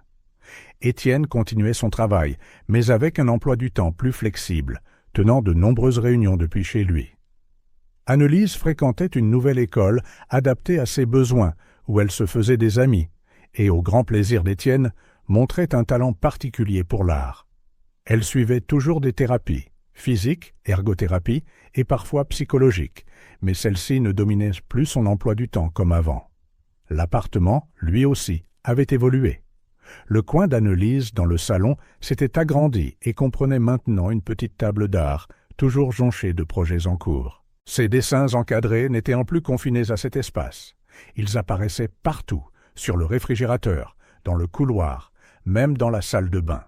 Étienne continuait son travail, mais avec un emploi du temps plus flexible, tenant de nombreuses réunions depuis chez lui. Annelise fréquentait une nouvelle école adaptée à ses besoins, où elle se faisait des amis, et au grand plaisir d'Étienne, montrait un talent particulier pour l'art. Elle suivait toujours des thérapies, physiques, ergothérapie et parfois psychologiques, mais celle-ci ne dominait plus son emploi du temps comme avant. L'appartement, lui aussi, avait évolué. Le coin d'Annelise dans le salon s'était agrandi et comprenait maintenant une petite table d'art, toujours jonchée de projets en cours. Ses dessins encadrés n'étaient en plus confinés à cet espace. Ils apparaissaient partout, sur le réfrigérateur, dans le couloir, même dans la salle de bain.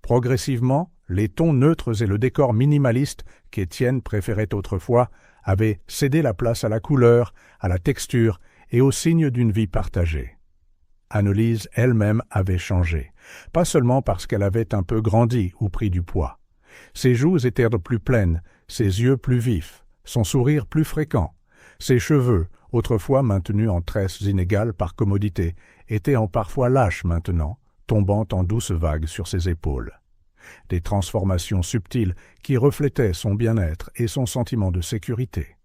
Progressivement, les tons neutres et le décor minimaliste qu'Étienne préférait autrefois avaient cédé la place à la couleur, à la texture et aux signes d'une vie partagée. Annelise elle-même avait changé, pas seulement parce qu'elle avait un peu grandi ou pris du poids. Ses joues étaient plus pleines, ses yeux plus vifs, son sourire plus fréquent. Ses cheveux, autrefois maintenus en tresses inégales par commodité, étaient parfois lâches maintenant, tombant en douces vagues sur ses épaules. Des transformations subtiles qui reflétaient son bien-être et son sentiment de sécurité.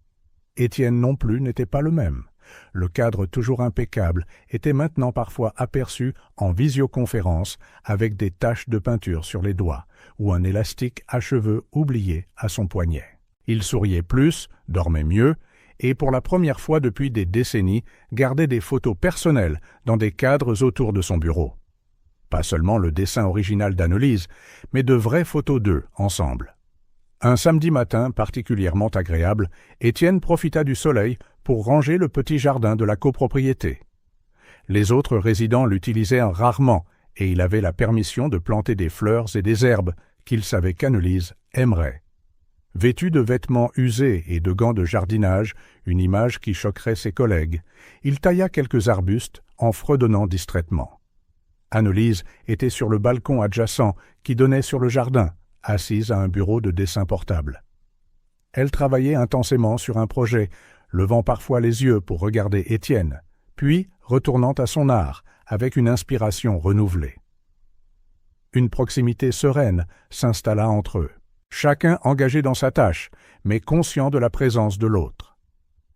Étienne non plus n'était pas le même. Le cadre toujours impeccable était maintenant parfois aperçu en visioconférence avec des taches de peinture sur les doigts ou un élastique à cheveux oublié à son poignet. Il souriait plus, dormait mieux et pour la première fois depuis des décennies gardait des photos personnelles dans des cadres autour de son bureau. Pas seulement le dessin original d'Annelise, mais de vraies photos d'eux ensemble. Un samedi matin particulièrement agréable, Étienne profita du soleil pour ranger le petit jardin de la copropriété. Les autres résidents l'utilisaient rarement et il avait la permission de planter des fleurs et des herbes qu'il savait qu'Annelise aimerait. Vêtu de vêtements usés et de gants de jardinage, une image qui choquerait ses collègues, il tailla quelques arbustes en fredonnant distraitement. Annelise était sur le balcon adjacent qui donnait sur le jardin, assise à un bureau de dessin portable. Elle travaillait intensément sur un projet, levant parfois les yeux pour regarder Étienne, puis retournant à son art avec une inspiration renouvelée. Une proximité sereine s'installa entre eux, chacun engagé dans sa tâche, mais conscient de la présence de l'autre.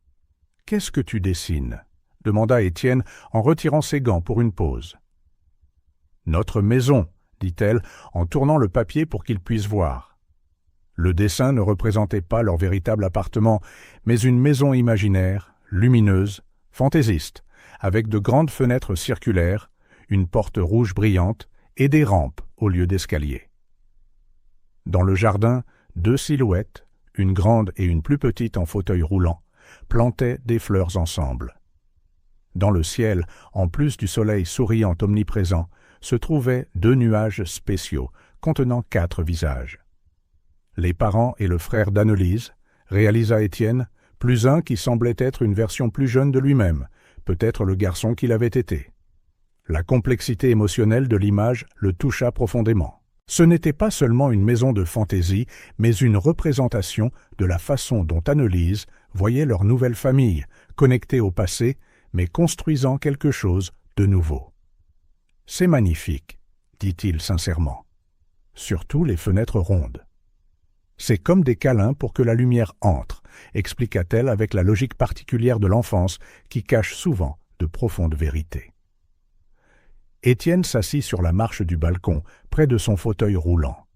« Qu'est-ce que tu dessines ?» demanda Étienne en retirant ses gants pour une pause. « Notre maison », dit-elle en tournant le papier pour qu'il puisse voir. Le dessin ne représentait pas leur véritable appartement, mais une maison imaginaire, lumineuse, fantaisiste, avec de grandes fenêtres circulaires, une porte rouge brillante et des rampes au lieu d'escaliers. Dans le jardin, 2 silhouettes, une grande et une plus petite en fauteuil roulant, plantaient des fleurs ensemble. Dans le ciel, en plus du soleil souriant omniprésent, se trouvaient 2 nuages spéciaux, contenant 4 visages. Les parents et le frère d'Annelise, réalisa Étienne, plus un qui semblait être une version plus jeune de lui-même, peut-être le garçon qu'il avait été. La complexité émotionnelle de l'image le toucha profondément. Ce n'était pas seulement une maison de fantaisie, mais une représentation de la façon dont Annelise voyait leur nouvelle famille, connectée au passé, mais construisant quelque chose de nouveau. « C'est magnifique, » dit-il sincèrement. « Surtout les fenêtres rondes. »« C'est comme des câlins pour que la lumière entre, » expliqua-t-elle avec la logique particulière de l'enfance qui cache souvent de profondes vérités. Étienne s'assit sur la marche du balcon, près de son fauteuil roulant.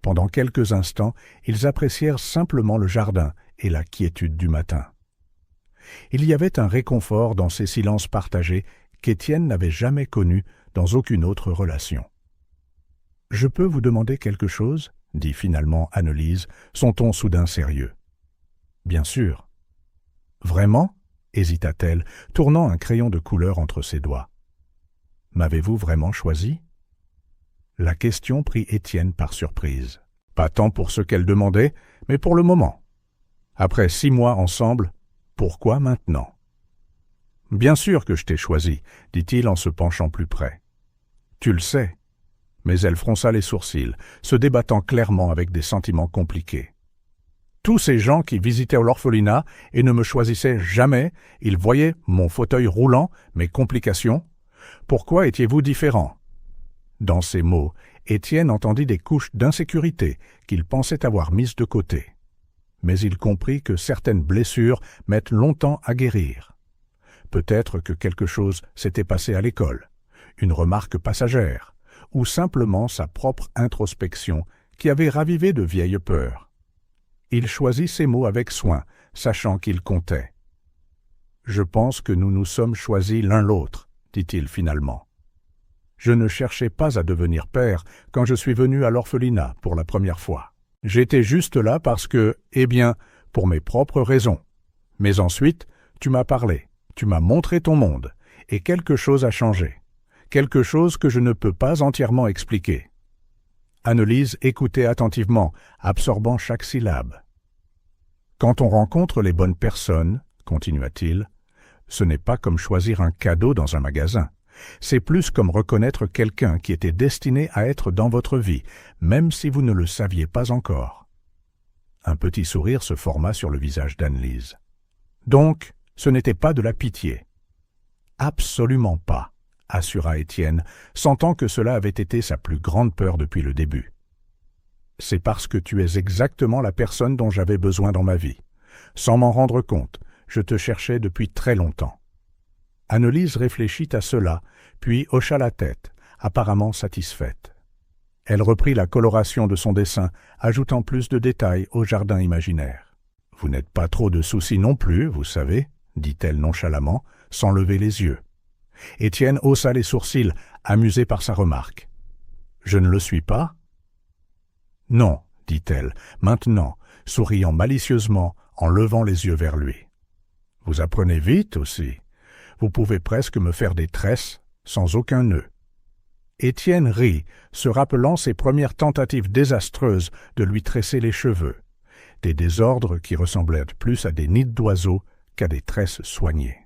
Pendant quelques instants, ils apprécièrent simplement le jardin et la quiétude du matin. Il y avait un réconfort dans ces silences partagés qu'Étienne n'avait jamais connus dans aucune autre relation. « Je peux vous demander quelque chose ?» dit finalement Annelise, son ton soudain sérieux. « Bien sûr. »« Vraiment ?» hésita-t-elle, tournant un crayon de couleur entre ses doigts. « M'avez-vous vraiment choisi ?» La question prit Étienne par surprise. Pas tant pour ce qu'elle demandait, mais pour le moment. Après 6 mois ensemble, pourquoi maintenant ? « Bien sûr que je t'ai choisi, » dit-il en se penchant plus près. « Tu le sais. » Mais elle fronça les sourcils, se débattant clairement avec des sentiments compliqués. Tous ces gens qui visitaient l'orphelinat et ne me choisissaient jamais, ils voyaient mon fauteuil roulant, mes complications. Pourquoi étiez-vous différents ? Dans ces mots, Étienne entendit des couches d'insécurité qu'il pensait avoir mises de côté. Mais il comprit que certaines blessures mettent longtemps à guérir. Peut-être que quelque chose s'était passé à l'école, une remarque passagère, ou simplement sa propre introspection qui avait ravivé de vieilles peurs. Il choisit ses mots avec soin, sachant qu'ils comptaient. « Je pense que nous nous sommes choisis l'un l'autre, » dit-il finalement. « Je ne cherchais pas à devenir père quand je suis venu à l'orphelinat pour la première fois. J'étais juste là parce que, pour mes propres raisons. Mais ensuite, tu m'as parlé, tu m'as montré ton monde, et quelque chose a changé. Quelque chose que je ne peux pas entièrement expliquer. » Annelise écoutait attentivement, absorbant chaque syllabe. « Quand on rencontre les bonnes personnes, continua-t-il, ce n'est pas comme choisir un cadeau dans un magasin. C'est plus comme reconnaître quelqu'un qui était destiné à être dans votre vie, même si vous ne le saviez pas encore. » Un petit sourire se forma sur le visage d'Annelise. « Donc, ce n'était pas de la pitié. »« Absolument pas, » assura Étienne, sentant que cela avait été sa plus grande peur depuis le début. « C'est parce que tu es exactement la personne dont j'avais besoin dans ma vie. Sans m'en rendre compte, je te cherchais depuis très longtemps. » Annelise réfléchit à cela, puis hocha la tête, apparemment satisfaite. Elle reprit la coloration de son dessin, ajoutant plus de détails au jardin imaginaire. « Vous n'êtes pas trop de soucis non plus, vous savez, » dit-elle nonchalamment, sans lever les yeux. Étienne haussa les sourcils, amusé par sa remarque. « Je ne le suis pas ?»« Non, » dit-elle, maintenant, souriant malicieusement en levant les yeux vers lui. « Vous apprenez vite aussi. Vous pouvez presque me faire des tresses sans aucun nœud. » Étienne rit, se rappelant ses premières tentatives désastreuses de lui tresser les cheveux, des désordres qui ressemblaient plus à des nids d'oiseaux qu'à des tresses soignées.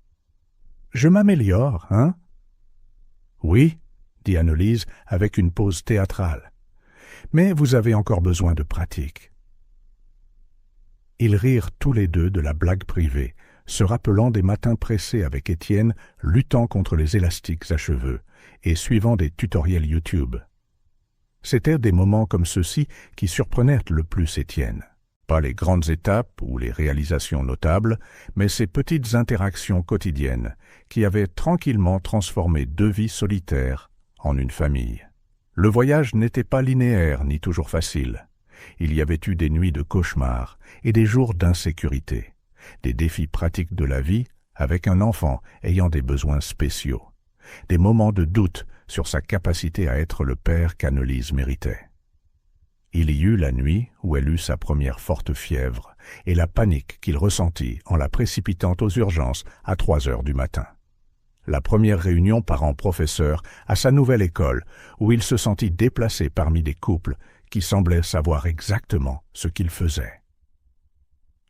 « Je m'améliore, hein ?» Oui, dit Annelise avec une pause théâtrale. Mais vous avez encore besoin de pratique. Ils rirent tous les deux de la blague privée, se rappelant des matins pressés avec Étienne, luttant contre les élastiques à cheveux et suivant des tutoriels YouTube. C'étaient des moments comme ceux-ci qui surprenaient le plus Étienne. Pas les grandes étapes ou les réalisations notables, mais ces petites interactions quotidiennes qui avaient tranquillement transformé deux vies solitaires en une famille. Le voyage n'était pas linéaire ni toujours facile. Il y avait eu des nuits de cauchemars et des jours d'insécurité, des défis pratiques de la vie avec un enfant ayant des besoins spéciaux, des moments de doute sur sa capacité à être le père qu'Annelise méritait. Il y eut la nuit où elle eut sa première forte fièvre et la panique qu'il ressentit en la précipitant aux urgences à 3 heures du matin. La première réunion parents-professeurs à sa nouvelle école où il se sentit déplacé parmi des couples qui semblaient savoir exactement ce qu'ils faisaient.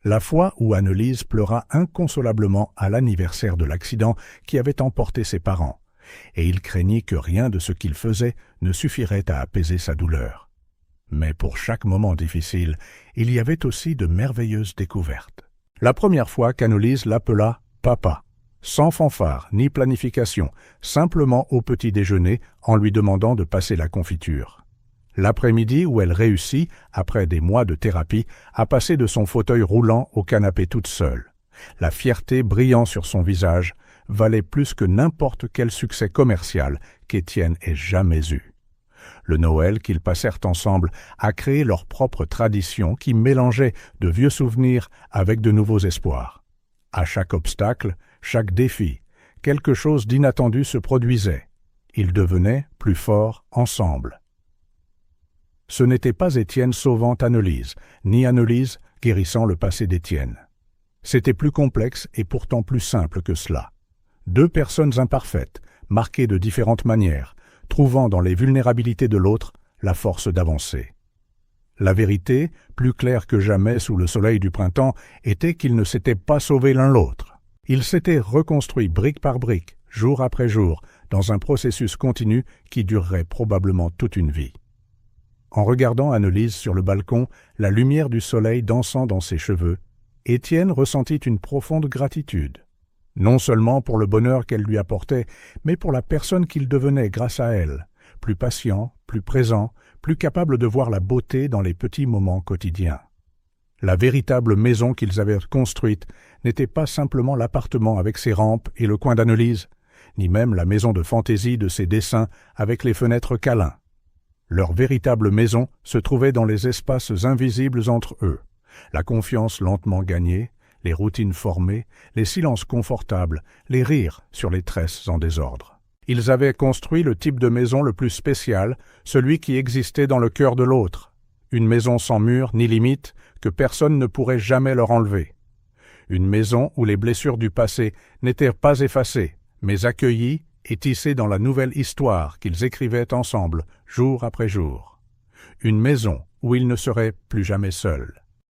La fois où Annelise pleura inconsolablement à l'anniversaire de l'accident qui avait emporté ses parents, et il craignit que rien de ce qu'il faisait ne suffirait à apaiser sa douleur. Mais pour chaque moment difficile, il y avait aussi de merveilleuses découvertes. La première fois qu'Annelise l'appela « papa », sans fanfare ni planification, simplement au petit déjeuner en lui demandant de passer la confiture. L'après-midi où elle réussit, après des mois de thérapie, à passer de son fauteuil roulant au canapé toute seule. La fierté brillant sur son visage valait plus que n'importe quel succès commercial qu'Étienne ait jamais eu. Le Noël qu'ils passèrent ensemble a créé leur propre tradition qui mélangeait de vieux souvenirs avec de nouveaux espoirs. À chaque obstacle, chaque défi, quelque chose d'inattendu se produisait. Ils devenaient plus forts ensemble. Ce n'était pas Étienne sauvant Annelise, ni Annelise guérissant le passé d'Étienne. C'était plus complexe et pourtant plus simple que cela. Deux personnes imparfaites, marquées de différentes manières, trouvant dans les vulnérabilités de l'autre la force d'avancer. La vérité, plus claire que jamais sous le soleil du printemps, était qu'ils ne s'étaient pas sauvés l'un l'autre. Ils s'étaient reconstruits brique par brique, jour après jour, dans un processus continu qui durerait probablement toute une vie. En regardant Annelise sur le balcon, la lumière du soleil dansant dans ses cheveux, Étienne ressentit une profonde gratitude. Non seulement pour le bonheur qu'elle lui apportait, mais pour la personne qu'il devenait grâce à elle, plus patient, plus présent, plus capable de voir la beauté dans les petits moments quotidiens. La véritable maison qu'ils avaient construite n'était pas simplement l'appartement avec ses rampes et le coin d'Annelise, ni même la maison de fantaisie de ses dessins avec les fenêtres câlins. Leur véritable maison se trouvait dans les espaces invisibles entre eux, la confiance lentement gagnée, les routines formées, les silences confortables, les rires sur les tresses en désordre. Ils avaient construit le type de maison le plus spécial, celui qui existait dans le cœur de l'autre. Une maison sans murs ni limites que personne ne pourrait jamais leur enlever. Une maison où les blessures du passé n'étaient pas effacées, mais accueillies et tissées dans la nouvelle histoire qu'ils écrivaient ensemble, jour après jour. Une maison où ils ne seraient plus jamais seuls.